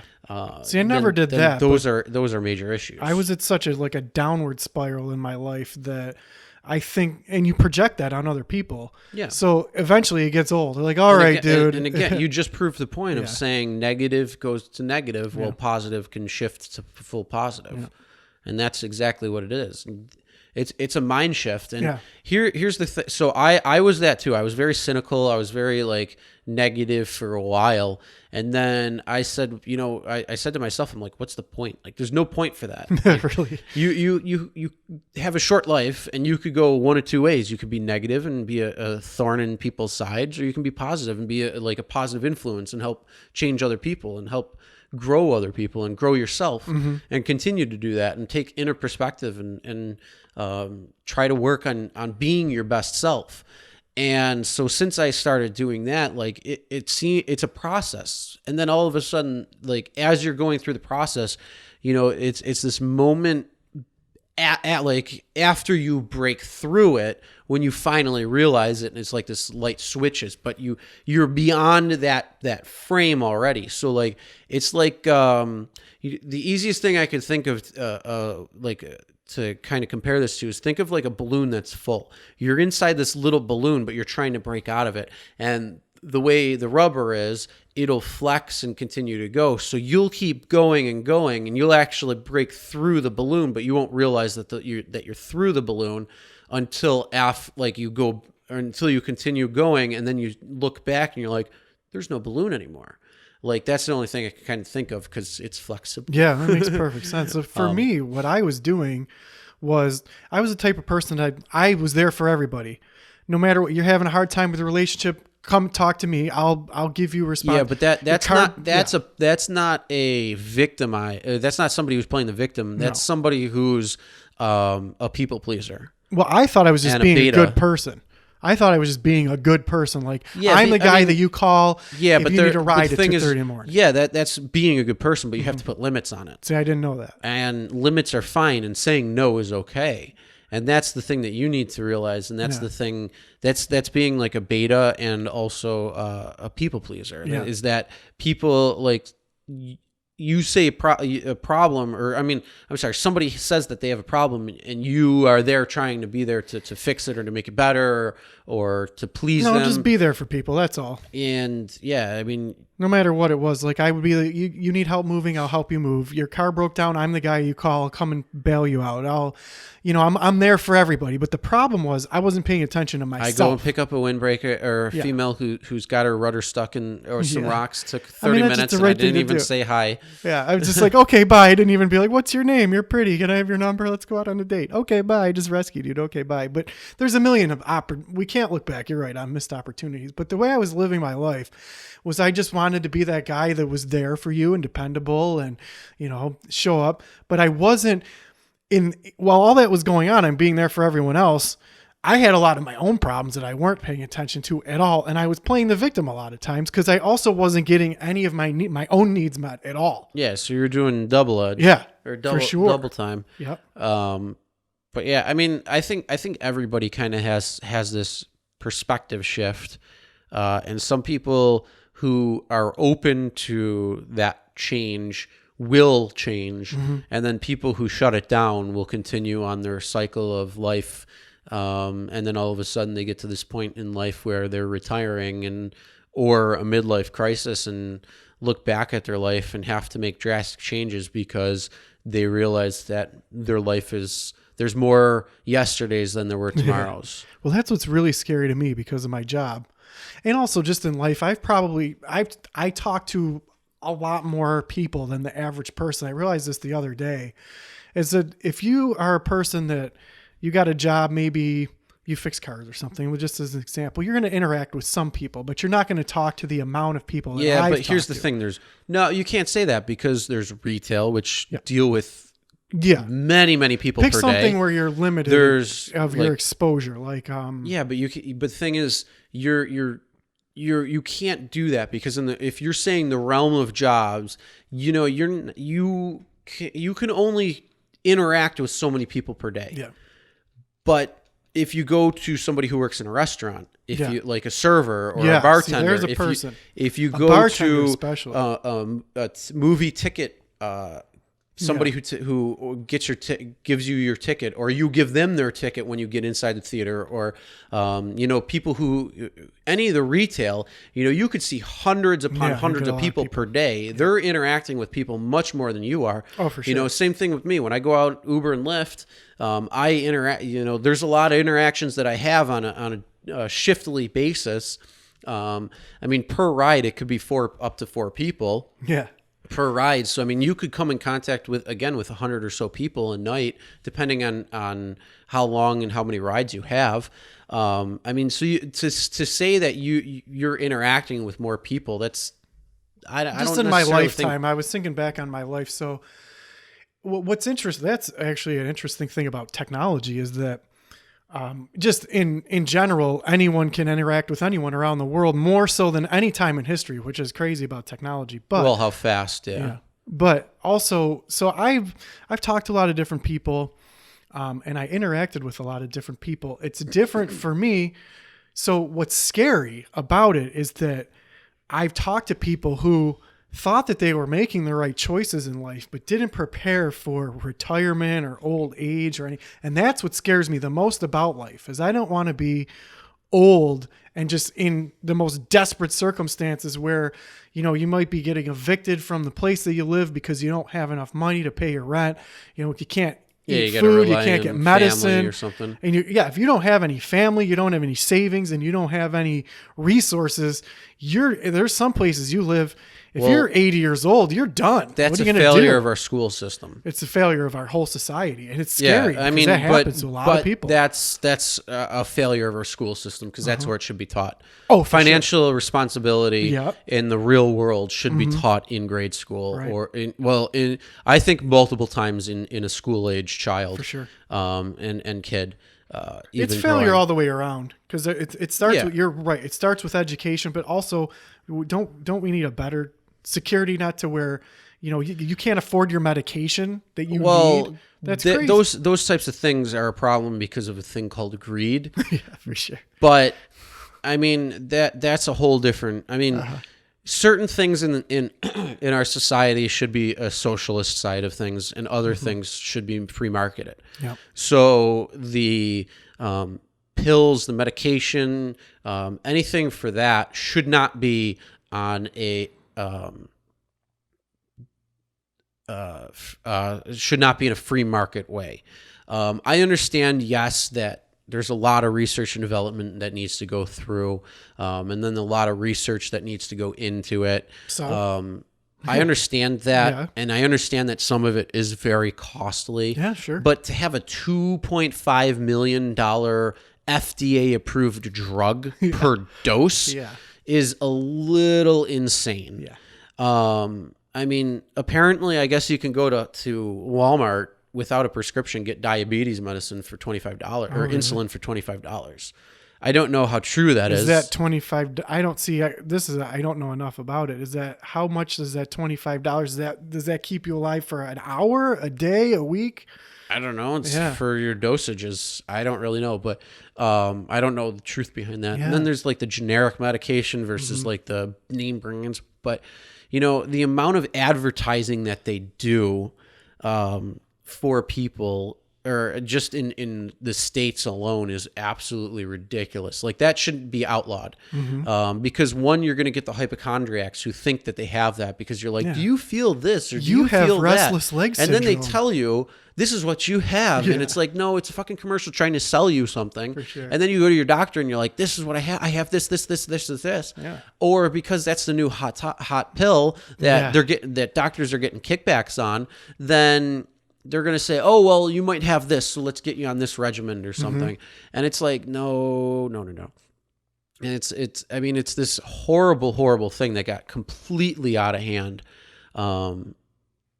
See, I never did that. Those are major issues. I was at such a downward spiral in my life that I think, and you project that on other people. Yeah. So eventually it gets old. They're like, all right, dude. And again, you just proved the point of saying negative goes to negative. Well, positive can shift to full positive. Yeah. And that's exactly what it is. It's a mind shift. And here's the thing. So I was that too. I was very cynical. I was very like negative for a while. And then I said, you know, I said to myself, I'm like, what's the point? Like, there's no point for that. Like, really? You have a short life, and you could go one of two ways. You could be negative and be a thorn in people's sides, or you can be positive and be a positive influence and help change other people and help grow other people and grow yourself, and continue to do that and take inner perspective and try to work on being your best self. And so since I started doing that, like it's a process. And then all of a sudden, like as you're going through the process, you know, it's this moment at like after you break through it, when you finally realize it, and it's like this light switches, but you're beyond that frame already. So like it's like the easiest thing I could think of to kind of compare this to is think of like a balloon that's full. You're inside this little balloon, but you're trying to break out of it. And the way the rubber is, it'll flex and continue to go. So you'll keep going and going, and you'll actually break through the balloon, but you won't realize that you're through the balloon until until you continue going, and then you look back and you're like, there's no balloon anymore. Like, that's the only thing I can kind of think of because it's flexible. Yeah, that makes perfect sense. So for me, what I was doing was I was the type of person that I was there for everybody. No matter what, you're having a hard time with a relationship, come talk to me. I'll give you a response. Yeah, but that's not a victim. That's not somebody who's playing the victim. That's somebody who's a people pleaser. Well, I thought I was just being a good person. I thought I was just being a good person. Like, Yeah, I'm the I guy mean, that you call Yeah, if but you need a ride the at thing 2:30 is, in the morning. yeah, that's being a good person, but you have to put limits on it. See, I didn't know that. And limits are fine, and saying no is okay. And that's the thing that you need to realize, and that's Yeah. the thing that's being like a beta and also a people pleaser. Yeah. Is that people like you say a problem, or I'm sorry, somebody says that they have a problem, and you are there trying to be there to fix it or to make it better or to please No, them. just be there for people. That's all. And yeah, I mean, No matter what it was, like I would be like, you need help moving, I'll help you move. Your car broke down, I'm the guy you call, I'll come and bail you out. I'm there for everybody. But the problem was I wasn't paying attention to I myself. go and pick up a windbreaker or a Yeah. female who's got her rudder stuck in or some Yeah. rocks. Took I 30 mean, that's just minutes the and right I thing didn't to even do. say hi. Yeah, I was just like, okay, bye. I didn't even be like, what's your name? You're pretty. Can I have your number? Let's go out on a date. Okay, bye. I just rescued you. Okay, bye. But there's a million of we can't look back. You're right on missed opportunities. But the way I was living my life was I just wanted to be that guy that was there for you and dependable and, show up. But I wasn't while all that was going on, I'm being there for everyone else. I had a lot of my own problems that I weren't paying attention to at all. And I was playing the victim a lot of times because I also wasn't getting any of my own needs met at all. Yeah, so you're doing double edge. Yeah, Or for sure. double time. Yep. But yeah, I mean, I think everybody kind of has this perspective shift, and some people who are open to that change will change, and then people who shut it down will continue on their cycle of life, and then all of a sudden they get to this point in life where they're retiring or a midlife crisis and look back at their life and have to make drastic changes because they realize that their life there's more yesterdays than there were tomorrows. Well, that's what's really scary to me because of my job. And also just in life, I talk to a lot more people than the average person. I realized this the other day, is that if you are a person that you got a job, maybe you fix cars or something, just as an example, you're going to interact with some people, but you're not going to talk to the amount of people that Yeah, I've but here's talked the to. thing. You can't say that because there's retail, which deal with Yeah. many, many people Pick per something day. where you're limited There's of your exposure. Like, yeah, but but the thing is, you can't do that because if you're saying the realm of jobs, you can only interact with so many people per day. yeah. But if you go to somebody who works in a restaurant, if Yeah. you like a server or Yeah, a bartender, see, there's a if person. if you A go bartender to especially. a movie ticket, somebody who gets gives you your ticket, or you give them their ticket when you get inside the theater, or people who any of the retail, you could see hundreds upon Yeah, hundreds you get a of lot of people per day. They're interacting with people much more than you are. Oh, for sure. Same thing with me when I go out Uber and Lyft. I interact. There's a lot of interactions that I have on a shiftly basis. Per ride, it could be up to four people Yeah. per ride. So, you could come in contact with 100 or so people a night, depending on how long and how many rides you have. So to say that you're interacting with more people, that's, I don't Just in my necessarily think- lifetime, I was thinking back on my life. So what's interesting, that's actually an interesting thing about technology is that just in general, anyone can interact with anyone around the world more so than any time in history, which is crazy about technology. But well, how fast, yeah. But also, so I've talked to a lot of different people, and I interacted with a lot of different people. It's different for me. So what's scary about it is that I've talked to people who thought that they were making the right choices in life, but didn't prepare for retirement or old age or any. And that's what scares me the most about life is I don't want to be old and just in the most desperate circumstances where, you might be getting evicted from the place that you live because you don't have enough money to pay your rent. You can't eat you gotta food, you rely can't on get family medicine or something. And if you don't have any family, you don't have any savings, and you don't have any resources, there's some places you live. If you're 80 years old, you're done. That's what are you a gonna failure do? of our school system. It's a failure of our whole society, and it's scary. Yeah, because that happens to a lot of people. That's a failure of our school system because that's where it should be taught. Oh, for financial responsibility Yep. in the real world should be taught in grade school, Right. or I think multiple times in a school age child, For sure. and kid. even It's failure growing. all the way around because it starts Yeah. with, you're right, it starts with education, but also don't we need a better security net to where you can't afford your medication that you need. That's crazy. those types of things are a problem because of a thing called greed. Yeah, for sure. But I mean that's a whole different. I mean, certain things in in our society should be a socialist side of things, and other things should be free marketed. Yep. So the pills, the medication, anything for that should not be on a should not be in a free market way. I understand, yes, that there's a lot of research and development that needs to go through, and then a lot of research that needs to go into it. So I understand that, Yeah. and I understand that some of it is very costly. Yeah, sure. But to have a $2.5 million FDA-approved drug per dose Yeah. is a little insane. Yeah. I mean, apparently, I guess you can go to Walmart without a prescription, get diabetes medicine for $25 or insulin for $25. I don't know how true that is. Is that 25? I don't see. I don't know enough about it. Is that how much is that $25? Does that keep you alive for an hour, a day, a week? I don't know. It's Yeah. for your dosages. I don't really know, but I don't know the truth behind that. Yeah. And then there's like the generic medication versus like the name brands. But the amount of advertising that they do for people, or just in the States alone, is absolutely ridiculous. Like, that shouldn't be outlawed. Because one, you're going to get the hypochondriacs who think that they have that because you're like, Yeah. do you feel this? Or do You have feel restless that? leg And then they syndrome. tell you, this is what you have. And it's like, no, it's a fucking commercial trying to sell you something. For sure. And then you go to your doctor and you're like, this is what I have. I have this. Yeah. Or because that's the new hot pill that Yeah. they're getting, that doctors are getting kickbacks on, then they're going to say, oh, well, you might have this, so let's get you on this regimen or something. And it's like, no. And it's this horrible thing that got completely out of hand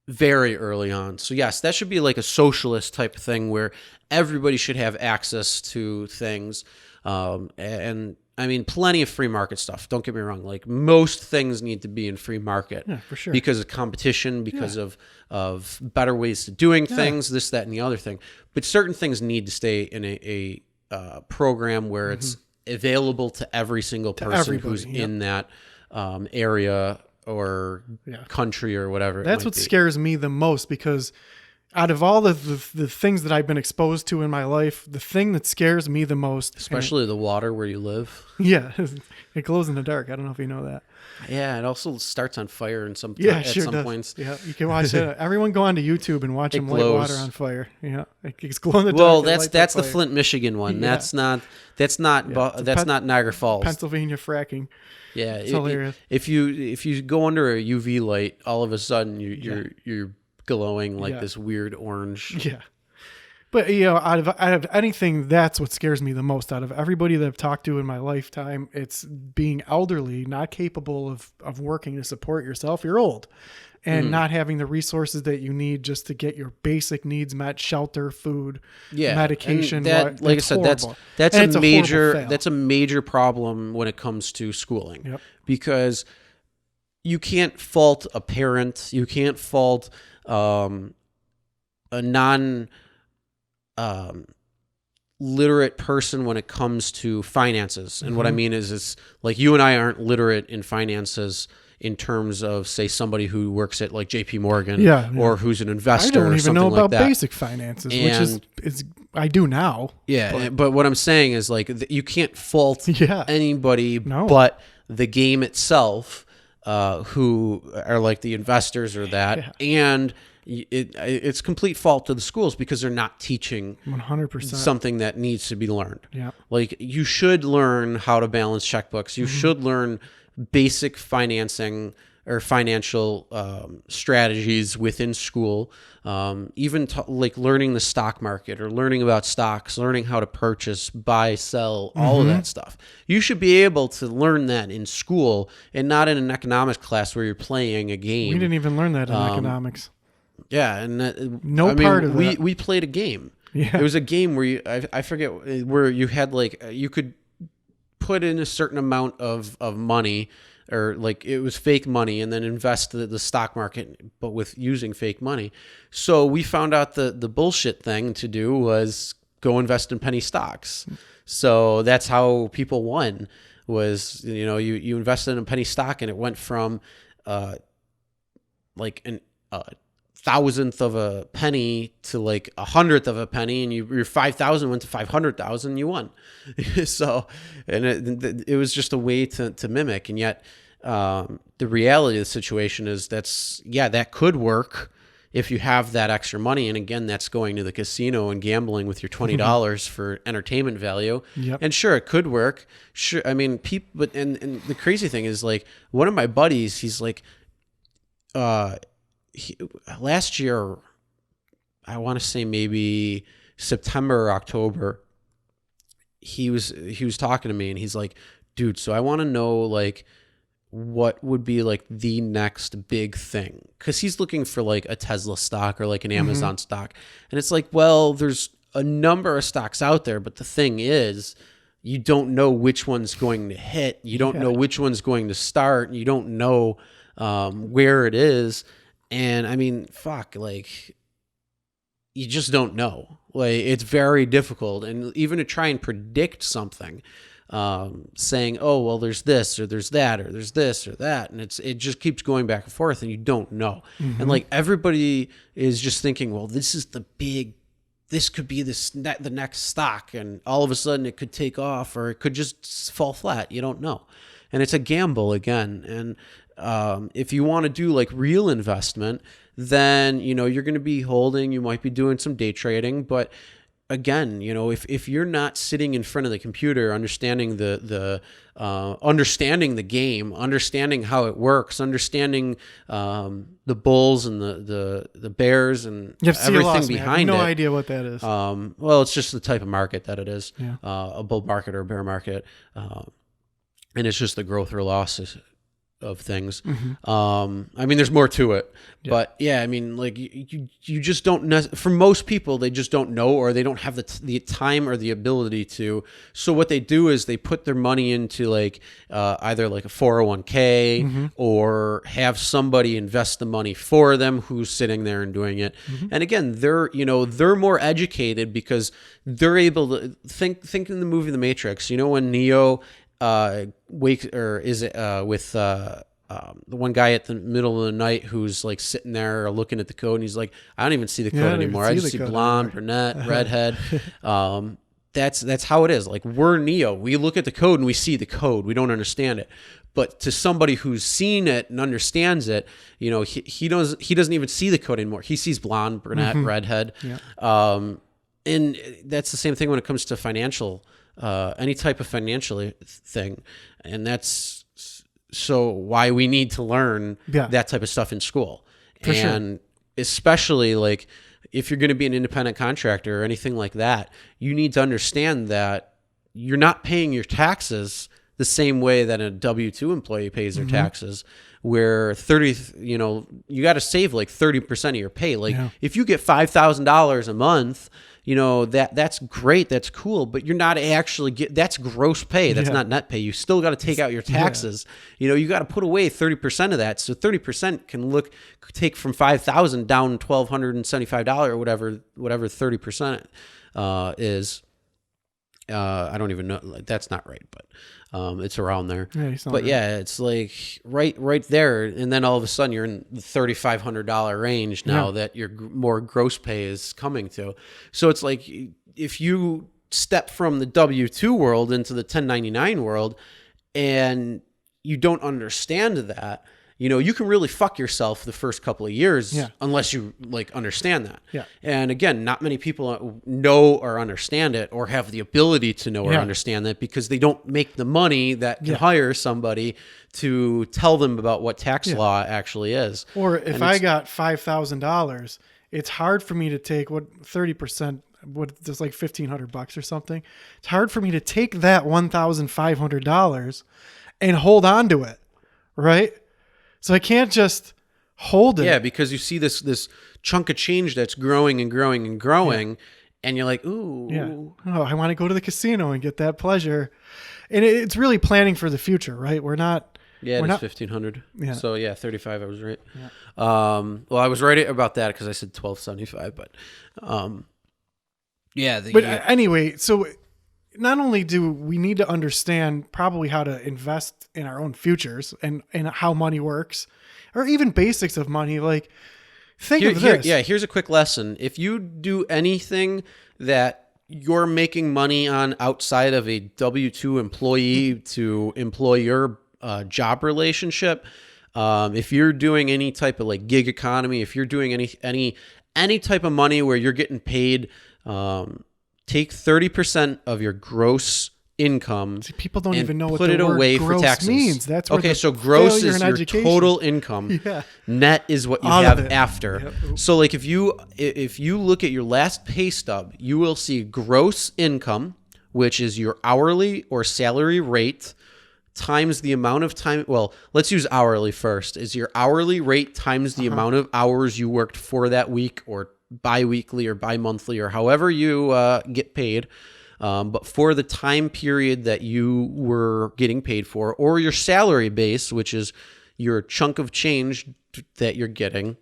very early on. So yes, that should be like a socialist type of thing where everybody should have access to things. And I mean, plenty of free market stuff. Don't get me wrong. Like, most things need to be in free market. Yeah, for sure. Because of competition, because of better ways to doing things, this, that, and the other thing. But certain things need to stay in a program where it's available to every single person everybody, who's yep. in that area or country or whatever. That's what scares me the most, because out of all the things that I've been exposed to in my life, the thing that scares me the most, Especially the water where you live. yeah, it glows in the dark. I don't know if you know that. Yeah, it also starts on fire at some does. points. Yeah, you can watch it. Everyone go onto YouTube and watch It them light glows. water on fire. Yeah, it's glow in the dark. Well, It that's lights that's on the fire. Flint, Michigan one. Yeah. That's not It's not Niagara Falls. Pennsylvania fracking. Yeah, It's hilarious. If you go under a UV light, all of a sudden you're glowing like Yeah. this weird orange. Yeah. But out of anything, that's what scares me the most. Out of everybody that I've talked to in my lifetime, it's being elderly, not capable of working to support yourself. You're old, and not having the resources that you need just to get your basic needs met: shelter, food, Yeah, medication. and that, like I It's said, horrible. that's And a it's horrible major fail. that's a major problem when it comes to schooling. Yep. Because you can't fault a parent, you can't fault a non literate person when it comes to finances. And what I mean is, it's like, you and I aren't literate in finances in terms of, say, somebody who works at like JP Morgan, Yeah. or who's an I investor don't or even something know like about that. basic finances, which is I do now. Yeah, but what I'm saying is, like, you can't fault Yeah. anybody No. but the game itself, who are like the investors or that, Yeah. and it's complete fault to the schools because they're not teaching 100%. something that needs to be learned. Yeah. Like, you should learn how to balance checkbooks. You should learn basic financing or financial strategies within school. Even like learning the stock market or learning about stocks, learning how to purchase, buy, sell, all of that stuff. You should be able to learn that in school and not in an economics class where you're playing a game. We didn't even learn that in economics. Yeah, and No part of we that. we played a game. Yeah. It was a game where I forget, where you had like, you could put in a certain amount of money, or like it was fake money, and then invest the stock market, but with using fake money. So we found out the bullshit thing to do was go invest in penny stocks. So that's how people won, was, you invested in a penny stock, and it went from like an thousandth of a penny to like 100th of a penny, and your 5,000 went to 500,000, you won. So, and it was just a way to mimic. And yet the reality of the situation is that could work if you have that extra money. And again, that's going to the casino and gambling with your $20 for entertainment value. Yep. And sure, it could work. Sure. I mean, people, but, and the crazy thing is, like, one of my buddies, he's like, last year, I want to say maybe September or October, he was talking to me, and he's like, dude, so I want to know, like, what would be like the next big thing, because he's looking for like a Tesla stock or like an Amazon stock. And it's like, well, there's a number of stocks out there, but the thing is, you don't know which one's going to hit, you don't know which one's going to start, you don't know where it is. And I mean, fuck, like, you just don't know. Like, it's very difficult. And even to try and predict something, saying, oh, well, there's this, or there's that, or there's this or that. And it just keeps going back and forth, and you don't know. And like, everybody is just thinking, well, this could be the next stock. And all of a sudden it could take off, or it could just fall flat. You don't know. And it's a gamble again. And if you want to do like real investment, then, you're going to be holding, you might be doing some day trading, but again, if you're not sitting in front of the computer, understanding understanding the game, understanding how it works, understanding the bulls and the bears and everything behind it. I have no idea what that is. Well, it's just the type of market that it is, Yeah. A bull market or a bear market, and it's just the growth or loss of things. I mean, there's more to it, but yeah, I mean, like, you just don't for most people, they just don't know, or they don't have the time or the ability to. So what they do is they put their money into like either like a 401k, or have somebody invest the money for them who's sitting there and doing it. And again, they're more educated because they're able to think in the movie The Matrix, when Neo with the one guy at the middle of the night who's like sitting there looking at the code, and he's like, I don't even see the code anymore. I just see blonde, brunette, redhead. That's how it is. Like, we're Neo. We look at the code and we see the code. We don't understand it. But to somebody who's seen it and understands it, he doesn't even see the code anymore. He sees blonde, brunette, redhead. Yeah. And that's the same thing when it comes to financial, any type of financial thing. And that's so why we need to learn that type of stuff in school. For and sure. Especially like if you're going to be an independent contractor or anything like that, you need to understand that you're not paying your taxes the same way that a W-2 employee pays their taxes, where you got to save like 30% of your pay. Like if you get $5,000 a month, that's great. That's cool. But you're not actually that's gross pay. That's not net pay. You still got to take out your taxes. You got to put away 30% of that. So 30% can take from $5,000 down $1,275 or whatever 30% is. I don't even know. That's not right, but it's around there. But yeah, it's like right there, and then all of a sudden you're in the $3,500 range now that your more gross pay is coming to. So it's like if you step from the W-2 world into the 1099 world, and you don't understand that, you can really fuck yourself the first couple of years unless you like understand that. Yeah. And again, not many people know or understand it, or have the ability to know or understand that, because they don't make the money that can hire somebody to tell them about what tax law actually is. Or if I got $5,000, it's hard for me to take 30%. There's like $1,500 or something. It's hard for me to take that $1,500 and hold on to it, right? So I can't just hold it. Yeah, because you see this chunk of change that's growing and growing and growing, and you're like, ooh, Yeah. Oh, I want to go to the casino and get that pleasure. And it's really planning for the future, right? We're not. yeah, We're it's not. 1,500. Yeah. So yeah, 35. I was right. Yeah. Well, I was right about that because I said 1275, but yeah. But anyway, so not only do we need to understand probably how to invest in our own futures and how money works, or even basics of money, like think of this. Here's a quick lesson. If you do anything that you're making money on outside of a W-2 employee to employer job relationship, if you're doing any type of like gig economy, if you're doing any type of money where you're getting paid, take 30% of your gross income. See, people don't and even know what put the it word away gross for taxes. means. That's where okay. the So gross failure is in your education. total income. Yeah. Net is what you All of have it. after. Yep. So like if you look at your last pay stub, you will see gross income, which is your hourly or salary rate times the amount of time. Well, let's use hourly first. Is your hourly rate times the amount of hours you worked for that week, or bi-weekly or bi-monthly, or however you get paid. But for the time period that you were getting paid for, or your salary base, which is your chunk of change that you're getting,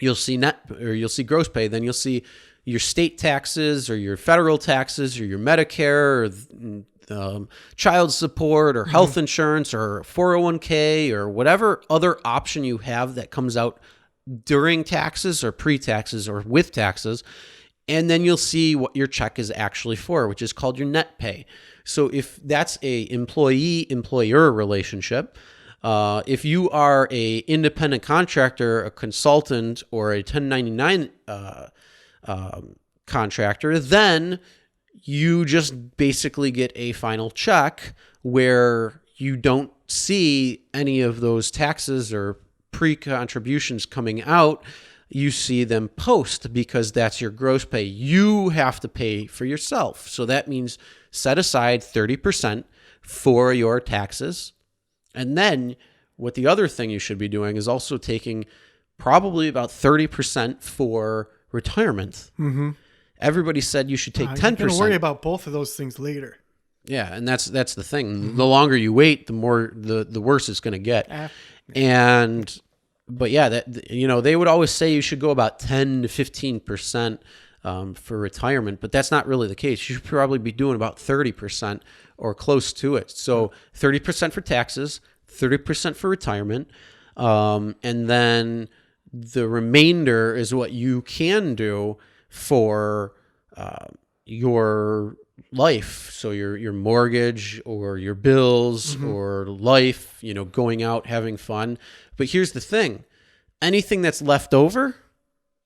you'll see net, or you'll see gross pay. Then you'll see your state taxes or your federal taxes or your Medicare or child support or health insurance or 401k or whatever other option you have that comes out during taxes or pre-taxes or with taxes. And then you'll see what your check is actually for, which is called your net pay. So if that's a employee-employer relationship, if you are a independent contractor, a consultant, or a 1099 contractor, then you just basically get a final check where you don't see any of those taxes or pre-contributions coming out. You see them post because that's your gross pay. You have to pay for yourself. So that means set aside 30% for your taxes. And then what the other thing you should be doing is also taking probably about 30% for retirement. Mm-hmm. Everybody said you should take 10%. You're going to worry about both of those things later. Yeah, and that's the thing. Mm-hmm. The longer you wait, the more the worse it's going to get. But yeah, that, you know, they would always say you should go about 10 to 15% for retirement, but that's not really the case. You should probably be doing about 30% or close to it. So 30% for taxes, 30% for retirement, and then the remainder is what you can do for your life. So your mortgage or your bills or life, you know, going out, having fun. But here's the thing. Anything that's left over,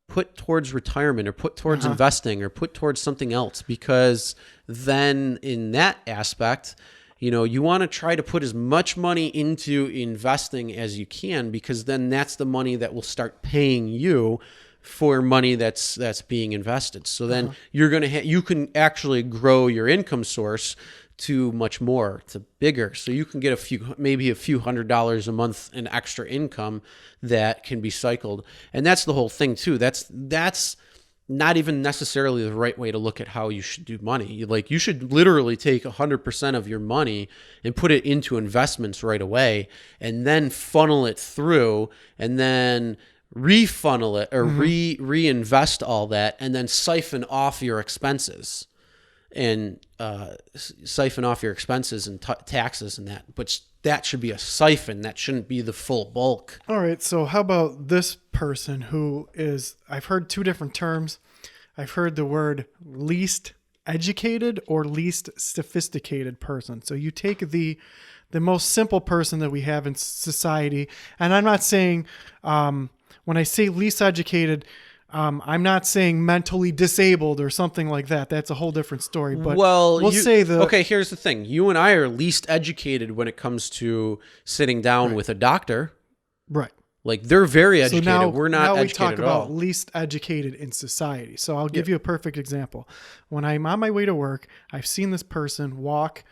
put towards retirement or put towards investing or put towards something else, because then in that aspect, you know, you want to try to put as much money into investing as you can, because then that's the money that will start paying you for money that's being invested. So then you're going to you can actually grow your income source to much more, to bigger. So you can get maybe a few $100s a month in extra income that can be cycled. And that's the whole thing too. That's not even necessarily the right way to look at how you should do money. You should literally take 100% of your money and put it into investments right away, and then funnel it through, and then refunnel it or reinvest all that, and then siphon off your expenses and taxes and that. But that should be a siphon. That shouldn't be the full bulk. All right. So how about this person who is, I've heard two different terms. I've heard the word least educated or least sophisticated person. So you take the most simple person that we have in society. And I'm not saying, when I say least educated, I'm not saying mentally disabled or something like that. That's a whole different story. But okay, here's the thing. You and I are least educated when it comes to sitting down with a doctor. Right. Like, they're very educated. So now, we're not educated we talk at about all. least educated in society. So I'll give you a perfect example. When I'm on my way to work, I've seen this person walk,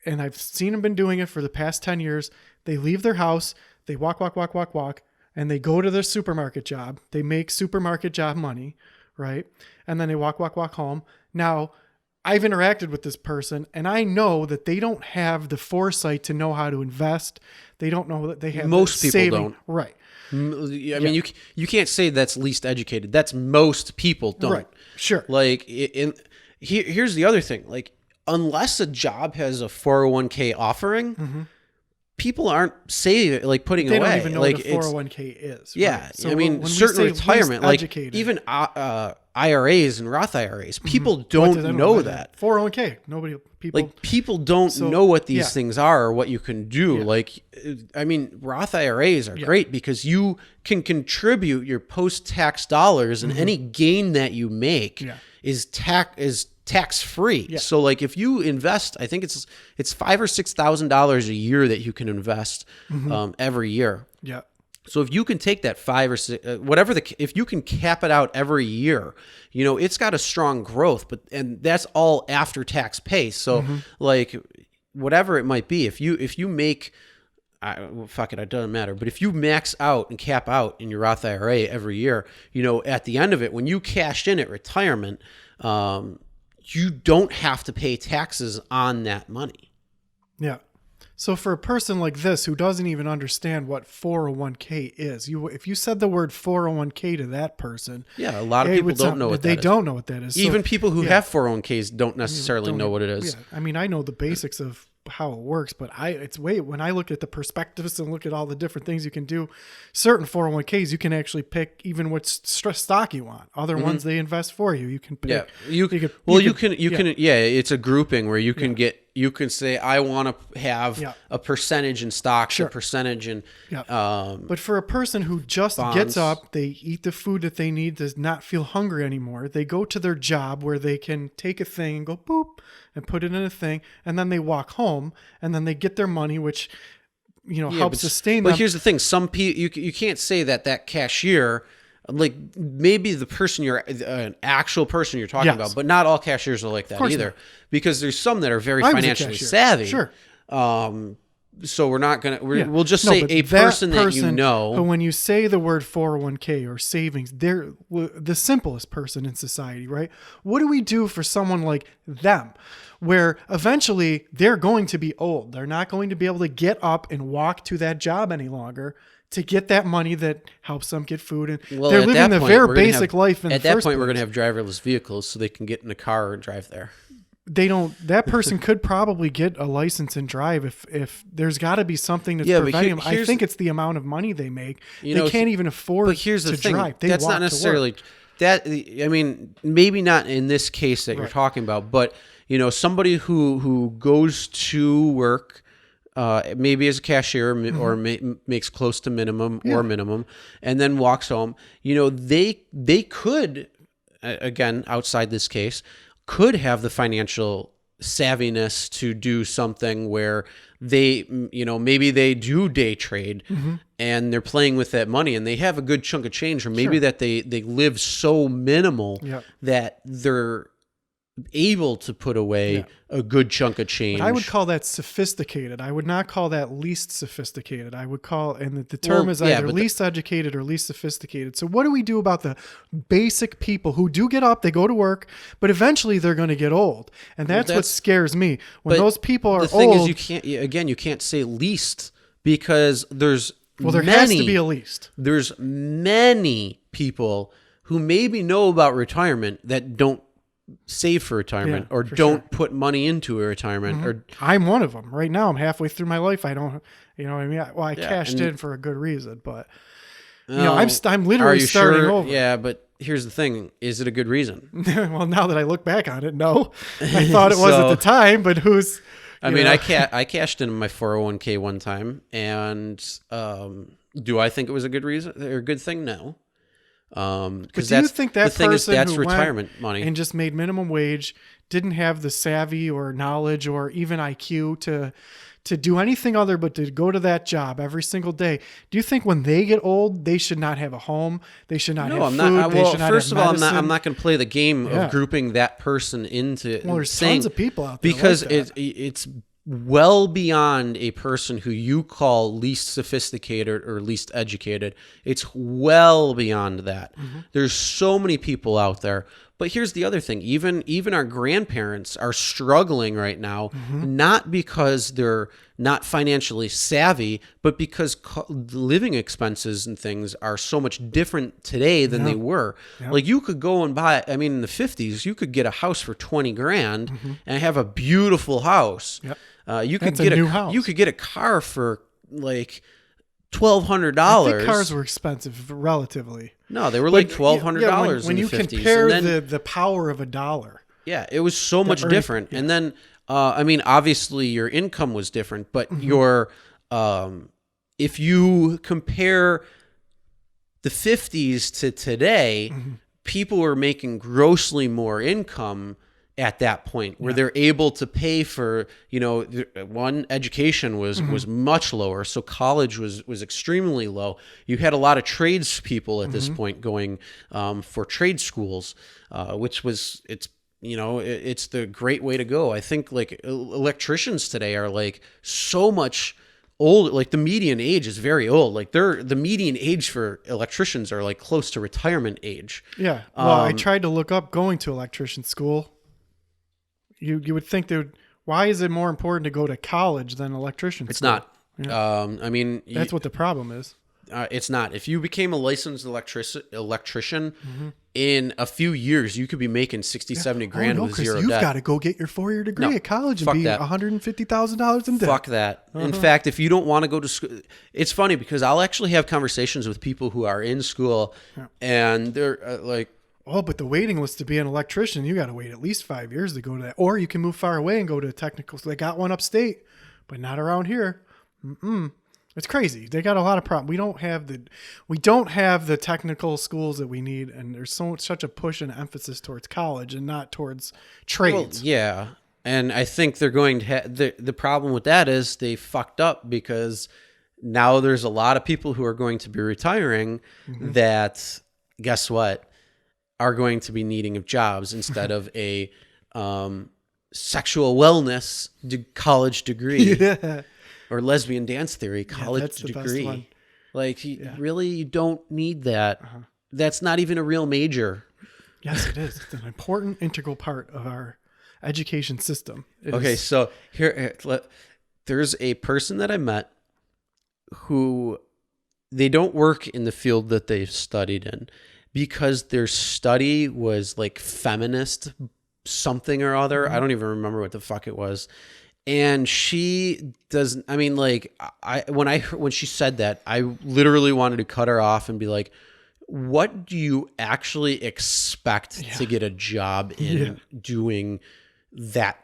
and I've seen them been doing it for the past 10 years. They leave their house, they walk, and they go to their supermarket job. They make supermarket job money, right? And then they walk home. Now, I've interacted with this person, and I know that they don't have the foresight to know how to invest. They don't know that they have Most the people saving. don't. Right. I mean, you can't say that's least educated. That's most people don't. Right. Sure. Like, here's the other thing. Like, unless a job has a 401k offering, people aren't saving, like putting They away. don't even know like, what a 401k is. yeah. Right. So I mean, when certain we say least retirement, like educated, even IRAs and Roth IRAs, people don't know that. 401k. People. Like, people don't know what these yeah. things are or what you can do. Like, I mean, Roth IRAs are great because you can contribute your post-tax dollars, and any gain that you make is tax free. Yeah. So, like, if you invest, I think it's $5,000 or $6,000 a year that you can invest every year. Yeah. So if you can take that 5 or 6, whatever if you can cap it out every year, it's got a strong growth, and that's all after tax pay. So like, whatever it might be, if you make, fuck it doesn't matter. But if you max out and cap out in your Roth IRA every year, at the end of it, when you cashed in at retirement, you don't have to pay taxes on that money. Yeah. So for a person like this who doesn't even understand what 401k is, if you said the word 401k to that person, a lot of people don't know what that is. They don't know what that is. Even people who have 401ks don't necessarily know what it is. Yeah. I mean, I know the basics of how it works, but when I look at the prospectus and look at all the different things you can do, certain 401ks, you can actually pick even what stock you want. Other ones they invest for you. You can pick. Yeah. You can, it's a grouping where you can say, I want to have a percentage in stocks, a percentage in, but for a person who just bonds. gets up, they eat the food that they need, does not feel hungry anymore. They go to their job where they can take a thing and go boop and put it in a thing. And then they walk home and then they get their money, which, helps sustain them. But here's the thing. Some people, you can't say that cashier, like, maybe the person an actual person you're talking about, but not all cashiers are like that either, because there's some that are very financially savvy. Sure. So we're not going to, we'll just say a person that you know. But when you say the word 401k or savings, they're the simplest person in society, right? What do we do for someone like them? Where eventually they're going to be old. They're not going to be able to get up and walk to that job any longer to get that money that helps them get food. And they're living the very basic life in the first place. At that point, we're going to have driverless vehicles so they can get in a car and drive there. That person could probably get a license and drive if there's got to be something that's preventing them. I think it's the amount of money they make. They can't even afford to drive. They that's walk not necessarily that. I mean, maybe not in this case that you're talking about, but somebody who goes to work, maybe as a cashier or makes close to minimum or minimum, and then walks home. They could, again, outside this case, could have the financial savviness to do something where they, maybe they do day trade and they're playing with that money and they have a good chunk of change, or maybe that they live so minimal that they're able to put away a good chunk of change. But I would call that sophisticated. I would not call that least sophisticated. I would call, and the term is either least educated or least sophisticated. So what do we do about the basic people who do get up, they go to work, but eventually they're going to get old? And that's what scares me. When those people are old. The thing is, you can't say least, because there has to be a least. There's many people who maybe know about retirement that don't save for retirement or don't put money into a retirement. Or I'm one of them right now. I'm halfway through my life. I don't, I cashed in for a good reason, but I'm literally starting over. Yeah. But here's the thing. Is it a good reason? Well, now that I look back on it, no, I thought it was at the time, but I cashed in my 401k one time, and do I think it was a good reason or a good thing? No. But do you think that person that's who retirement went money and just made minimum wage didn't have the savvy or knowledge or even IQ to do anything other but to go to that job every single day? Do you think when they get old, they should not have a home? They should not have food? First of all, I'm not going to play the game of grouping that person into. Well, there's tons of people out there because like that. it's well beyond a person who you call least sophisticated or least educated. It's well beyond that. There's so many people out there. But here's the other thing. Even our grandparents are struggling right now, not because they're not financially savvy, but because living expenses and things are so much different today than they were. Like you could go and buy, I mean, in the 50s, you could get a house for 20 grand and have a beautiful house. You could get a new house. You could get a car for like $1,200. I think cars were expensive relatively. No, they were like $1,200 when in you the 50s. compare and then, the power of a dollar. yeah, it was so much different. And then, I mean, obviously your income was different, but your, if you compare the 50s to today, people were making grossly more income at that point where they're able to pay for, one, education was much lower. So college was extremely low. You had a lot of tradespeople at this point going for trade schools, which was, it's the great way to go. I think like electricians today are like so much old, like the median age is very old. Like the median age for electricians are like close to retirement age. Yeah. Well, I tried to look up going to electrician school. You would think why is it more important to go to college than electrician school? It's not. Yeah. I mean, That's what the problem is. It's not. If you became a licensed electrician in a few years, you could be making 60, 70 grand with Chris, zero you've debt. got to go get your 4-year degree No, at college and fuck be that. $150,000 in debt. Fuck that. In fact, if you don't want to go to school, it's funny because I'll actually have conversations with people who are in school and they're like, oh, but the waiting list to be an electrician, you got to wait at least 5 years to go to that. Or you can move far away and go to a technical. So they got one upstate, but not around here. It's crazy. They got a lot of problems. We don't have the technical schools that we need, and there's such a push and emphasis towards college and not towards trades. well, yeah. And I think they're going to the problem with that is they fucked up because now there's a lot of people who are going to be retiring that, guess what, are going to be needing of jobs instead of a sexual wellness college degree Yeah. or lesbian dance theory college that's the best degree. one. Like, really, you don't need that. That's not even a real major. Yes, it is. It's an important integral part of our education system. Okay, so there's a person that I met who they don't work in the field that they've studied in because their study was like feminist something or other. I don't even remember what the fuck it was. And she doesn't, I mean, like when she said that, I literally wanted to cut her off and be like, what do you actually expect to get a job in doing that?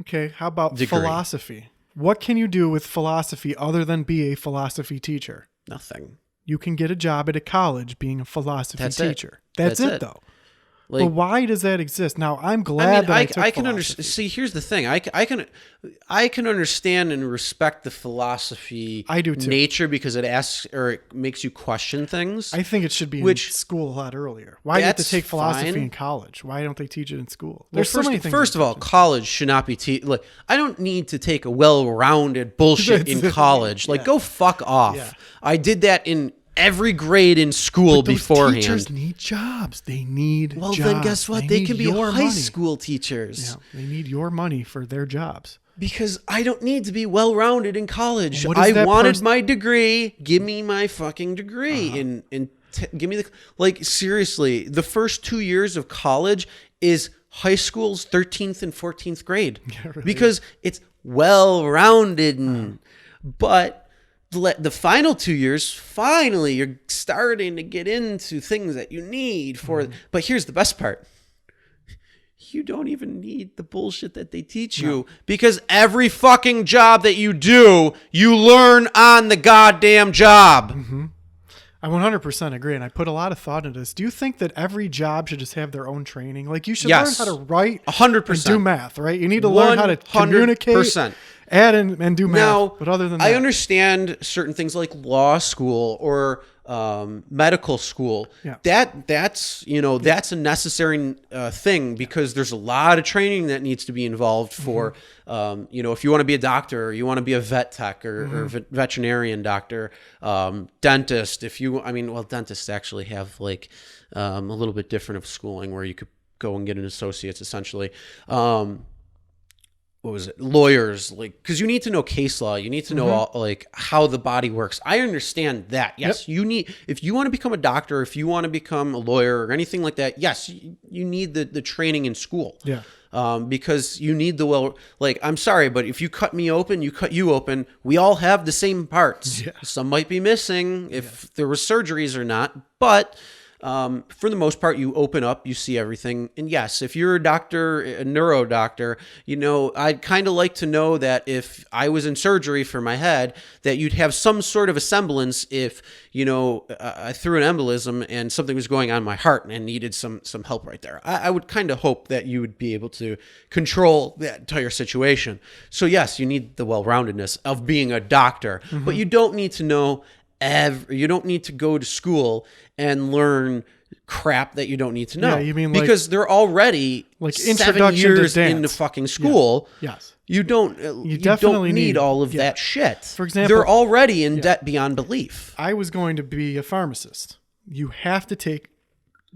Okay, how about degree? philosophy? What can you do with philosophy other than be a philosophy teacher? Nothing. You can get a job at a college being a philosophy That's it. teacher. That's it, though. Like, but why does that exist? Now, I'm glad that I took can philosophy. understand. See, here's the thing. I can understand and respect the philosophy I do too. nature because it asks or it makes you question things. I think it should be in school a lot earlier. Why do you have to That's take philosophy fine. in college? Why don't they teach it in school? Well, so many things. first of all, college should not be like I don't need to take a well-rounded bullshit in college. Like, go fuck off. Yeah. I did that in every grade in school Those beforehand. teachers need jobs. They need jobs. Then guess what? They need can be your high money. school teachers. Yeah, they need your money for their jobs. Because I don't need to be well-rounded in college. What is I that wanted my degree. Give me my fucking degree. Uh-huh. And give me seriously, the first 2 years of college is high school's 13th and 14th grade. Yeah, really. Because it's well-rounded. But the final 2 years, finally, you're starting to get into things that you need for. But here's the best part. You don't even need the bullshit that they teach you because every fucking job that you do, you learn on the goddamn job. I 100% agree, and I put a lot of thought into this. Do you think that every job should just have their own training? Like, you should Yes. learn how to write 100%. and do math, right? You need to learn how to communicate, 100%. add and do math. Now, but other than that, I understand certain things like law school or medical school. Yeah. That's that's a necessary thing, because there's a lot of training that needs to be involved for if you want to be a doctor, or you want to be a vet tech or veterinarian doctor, dentist. Dentists actually have like a little bit different of schooling where you could go and get an associate's essentially. What was it? Lawyers, like, because you need to know case law. You need to know all, like, how the body works. I understand that. Yes, you need, if you want to become a doctor, if you want to become a lawyer or anything like that, yes, you need the training in school. Yeah. Because you need I'm sorry, but if you cut me open, you cut you open. We all have the same parts. Yeah. Some might be missing if there were surgeries or not, but for the most part, you open up, you see everything. And yes, if you're a doctor, a neuro doctor, I'd kind of like to know that if I was in surgery for my head, that you'd have some sort of a semblance if, I threw an embolism and something was going on in my heart and needed some help right there. I would kind of hope that you would be able to control that entire situation. So yes, you need the well-roundedness of being a doctor, but you don't need to know you don't need to go to school and learn crap that you don't need to know. Yeah, you mean because they're already like 7 introduction years to dance. into fucking school. Yeah. Yes. You don't need all of that shit. For example, they're already in debt beyond belief. I was going to be a pharmacist. You have to take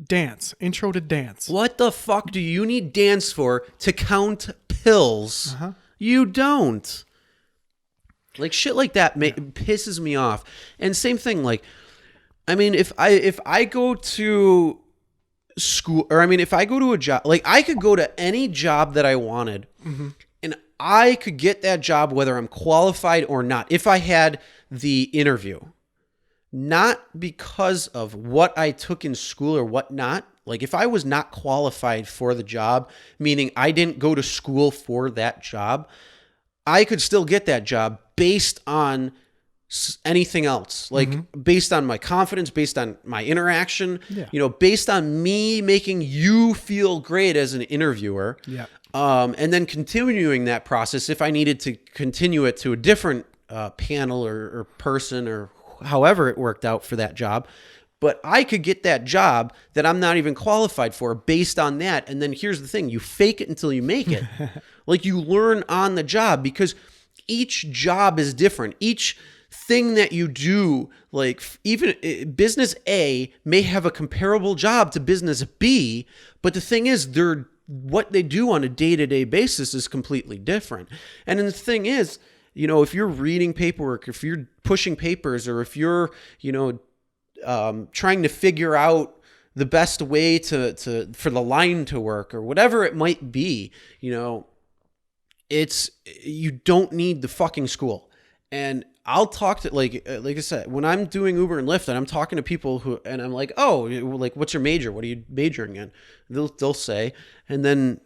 dance, intro to dance. What the fuck do you need dance for to count pills? You don't. Like shit like that pisses me off. And same thing, like, if I go to school, or if I go to a job, like I could go to any job that I wanted, and I could get that job whether I'm qualified or not if I had the interview. Not because of what I took in school or whatnot. Like if I was not qualified for the job, meaning I didn't go to school for that job, I could still get that job based on anything else, like based on my confidence, based on my interaction, based on me making you feel great as an interviewer. Yeah. And then continuing that process if I needed to continue it to a different panel or person or however it worked out for that job. But I could get that job that I'm not even qualified for based on that. And then here's the thing, you fake it until you make it. Like you learn on the job, because each job is different. Each thing that you do, like even business A may have a comparable job to business B, but the thing is what they do on a day-to-day basis is completely different. And then the thing is, if you're reading paperwork, if you're pushing papers, or if you're, trying to figure out the best way for the line to work or whatever it might be, you don't need the fucking school. And I'll talk to, like I said, when I'm doing Uber and Lyft and I'm talking to people and I'm like, oh, like, what's your major? What are you majoring in? They'll say, and then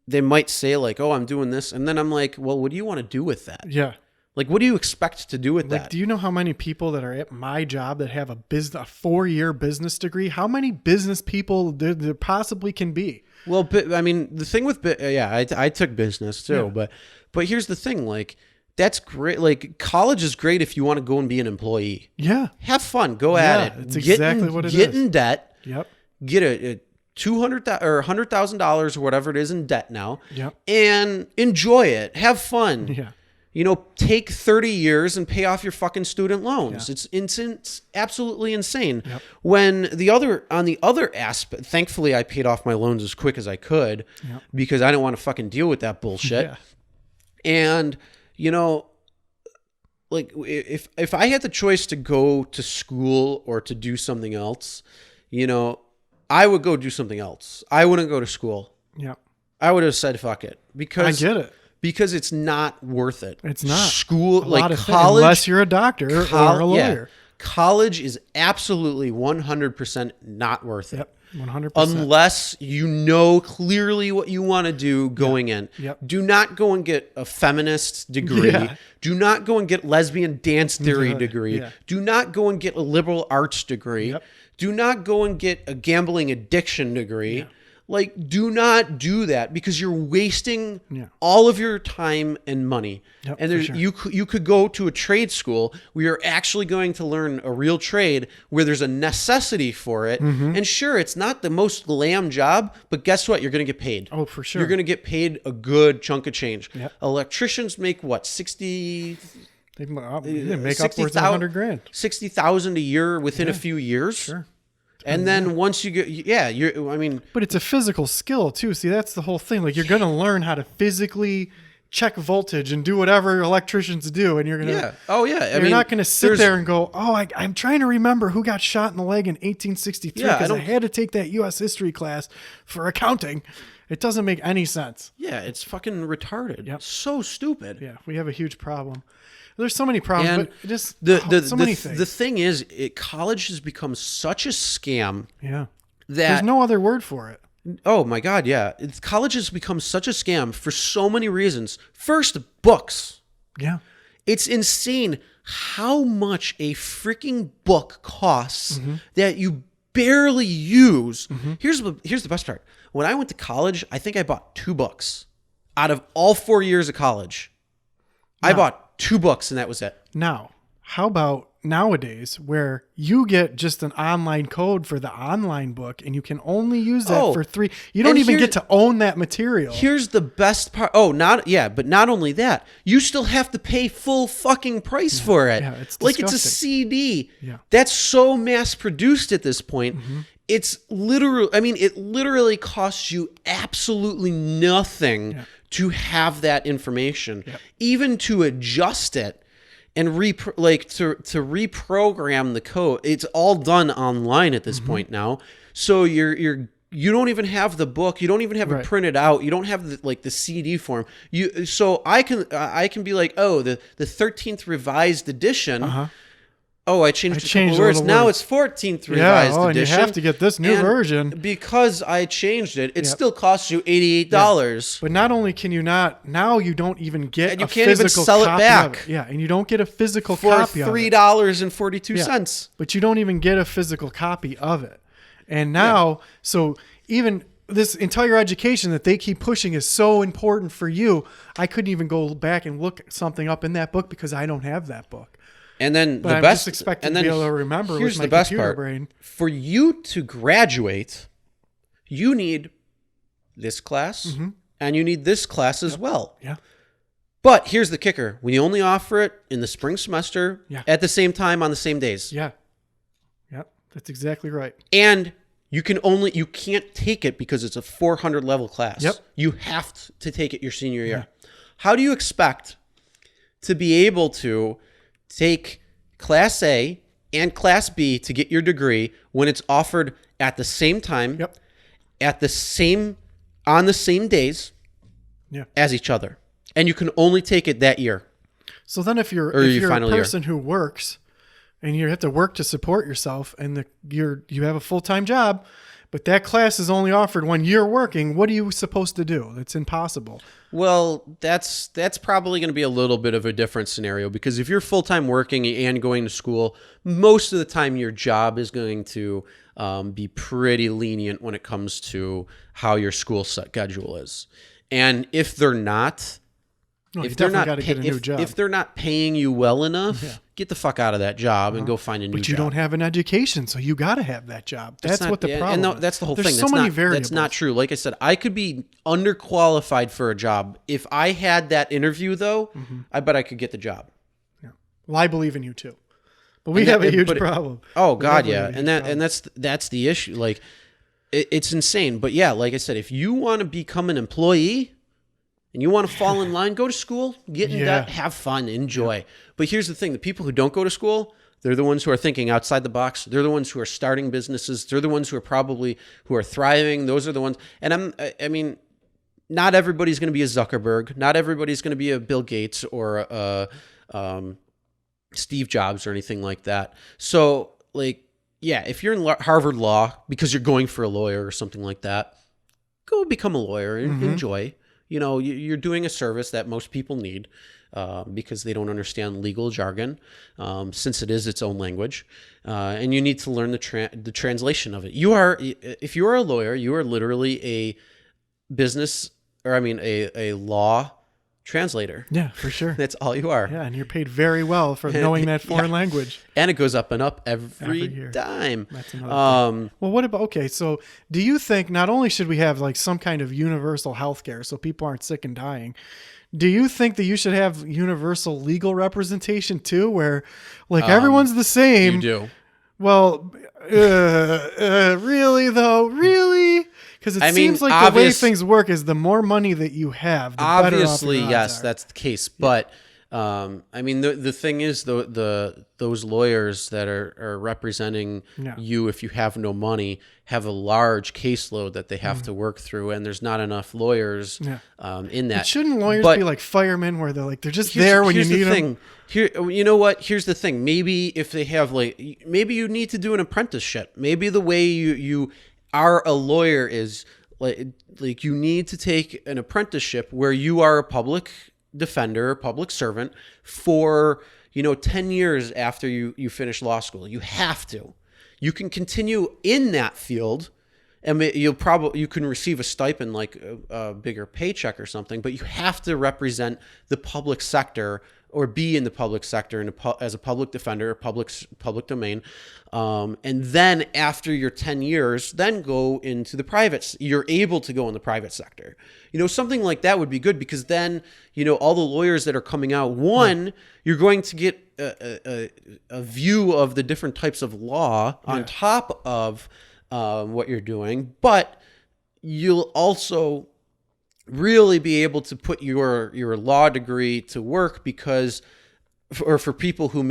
they might say like, oh, I'm doing this. And then I'm like, well, what do you want to do with that? Yeah. Like, what do you expect to do with that? Do you know how many people that are at my job that have a 4-year business degree? How many business people there possibly can be? Well, the thing with, I took business too, but here's the thing, like, that's great. Like, college is great if you want to go and be an employee. Yeah. Have fun. Go at it. It's exactly what it is. Get in debt. Yep. Get a $200,000 or $100,000 or whatever it is in debt now. Yep. And enjoy it. Have fun. Yeah. Take 30 years and pay off your fucking student loans. Yeah. It's absolutely insane. Yep. When on the other aspect, thankfully I paid off my loans as quick as I could because I didn't want to fucking deal with that bullshit. Yeah. And, like if I had the choice to go to school or to do something else, I would go do something else. I wouldn't go to school. Yeah. I would have said, fuck it. Because I get it. Because it's not worth it. It's not. School, like college. Unless you're a doctor or a lawyer. Yeah, college is absolutely 100% not worth it. Yep, 100%. Unless you know clearly what you want to do going in. Yep. Do not go and get a feminist degree. Yeah. Do not go and get lesbian dance theory degree. Yeah. Do not go and get a liberal arts degree. Yep. Do not go and get a gambling addiction degree. Yeah. Like, do not do that because you're wasting Yeah. all of your time and money. Yep, and for there's, sure. you could go to a trade school where you're actually going to learn a real trade where there's a necessity for it. Mm-hmm. And sure, it's not the most glam job, but guess what? You're going to get paid. Oh, for sure. You're going to get paid a good chunk of change. Yep. Electricians make what, 60 They make 60,000 upwards of $100,000. 60,000 a year within a few years. Sure. And then once you get, I mean, But it's a physical skill too. See, that's the whole thing. Like you're going to learn how to physically check voltage and do whatever electricians do, and you're going to. yeah. Oh, yeah. You're not going to sit there and go, "Oh, I'm trying to remember who got shot in the leg in 1863 Yeah, I because I don't- had to take that U.S. history class for accounting." It doesn't make any sense. Yeah, it's fucking retarded. Yep. So stupid. Yeah, we have a huge problem. There's so many problems, And but just The many things. the thing is, college has become such a scam Yeah, that there's no other word for it. oh my god, yeah, college has become such a scam for so many reasons. First, books. Yeah, It's insane how much a freaking book costs that you barely use. Here's the best part. When I went to college, I think I bought 2 books. Out of all 4 years of college, I bought 2 books and that was it. Now, how about nowadays where you get just an online code for the online book and you can only use that Oh, for 3? You don't and even here- get to own that material. Here's the best part. But not only that, you still have to pay full fucking price for it. yeah, it's like it's a disgusting. CD. Yeah. That's so mass produced at this point. It's it literally costs you absolutely nothing to have that information. Even to adjust it and to reprogram the code. It's all done online at this point now. So you don't even have the book. You don't even have it Right. printed out. You don't have the CD form. So I can be like, oh, the 13th revised edition. Oh, I changed a changed couple a words. little Now words. it's 14th Yeah, revised and you edition. have to get this new And version. because I changed it. It still costs you $88. But not only can you not, now you don't even get And you a can't even physical sell it copy back. of it. Yeah, and you don't get a physical For copy of it. $3.42. But you don't even get a physical copy of it. And now, so even this entire education that they keep pushing is so important for you. I couldn't even go back and look something up in that book because I don't have that book. And then But the I'm best, just expected and to then be able to remember here's with my the best computer part. brain. For you to graduate, you need this class and you need this class as well. Yeah. But here's the kicker: we only offer it in the spring semester at the same time on the same days. Yeah. Yep. That's exactly right. And you can't take it because it's a 400 level class. Yep. You have to take it your senior year. How do you expect to be able to take Class A and Class B to get your degree when it's offered at the same time, Yep. on the same days as each other? And you can only take it that year. So then if you're your a final year. person who works and you have to work to support yourself and you have a full-time job, but that class is only offered when you're working, what are you supposed to do? It's impossible. Well, that's probably going to be a little bit of a different scenario because if you're full-time working and going to school, most of the time your job is going to be pretty lenient when it comes to how your school schedule is. And if they're not, No, you if they're definitely not got to get a new job. if they're not paying you well enough, get the fuck out of that job and go find a new job. But you don't have an education, so you got to have that job. That's not- what the yeah, problem and no, is. that's the whole There's thing. so That's many not, variables. That's not true. Like I said, I could be underqualified for a job. If I had that interview, though, I bet I could get the job. Well, I believe in you too. But we And have that- a huge but it- problem. Oh We God, definitely yeah, have a huge and problem. that's the issue. Like, it's insane. But yeah, like I said, if you want to become an employee and you want to fall in line, go to school, get in debt, have fun, enjoy. But here's the thing: the people who don't go to school, they're the ones who are thinking outside the box. They're the ones who are starting businesses. They're the ones who are thriving. Those are the ones. And I mean, not everybody's going to be a Zuckerberg. Not everybody's going to be a Bill Gates or a Steve Jobs or anything like that. So, like, yeah, if you're in Harvard Law because you're going for a lawyer or something like that, go become a lawyer and enjoy. You know, you're doing a service that most people need. because they don't understand legal jargon, since it is its own language, and you need to learn the translation of it. If you are a lawyer, you are literally a a law translator. Yeah, for sure. That's all you are. Yeah, and you're paid very well for knowing that foreign language. And it goes up and up every year. time. That's another thing. Well, what about, okay, so do you think not only should we have like some kind of universal health care so people aren't sick and dying, do you think that you should have universal legal representation too, where like everyone's the same? You do. Well, really though? Really? Because it seems like the way things work is the more money that you have, the better off your odds yes, are. that's the case. But the thing is, those lawyers that are representing you, if you have no money, have a large caseload that they have to work through, and there's not enough lawyers in that. But shouldn't lawyers be like firemen, where they're just there when you need them? You know what? Here's the thing. Maybe if they have maybe you need to do an apprenticeship. Maybe the way you are a lawyer is like you need to take an apprenticeship where you are a public defender, a public servant for 10 years after you finish law school. You have to. You can continue in that field, and you can receive a stipend, like a bigger paycheck or something, but you have to represent the public sector or be in the public sector as a public defender, public domain. And then after your 10 years, then go into the private. You're able to go in the private sector. Something like that would be good, because then, all the lawyers that are coming out, you're going to get a view of the different types of law on top of what you're doing, but you'll also really be able to put your law degree to work, for people who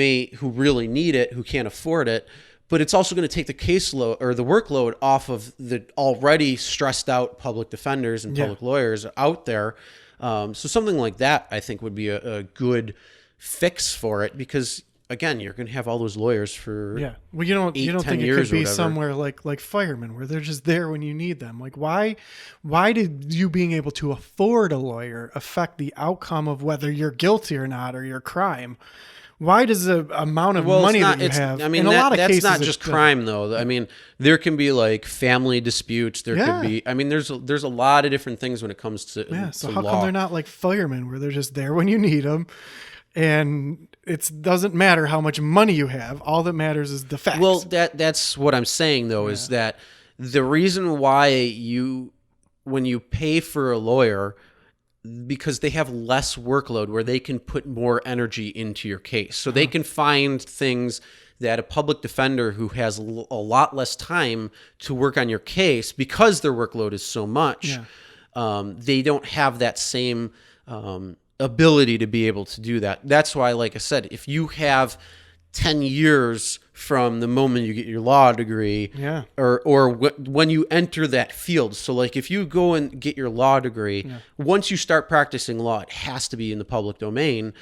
really need it, who can't afford it. But it's also going to take the caseload or the workload off of the already stressed out public defenders and public lawyers out there. So something like that, I think, would be a good fix for it, because again, you're going to have all those lawyers for Well, you don't think it could be somewhere like firemen, where they're just there when you need them? Like, why did you being able to afford a lawyer affect the outcome of whether you're guilty or not, or your crime? Why does the amount of money that you have? In a lot of cases, that's not just crime, though. I mean, there can be like family disputes. There could be. I mean, there's a lot of different things when it comes to So to how law. come they're not like firemen, where they're just there when you need them, and it doesn't matter how much money you have? All that matters is the facts. Well, that's what I'm saying, though, is that the reason why when you pay for a lawyer, because they have less workload, where they can put more energy into your case. So they can find things that a public defender who has a lot less time to work on your case, because their workload is so much, they don't have that same ability to be able to do that. That's why, like I said, if you have 10 years from the moment you get your law degree, or when you enter that field. So like if you go and get your law degree, once you start practicing law, it has to be in the public domain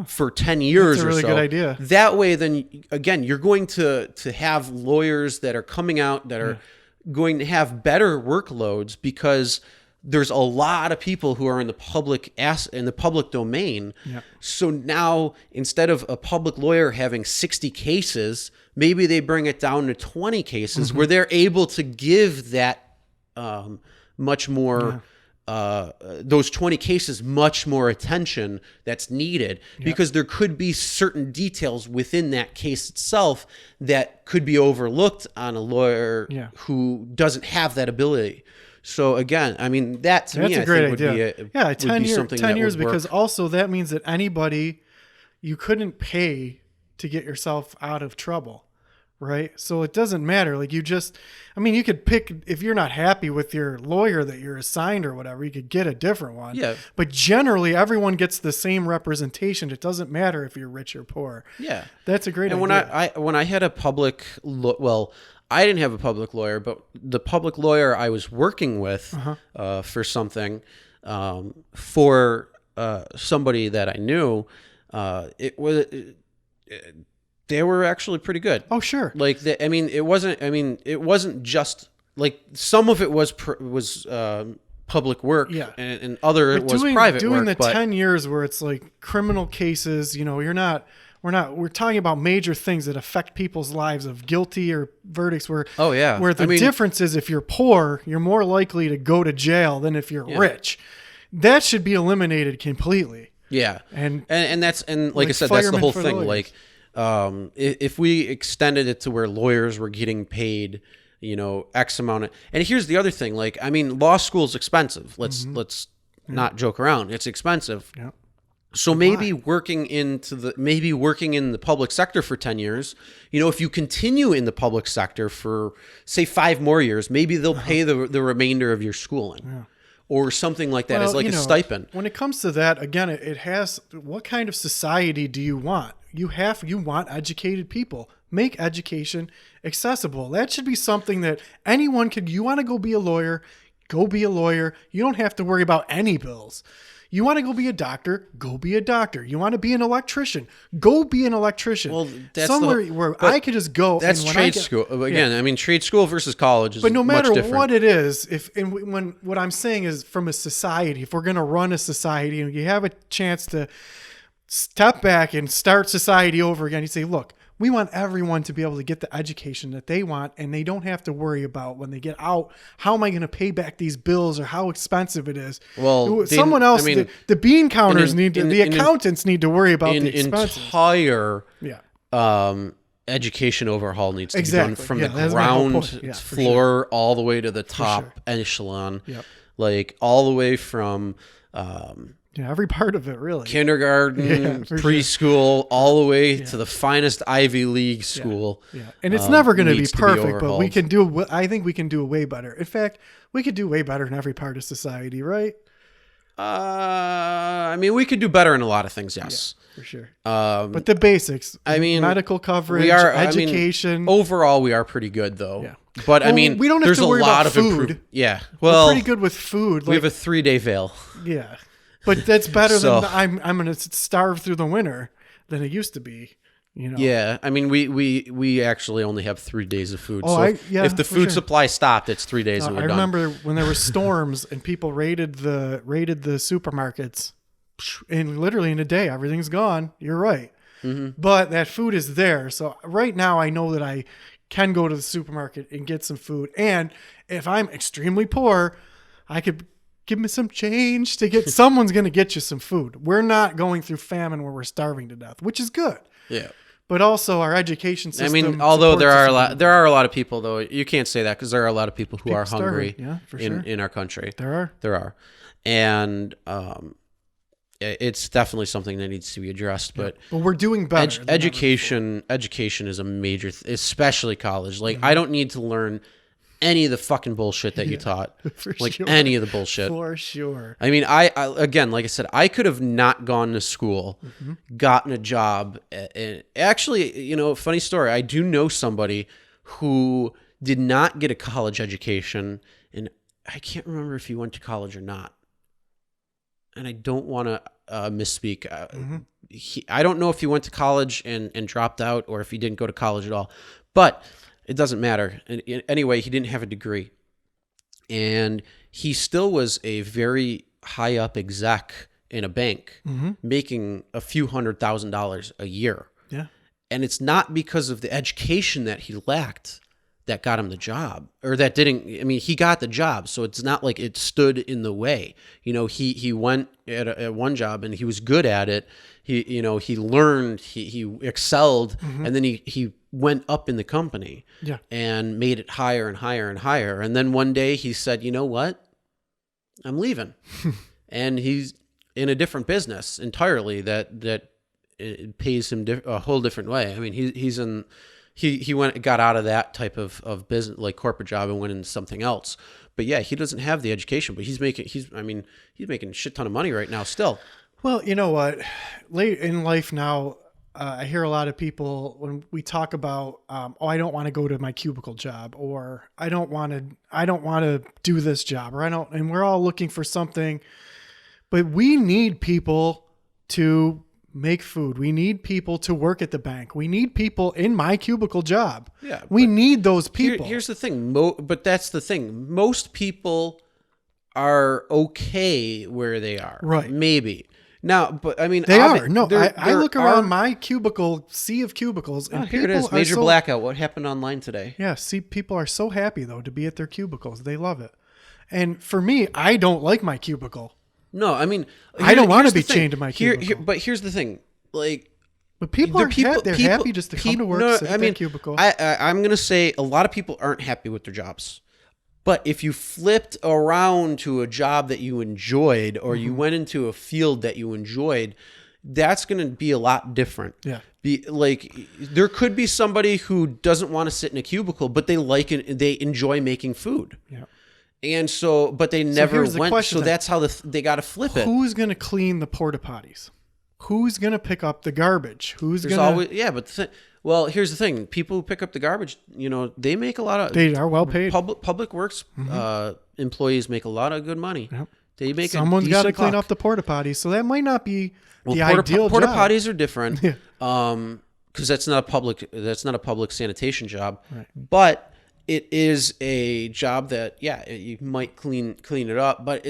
for 10 years. That's a really good idea. That way, then again, you're going to have lawyers that are coming out that are going to have better workloads, because there's a lot of people who are in the public domain. So now, instead of a public lawyer having 60 cases, maybe they bring it down to 20 cases where they're able to give that much more, those 20 cases, much more attention that's needed, because there could be certain details within that case itself that could be overlooked on a lawyer who doesn't have that ability. So again, I mean, that to me, I think would be something 10 years, would work. because also that means that you couldn't pay to get yourself out of trouble, right? So it doesn't matter. Like you could pick, if you're not happy with your lawyer that you're assigned or whatever, you could get a different one. Yeah. But generally, everyone gets the same representation. It doesn't matter if you're rich or poor. Yeah. That's a great idea. And when I had a public, I didn't have a public lawyer, but the public lawyer I was working with for something, for somebody that I knew, they were actually pretty good. Oh, sure. It wasn't just like, some of it was public work, Yeah. and other But was private doing work. the But 10 years where it's like criminal cases, we're talking about major things that affect people's lives of guilty or verdicts where oh yeah, where the I mean, difference is if you're poor, you're more likely to go to jail than if you're rich. That should be eliminated completely. yeah, And that's like I like said, that's the firemen whole for thing. lawyers. Like, if we extended it to where lawyers were getting paid, X amount of, and here's the other thing. Like, I mean, law school is expensive. Let's not joke around. It's expensive. yeah. So maybe working in the public sector for 10 years, if you continue in the public sector for say 5 more years, maybe they'll pay the remainder of your schooling or something like that as like a stipend. When it comes to that, again, it has, what kind of society do you want? You want educated people. Make education accessible. That should be something that anyone could, you want to go be a lawyer, go be a lawyer. You don't have to worry about any bills. You want to go be a doctor, go be a doctor. You want to be an electrician, go be an electrician. Well, that's somewhere where I could just go. That's and when trade school. Again, I mean, trade school versus college is but no matter much different. what it is, when what I'm saying is from a society, if we're going to run a society and you have a chance to step back and start society over again, you say, look, we want everyone to be able to get the education that they want, and they don't have to worry about when they get out, how am I going to pay back these bills or how expensive it is. Well, someone else, I mean, the bean counters the accountants need to worry about the expenses. Entire Yeah. education overhaul needs to be Exactly. done from Yeah, the that's my whole ground point. Yeah, for floor all the way to the top sure. echelon, Yep. like all the way from Yeah, every part of it, really. kindergarten, for preschool, all the way to the finest Ivy League school. Yeah, and it's never going to be needs to be perfect, but we overhauled. can do. I think we can do way better. In fact, we could do way better in every part of society, right? I mean, we could do better in a lot of things, yes. For sure. But The basics. I mean, medical coverage, we are education. overall, we are pretty good though. Yeah. But I Well, mean, we don't have there's to a worry lot about of food. improvement. Yeah. We're Well, pretty good with food. we have a 3-day veil. Yeah, but that's better So- than I'm going to starve through the winter than it used to be. Yeah, I mean, we actually only have 3 days of food. Oh, So if the for food sure. supply stopped, it's 3 days and I we're done. remember when there were storms and people raided the supermarkets, and literally in a day everything's gone. You're right, but that food is there. So right now I know that I can go to the supermarket and get some food, and if I'm extremely poor, I could give me some change to get. Someone's going to get you some food. We're not going through famine where we're starving to death, which is good. Yeah. But also our education system. I mean, although there are supports there are a lot of people though. You can't say that because there are a lot of people who are starving. hungry Yeah, for in sure. our country. There are. And it's definitely something that needs to be addressed. But But we're doing better. than ever education is a major, especially college. Like I don't need to learn any of the fucking bullshit that you taught, For like sure. any of the bullshit. For sure. I mean, I again, like I said, I could have not gone to school, gotten a job. And actually, funny story. I do know somebody who did not get a college education, and I can't remember if he went to college or not. And I don't want to misspeak. I don't know if he went to college and dropped out, or if he didn't go to college at all. But it doesn't matter. Anyway, he didn't have a degree. And he still was a very high up exec in a bank, making a few $100,000 a year. Yeah. And it's not because of the education that he lacked that got him the job, or that didn't. I mean, he got the job, so it's not like it stood in the way. He went at one job and he was good at it. He learned, he excelled, and then he went up in the company, Yeah. and made it higher and higher and higher. And then one day he said, "You know what? I'm leaving," and he's in a different business entirely that it pays him a whole different way. I mean, he's in. He got out of that type of business, like corporate job, and went into something else. But yeah, he doesn't have the education, but he's making a shit ton of money right now still. Well, you know what? Late in life now, I hear a lot of people when we talk about, I don't want to go to my cubicle job, or I don't want to do this job, or and we're all looking for something, but we need people to make food. We need people to work at the bank. We need people in my cubicle job. Yeah, we need those people. Here's the thing, but that's the thing. Most people are okay where they are. Right. Maybe. Now, but I mean, They are. No, I there look around my cubicle, sea of cubicles, and here it people is. are Major so, blackout. What happened online today? Yeah, see, people are so happy though to be at their cubicles. They love it. And for me, I don't like my cubicle. No, I mean, I don't want to here's be the thing. chained to my cubicle. But here's the thing. Like, But people are they're happy just to come to work, sit at their cubicle. I'm going to say a lot of people aren't happy with their jobs. But if you flipped around to a job that you enjoyed, or you went into a field that you enjoyed, that's going to be a lot different. Yeah. There could be somebody who doesn't want to sit in a cubicle, but they like it. They enjoy making food. Yeah. And so, but they never here's the went. question So then. that's how they got to flip it. Who's going to clean the porta potties? Who's going to pick up the garbage? Who's There's going always, yeah, but well, here's the thing. People who pick up the garbage, they make a lot of. They are well paid. Public works employees make a lot of good money. Yep. They make Someone's got to clean buck. up the porta potties, so that might not be the Porta ideal porta job. potties are different, because that's not a public sanitation job. Right. But it is a job that you might clean it up, but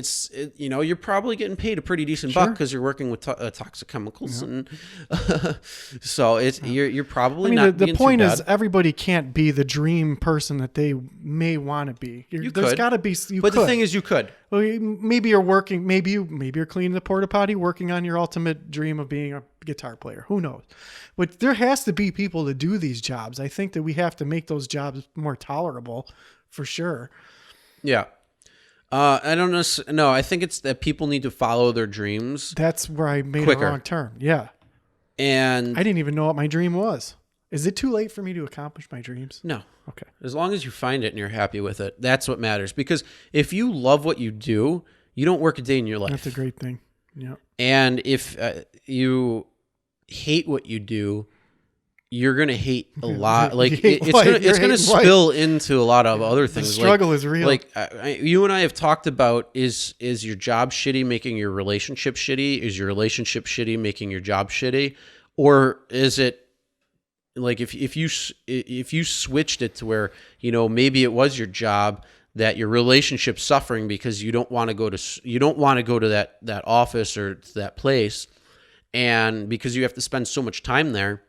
you're probably getting paid a pretty decent buck because you're working with toxic chemicals, and so you're probably not. The point too is bad. everybody can't be the dream person that they may want to be. There's could. got to be. But the thing is, you could. Well, maybe you're working. Maybe you're cleaning the porta potty, working on your ultimate dream of being a guitar player. Who knows? But there has to be people to do these jobs. I think that we have to make those jobs more tolerable, for sure. Yeah. I don't know. No, I think it's that people need to follow their dreams. That's where I made Quicker. a wrong turn. Yeah. And I didn't even know what my dream was. Is it too late for me to accomplish my dreams? no. Okay. As long as you find it and you're happy with it, that's what matters. Because if you love what you do, you don't work a day in your life. That's a great thing. Yeah. And if you hate what you do, you're gonna hate a lot. Like it's gonna spill into a lot of other The things. struggle is real. Like you and I have talked about: is your job shitty making your relationship shitty? Is your relationship shitty making your job shitty? Or is it like if you switched it to where maybe it was your job that your relationship's suffering because you don't want to go to that office or to that place, and because you have to spend so much time there,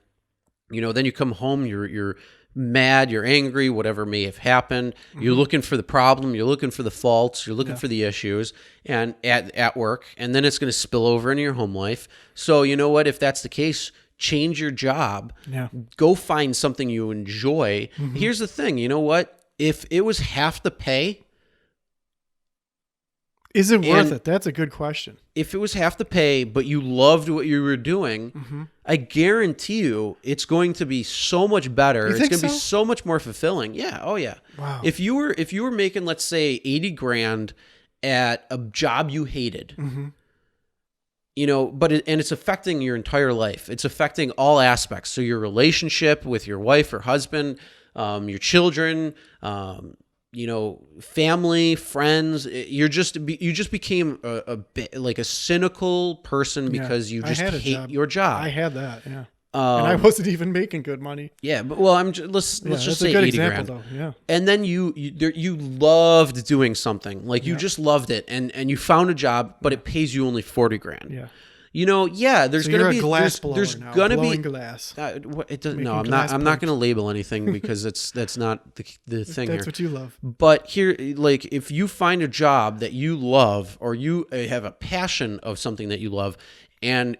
then you come home, you're mad, you're angry, whatever may have happened. You're looking for the problem, you're looking for the faults, you're looking for the issues, and at work, and then it's going to spill over into your home life. So you know what? If that's the case, change your job. Yeah. Go find something you enjoy. Here's the thing. You know what? If it was half the pay, Is it worth it? That's a good question. if it was half the pay, but you loved what you were doing, I guarantee you it's going to be so much better. You It's think going to be so? so much more fulfilling. Yeah. Oh yeah. Wow. If you were making, let's say, 80 grand at a job you hated, but it's affecting your entire life. It's affecting all aspects. So your relationship with your wife or husband, your children, family, friends. You just became a bit like a cynical person because you I just had a hate job. your job. I had that, yeah. And I wasn't even making good money. Yeah, but let's Yeah, just that's say a good 80 example, grand. though. Yeah. And then you loved doing something. Like you just loved it, and you found a job, but it pays you only 40 grand. Yeah. There's So gonna you're be a glass there's blower now, gonna blowing be glass. it doesn't, no, Making I'm glass not pipes. going to label anything because that's not the thing That's here. what you love. But here, like, if you find a job that you love, or you have a passion of something that you love, and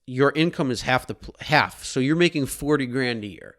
your income is half, so you're making 40 grand a year.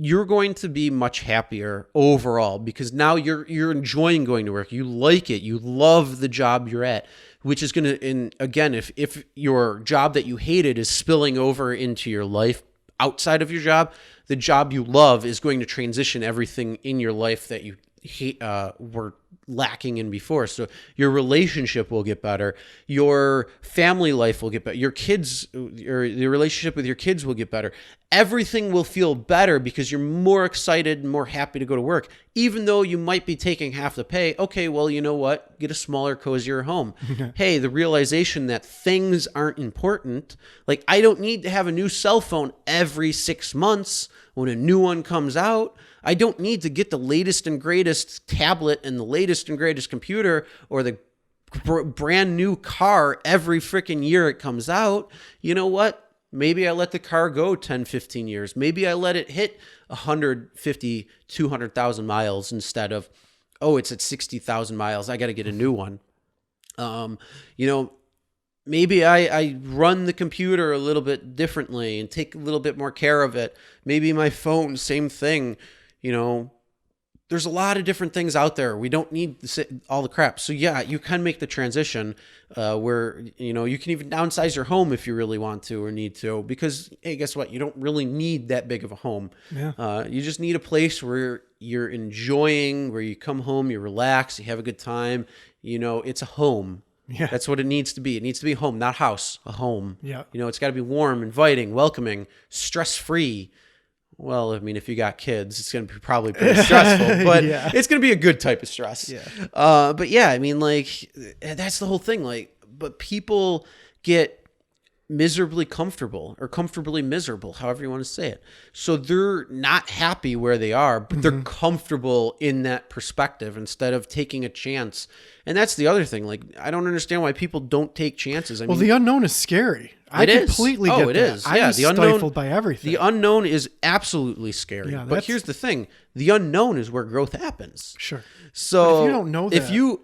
You're going to be much happier overall because now you're enjoying going to work. You like it. You love the job you're at, which is going to, and again, if your job that you hated is spilling over into your life outside of your job, the job you love is going to transition everything in your life that you hate, were lacking in before. So your relationship will get better. Your family life will get better. Your kids, or your relationship with your kids will get better. Everything will feel better because you're more excited and more happy to go to work. Even though you might be taking half the pay, okay, well, you know what? Get a smaller, cozier home. Hey, the realization that things aren't important. Like, I don't need to have a new cell phone every 6 months when a new one comes out. I don't need to get the latest and greatest tablet and the latest and greatest computer or the brand new car every freaking year it comes out. You know what? Maybe I let the car go 10, 15 years. Maybe I let it hit 150, 200,000 miles instead of, oh, it's at 60,000 miles. I got to get a new one. You know, maybe I run the computer a little bit differently and take a little bit more care of it. Maybe my phone, same thing. You know, there's a lot of different things out there. We don't need all the crap. So yeah, you can make the transition where, you know, you can even downsize your home if you really want to or need to, because, hey, guess what? You don't really need that big of a home. Yeah. You just need a place where you're enjoying, where you come home, you relax, you have a good time. You know, it's a home. Yeah. That's what it needs to be. It needs to be a home, not house, a home. Yeah. You know, it's got to be warm, inviting, welcoming, stress-free. Well, I mean, if you got kids, it's going to be probably pretty stressful, but Yeah. it's going to be a good type of stress. Yeah. But yeah, I mean, like, that's the whole thing. Like, but people get miserably comfortable or comfortably miserable, however you want to say it. So they're not happy where they are, but they're comfortable in that perspective instead of taking a chance. And that's the other thing. Like, I don't understand why people don't take chances. I Well, mean, the unknown is scary. I It is. completely Oh, get it that. is. I'm Yeah, the unknown- stifled by everything. the unknown is absolutely scary. Yeah, but that's- here's the thing: the unknown is where growth happens. Sure. So But if you don't know if that- you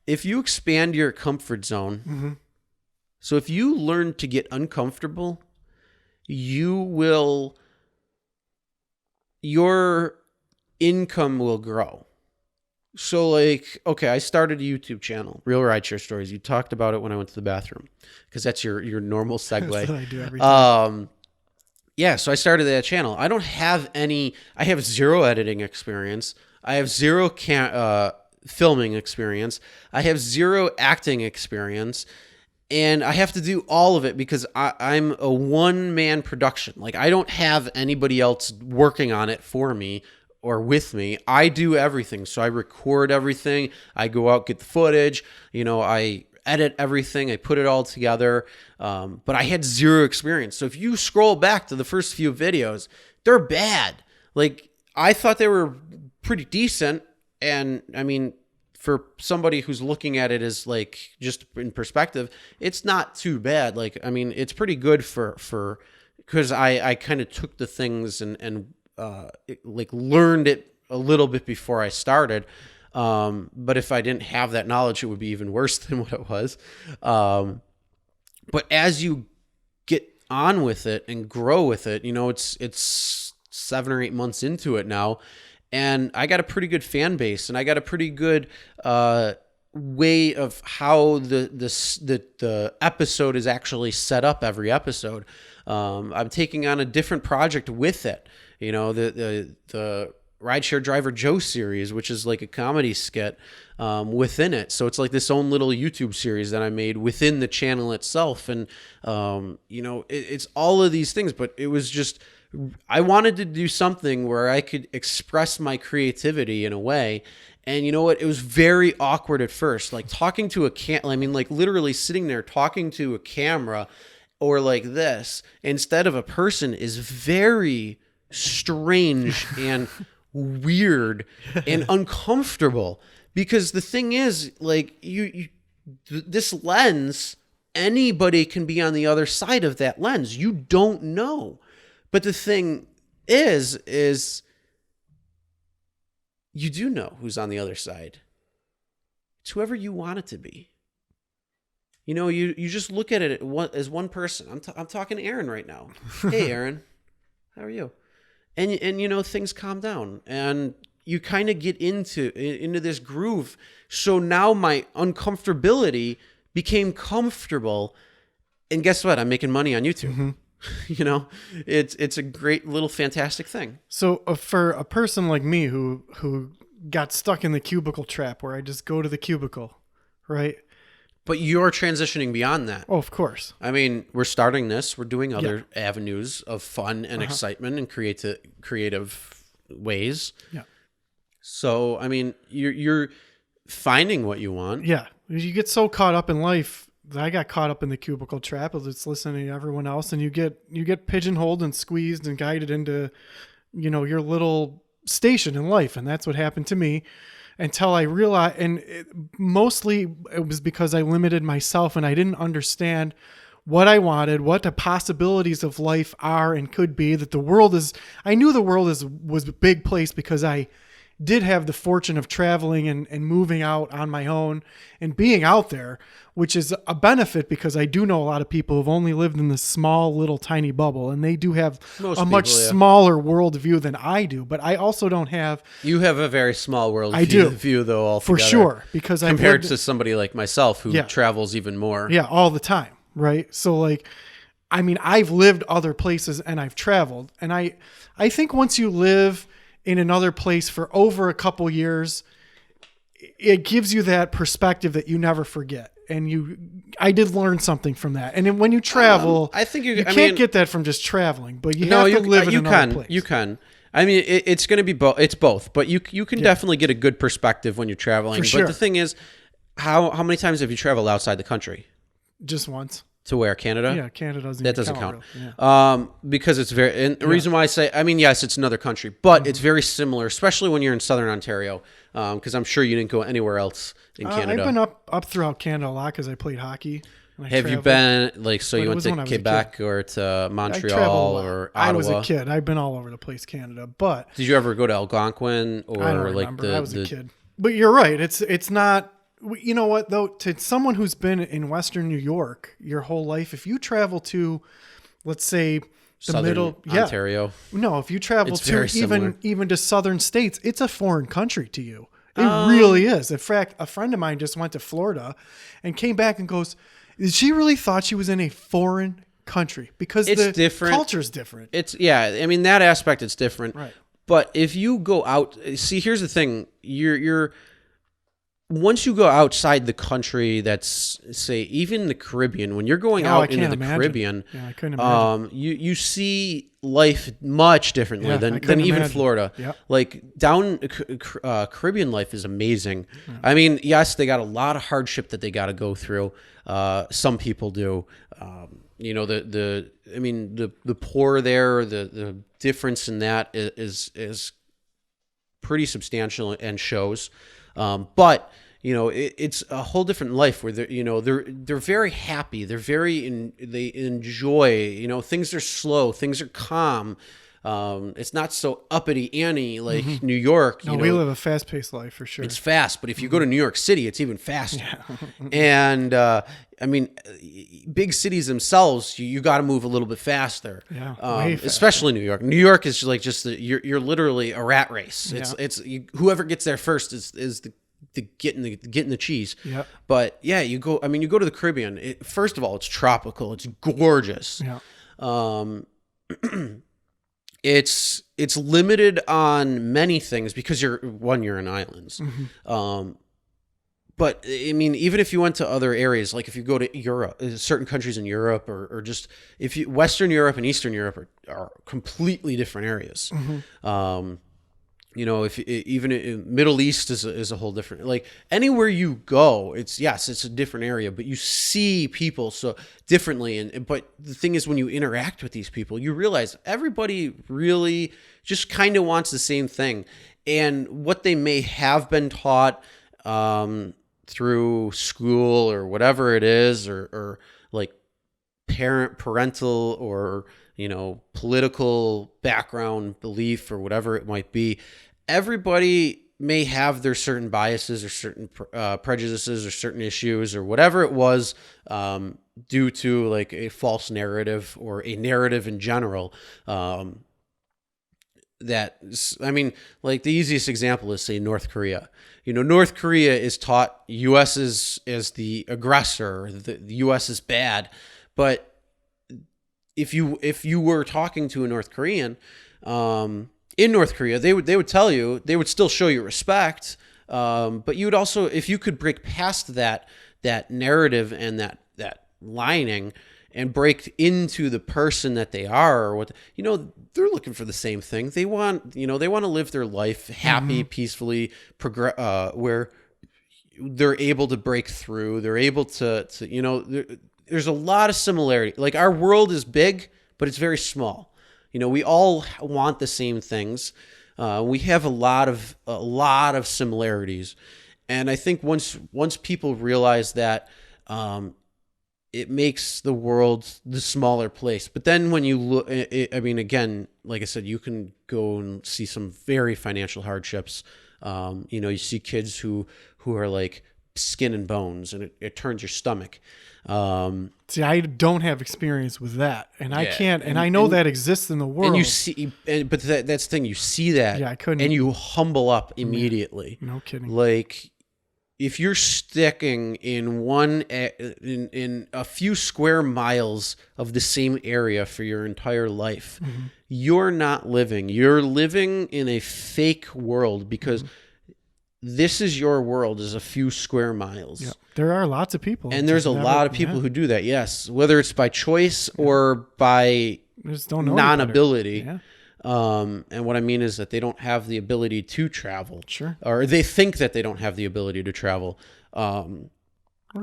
if you expand your comfort zone, Mm-hmm. so if you learn to get uncomfortable, your income will grow. So like, okay, I started a YouTube channel, Real Rideshare Stories. You talked about it when I went to the bathroom because that's your normal segue. That's what I do every time. Yeah, so I started that channel. I don't have I have zero editing experience. I have zero filming experience. I have zero acting experience. And I have to do all of it because I'm a one-man production. Like, I don't have anybody else working on it for me or with me. I do everything. So I record everything. I go out, get the footage. You know, I edit everything. I put it all together. But I had zero experience. So if you scroll back to the first few videos, they're bad. Like, I thought they were pretty decent. And I mean, for somebody who's looking at it as like just in perspective, it's not too bad. Like, I mean, it's pretty good for because I kind of took the things and like learned it a little bit before I started. But if I didn't have that knowledge, it would be even worse than what it was. But as you get on with it and grow with it, you know, it's 7 or 8 months into it now. And I got a pretty good fan base, and I got a pretty good way of how the episode is actually set up every episode. I'm taking on a different project with it. You know, the Rideshare Driver Joe series, which is like a comedy skit within it. So it's like this own little YouTube series that I made within the channel itself. And, you know, it's all of these things, but it was just, I wanted to do something where I could express my creativity in a way. And you know what? It was very awkward at first. Like talking to I mean, like literally sitting there talking to a camera or like this instead of a person is very strange and weird and uncomfortable. Because the thing is, like, this lens, anybody can be on the other side of that lens. You don't know. But the thing is you do know who's on the other side. It's whoever you want it to be. You know, you just look at it as one person. I'm talking to Aaron right now. Hey, Aaron, how are you? And you know, things calm down and you kind of get into this groove. So now my uncomfortability became comfortable. And guess what? I'm making money on YouTube. Mm-hmm. You know, it's a great little fantastic thing. So for a person like me who got stuck in the cubicle trap where I just go to the cubicle, right? But you're transitioning beyond that. Oh, of course. I mean, we're starting this. We're doing other avenues of fun and excitement and creative ways. Yeah. So, I mean, you're finding what you want. Yeah. You get so caught up in life. I got caught up in the cubicle trap of just listening to everyone else, and you get pigeonholed and squeezed and guided into, you know, your little station in life, and that's what happened to me until I realized, and mostly it was because I limited myself and I didn't understand what I wanted, what the possibilities of life are and could be, that the world is, I knew the world was a big place because I did have the fortune of traveling and moving out on my own and being out there, which is a benefit because I do know a lot of people who've only lived in this small little tiny bubble, and they do have a much smaller worldview than I do. But I also don't have. You have a very small world view though, altogether. For sure, because compared to somebody like myself who travels even more. Yeah, all the time, right? So like, I mean, I've lived other places and I've traveled, and I think once you live in another place for over a couple years, it gives you that perspective that you never forget. And I did learn something from that. And then when you travel, I think you can't get that from just traveling, but you have to live in another place. You can. I mean, it's going to be both. It's both, but you can definitely get a good perspective when you're traveling. For sure. But the thing is, how many times have you traveled outside the country? Just once. To where? Canada? Yeah, Canada doesn't. That doesn't count. Really. Yeah. Because it's very. And the reason why I say, I mean, yes, it's another country, but it's very similar, especially when you're in Southern Ontario. Because I'm sure you didn't go anywhere else in Canada. I've been up throughout Canada a lot because I played hockey. Have you been so you went to Quebec or to Montreal or Ottawa? I was a kid. I've been all over the place, Canada. But did you ever go to Algonquin or I don't remember. I was a kid. But you're right. It's not. You know what, though, to someone who's been in Western New York your whole life, if you travel to, let's say, the Southern Ontario. No, if you travel to even to southern states, it's a foreign country to you. It really is. In fact, a friend of mine just went to Florida and came back and goes, she really thought she was in a foreign country because the culture's different. I mean, that aspect it's different. Right. But if you go out, see, here's the thing. You're once you go outside the country, that's, say, even the Caribbean, when you're going out into the Caribbean, I couldn't imagine. You see life much differently than even Florida. Yep. Like down Caribbean life is amazing. Yeah. I mean, yes, they got a lot of hardship that they got to go through. Some people do. You know, the poor there, the difference in that is pretty substantial and shows. But you know, it's a whole different life where they're very happy. They enjoy. You know, things are slow. Things are calm. It's not so uppity Annie like New York. No, we live a fast-paced life for sure. It's fast, but if you go to New York City, it's even faster. Yeah. And I mean, big cities themselves, you got to move a little bit faster. Yeah, way faster. Especially New York. New York is like you're literally a rat race. Whoever gets there first is the getting the cheese. Yeah. But yeah, you go to the Caribbean. First of all, it's tropical. It's gorgeous. Yeah. It's limited on many things because you're in islands. Mm-hmm. But I mean, even if you went to other areas, like if you go to Europe, certain countries in Europe, or just Western Europe and Eastern Europe are completely different areas. Mm-hmm. You know, if even Middle East is a whole different, like anywhere you go, it's a different area, but you see people so differently. But the thing is, when you interact with these people, you realize everybody really just kind of wants the same thing. And what they may have been taught through school or whatever it is, or like parental or, you know, political background belief or whatever it might be, everybody may have their certain biases or certain prejudices or certain issues or whatever it was, due to like a false narrative or a narrative in general. That, I mean, like the easiest example is, say, North Korea. You know, North Korea is taught U.S. is the aggressor, the U.S. is bad, but if you were talking to a North Korean in North Korea, they would tell you, they would still show you respect, but you would also, if you could break past that narrative and that lining and break into the person that they are, or what, you know, they're looking for the same thing. They want to live their life happy, peacefully, where they're able to break through. They're able to you know. There's a lot of similarity. Like, our world is big, but it's very small. You know, we all want the same things. We have a lot of similarities, and I think once people realize that, it makes the world the smaller place. But then when you look, I mean, again, like I said, you can go and see some very financial hardships. You see kids who are like skin and bones, and it turns your stomach. See, I don't have experience with that, and I Yeah, can't, and I know that exists in the world. And you see, but that's the thing. You see that, Yeah, I couldn't- and you humble up immediately. No kidding. Like, if you're sticking in in a few square miles of the same area for your entire life, you're not living. You're living in a fake world, because this is your world, is a few square miles. Yeah. There are lots of people. And there's a lot of people who do that, yes, whether it's by choice or by just don't know non-ability. Yeah. And what I mean is that they don't have the ability to travel. Sure. Or they think that they don't have the ability to travel. Or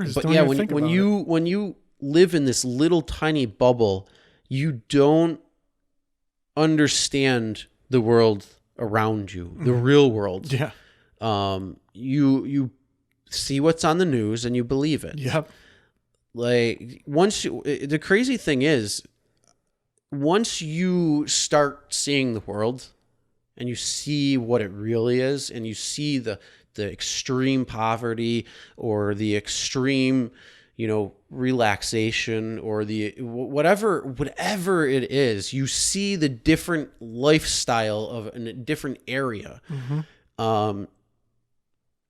just But don't yeah, even think about it. when you live in this little tiny bubble, you don't understand the world around you, the real world. Yeah. You see what's on the news and you believe it. Yep. Like, the crazy thing is, once you start seeing the world and you see what it really is, and you see the extreme poverty or the extreme, relaxation, or the whatever it is, you see the different lifestyle of a different area.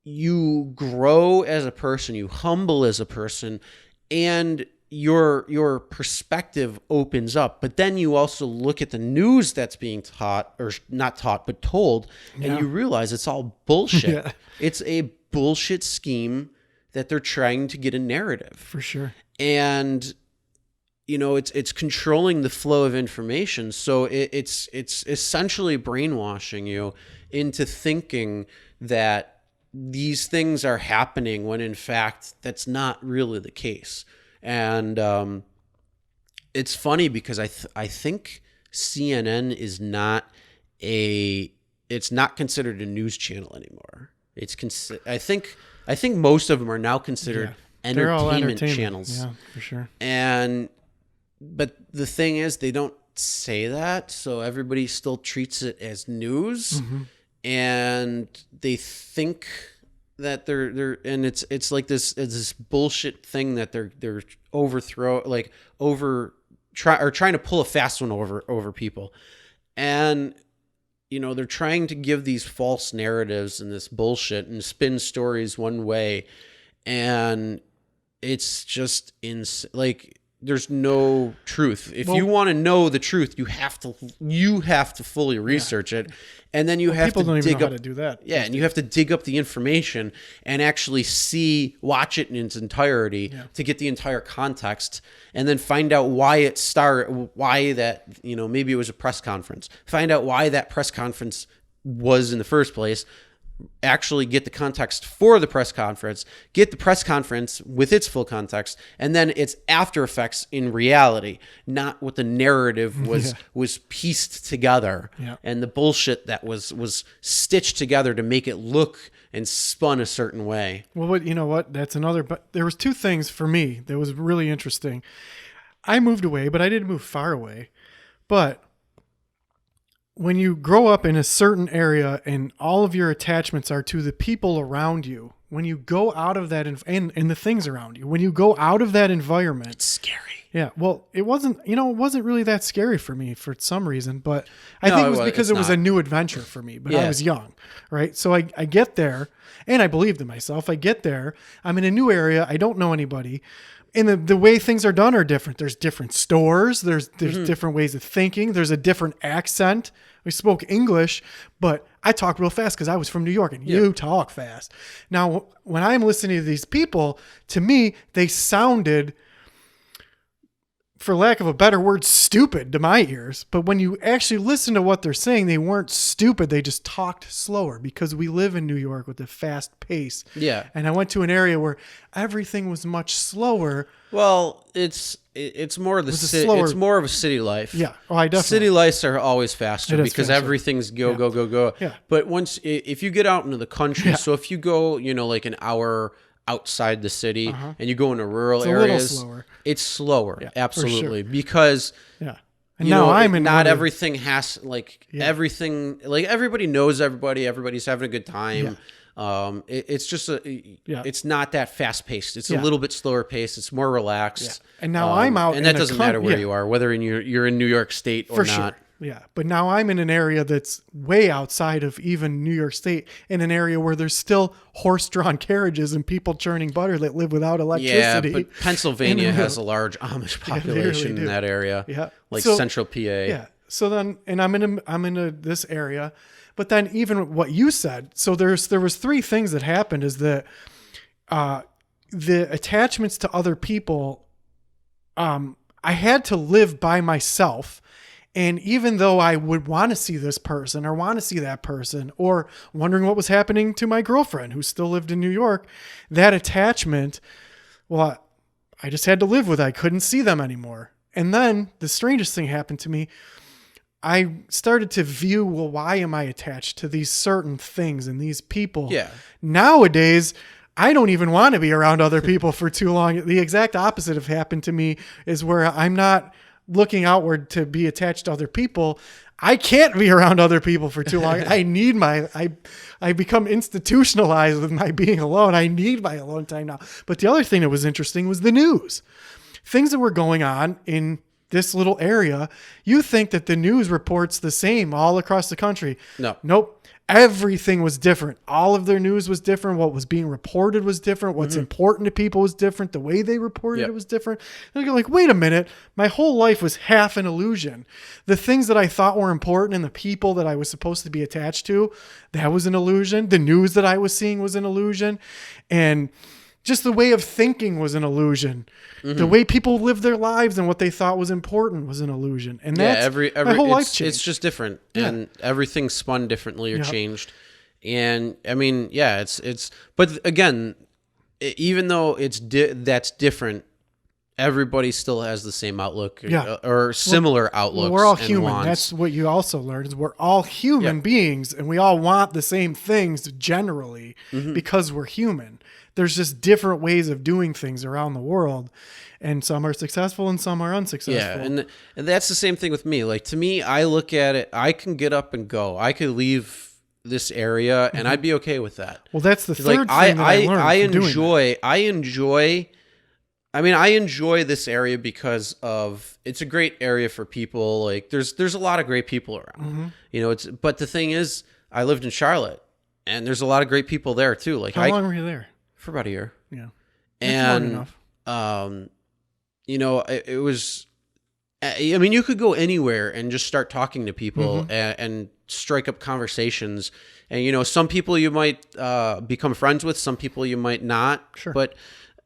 You grow as a person, you humble as a person, and your perspective opens up. But then you also look at the news that's being taught, or not taught, but told, and you realize it's all bullshit. Yeah. It's a bullshit scheme that they're trying to get a narrative. For sure. And it's controlling the flow of information. So it's essentially brainwashing you into thinking that these things are happening, when in fact that's not really the case. And it's funny because I think CNN is not it's not considered a news channel anymore. I think most of them are now considered They're all entertainment channels. Yeah, for sure. But the thing is, they don't say that, so everybody still treats it as news, and they think that they're and it's like this bullshit thing that they're trying to pull a fast one over people, and they're trying to give these false narratives and this bullshit and spin stories one way, and it's just like, there's no truth. If you want to know the truth, you have to fully research it, and then you have to don't even dig know up how to do that. Yeah, and you have to dig up the information and actually watch it in its entirety to get the entire context, and then find out why that, maybe it was a press conference. Find out why that press conference was in the first place. Actually get the context for the press conference, get the press conference with its full context, and then its after effects in reality, not what the narrative was pieced together, and the bullshit that was stitched together to make it look and spun a certain way. Well, you know what? That's another. But there was two things for me that was really interesting. I moved away, but I didn't move far away. But when you grow up in a certain area and all of your attachments are to the people around you, when you go out of that and the things around you, when you go out of that environment, It's scary. yeah. Well, it wasn't really that scary for me for some reason, but I think it was because it was a new adventure for me, but I was young, right? So I get there and I believed in myself. I get there, I'm in a new area. I don't know anybody. And the way things are done are different. There's different stores. There's different ways of thinking. There's a different accent. We spoke English, but I talk real fast because I was from New York, and you talk fast. Now, when I'm listening to these people, to me, they sounded for lack of a better word, stupid to my ears. But when you actually listen to what they're saying, they weren't stupid. They just talked slower because we live in New York with a fast pace. Yeah. And I went to an area where everything was much slower. Well, it's more of the slower- it's more of a city life. Yeah. Oh, I definitely. City lights are always faster It is because faster. everything's go. Yeah. But if you get out into the country, Yeah. so if you go, like an hour outside the city and you go into rural Uh-huh. It's a little areas, slower. it's slower. Yeah, for Absolutely. Because Yeah. And now I'm in not one of- everything has everything, like everybody knows everybody, everybody's having a good time. It's just it's not that fast paced. It's a Yeah. little bit slower paced. It's more relaxed. And now I'm out and in that a doesn't coun- matter where yeah. you are, whether you're in New York State or For not. sure. Yeah. But now I'm in an area that's way outside of even New York State, in an area where there's still horse-drawn carriages and people churning butter that live without Yeah, electricity. but Pennsylvania And, has a large Amish they really population in do. that area. Yeah. Like So- Central PA. Yeah. So then, and I'm in this area, but then even what you said. So there was three things that happened. Is that the attachments to other people. I had to live by myself. And even though I would want to see this person or want to see that person, or wondering what was happening to my girlfriend who still lived in New York, that attachment, well, I just had to live with it. I couldn't see them anymore. And then the strangest thing happened to me. I started to view, well, why am I attached to these certain things and these people? Yeah. Nowadays, I don't even want to be around other people for too long. The exact opposite have happened to me, is where I'm not looking outward to be attached to other people. I can't be around other people for too long. I need I become institutionalized with my being alone. I need my alone time now. But the other thing that was interesting was the news. Things that were going on in this little area. You think that the news reports the same all across the country. No. Nope. Everything was different. All of their news was different. What was being reported was different. What's important to people was different. The way they reported Yep. it was different. And you're like, wait a minute. My whole life was half an illusion. The things that I thought were important and the people that I was supposed to be attached to, that was an illusion. The news that I was seeing was an illusion. And just the way of thinking was an illusion. The way people lived their lives and what they thought was important was an illusion. And Yeah, that's every my whole life it's changed. just different, Yeah. and everything's spun differently or Yeah. changed. And I mean, yeah, it's. But again, even though that's different, everybody still has the same outlook, Yeah. or similar outlooks. We're all and human. wants. That's what you also learned, is we're all human Yeah. beings, and we all want the same things generally because we're human. There's just different ways of doing things around the world, and some are successful and some are unsuccessful. Yeah, and that's the same thing with me. Like, to me, I look at it. I can get up and go. I could leave this area, and I'd be okay with that. well, that's the 'Cause, third thing that I learned. I from doing that. I enjoy this area because of, it's a great area for people. Like, there's a lot of great people around. But the thing is, I lived in Charlotte, and there's a lot of great people there too. Like, How long were you there? for about a year. Yeah, that's long And enough. it was, I mean, you could go anywhere and just start talking to people and strike up conversations. And, some people you might become friends with, some people you might not. Sure. But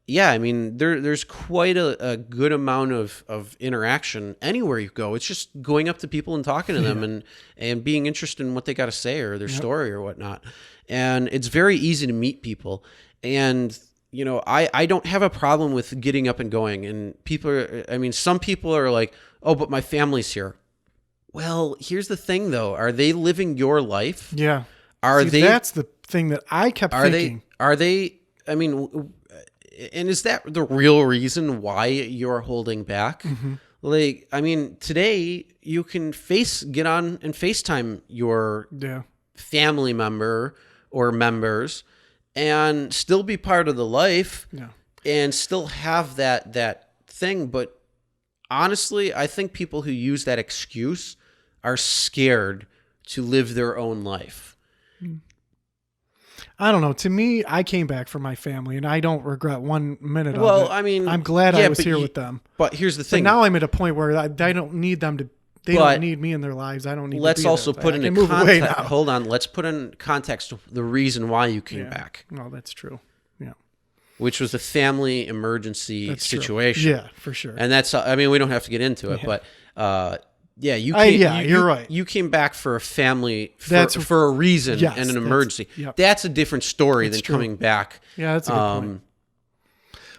yeah, I mean, there's quite a good amount of interaction anywhere you go. It's just going up to people and talking to them and being interested in what they got to say or their story or whatnot. And it's very easy to meet people. And, I don't have a problem with getting up and going. And some people are like, oh, but my family's here. Well, here's the thing, though. Are they living your life? Yeah. Are See, they? That's the thing that I kept thinking. Are they? I mean, and is that the real reason why you're holding back? Like, I mean, today you can get on and FaceTime your Yeah. family member or members and still be part of the life Yeah. and still have that thing. But honestly, I think people who use that excuse are scared to live their own life. I don't know. To me, I came back for my family, and I don't regret 1 minute of it. Well, I mean, I'm glad yeah, I was but here with them. But here's the But thing. now I'm at a point where I don't need them to. They But don't need me in their lives. I don't need. Let's to be also there. put I into can move away context. now. Hold on. Let's put in context the reason why you came Yeah. back. No, that's true. Yeah. which was a family emergency That's true. situation. Yeah, for sure. And that's, I mean, we don't have to get into it, but yeah, you're right. You came back for a family That's- for a reason Yes, and an that's- emergency. yep. That's a different story That's than true. coming back. Yeah, that's a good point.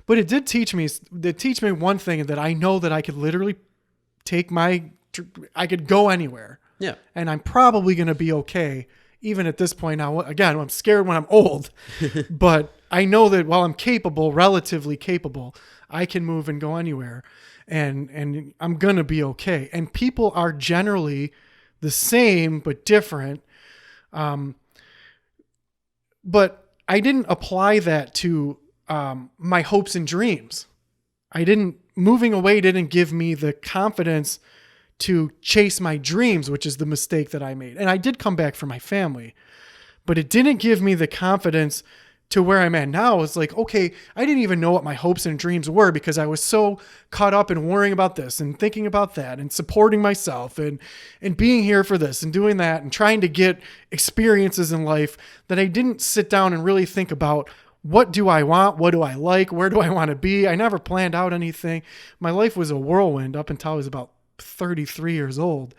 But it did teach me. It teach me one thing, that I know that I could literally I could go anywhere, Yeah. and I'm probably going to be okay. Even at this point now, again, I'm scared when I'm old, but I know that while I'm capable, relatively capable, I can move and go anywhere, and I'm going to be okay. And people are generally the same but different. But I didn't apply that to my hopes and dreams. Moving away didn't give me the confidence to chase my dreams, which is the mistake that I made. And I did come back for my family, but it didn't give me the confidence to where I'm at now. It's like, okay, I didn't even know what my hopes and dreams were because I was so caught up in worrying about this and thinking about that and supporting myself and being here for this and doing that and trying to get experiences in life that I didn't sit down and really think about, what do I want? What do I like? Where do I want to be? I never planned out anything. My life was a whirlwind up until I was about 33 years old.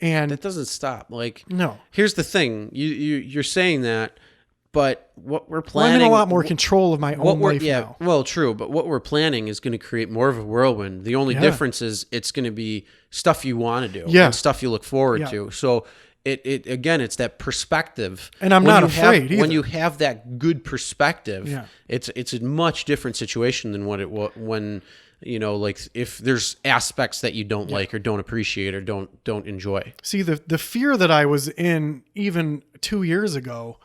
And That doesn't stop. Like, no, here's the thing. You're saying that, but what we're well, planning... I'm in a lot more control of my own life now. Well, true, but what we're planning is going to create more of a whirlwind. The only difference is it's going to be stuff you want to do Yeah. and stuff you look forward Yeah. to. So it again, it's that perspective. And I'm When not you afraid have, when either. you have that good perspective, Yeah. it's a much different situation than what it was when, you know, like if there's aspects that you don't like or don't appreciate or don't enjoy. See, the fear that I was in even 2 years ago,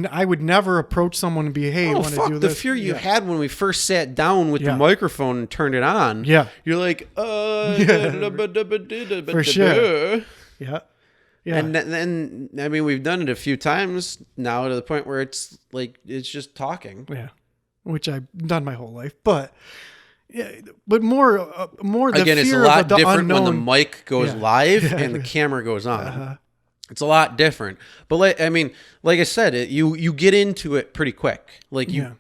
I would never approach someone and be, hey, I Oh, want to fuck, do the this. fear you Yeah. had when we first sat down with Yeah. the microphone and turned it on. Yeah. You're like, For sure. Yeah. Yeah. And then, I mean, we've done it a few times now to the point where it's like, it's just talking. Yeah, which I've done my whole life, but yeah, but more the Again, it's a fear lot of the different unknown. when the mic goes Yeah. live Yeah. and the camera goes on. Uh-huh. It's a lot different. But like, I mean, like I said, you get into it pretty quick. Like you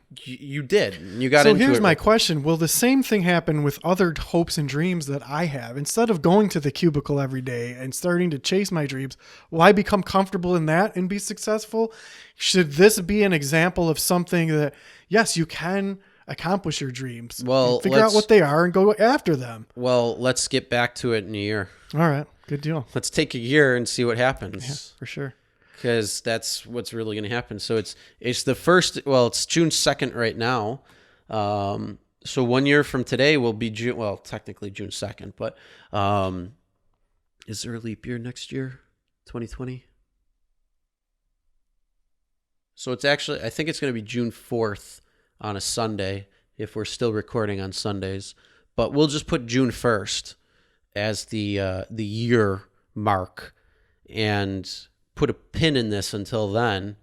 did. You got So into it. here's my question: will the same thing happen with other hopes and dreams that I have? Instead of going to the cubicle every day and starting to chase my dreams, will I become comfortable in that and be successful? Should this be an example of something that, yes, you can accomplish your dreams? Well, and figure out what they are and go after them. Well, let's get back to it in a year. All right, good deal. Let's take a year and see what happens. For sure. Because that's what's really going to happen. So it's the first. Well, it's June 2nd right now. So 1 year from today will be June. Well, technically June 2nd, but is there a leap year next year, 2020? So it's actually, I think it's going to be June 4th on a Sunday if we're still recording on Sundays. But we'll just put June 1st as the year mark and put a pin in this until then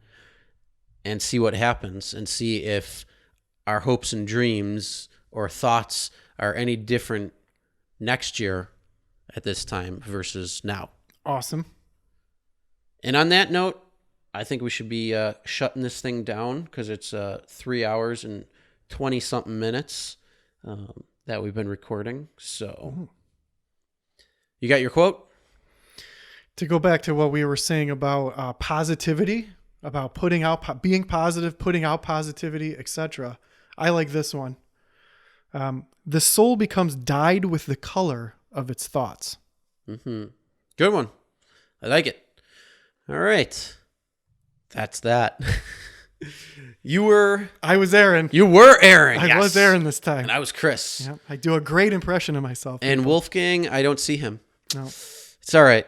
and see what happens and see if our hopes and dreams or thoughts are any different next year at this time versus now. Awesome. And on that note, I think we should be shutting this thing down because it's 3 hours and 20-something minutes that we've been recording. So you got your quote? To go back to what we were saying about positivity, about being positive, putting out positivity, etc. I like this one. The soul becomes dyed with the color of its thoughts. Mm-hmm. Good one. I like it. All right. That's that. I was Aaron. You were Aaron. I yes. was Aaron this time. And I was Chris. Yep, I do a great impression of myself. And Wolfgang, I don't see him. No. It's all right.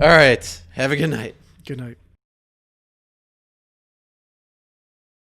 All right. Have a good night. Good night.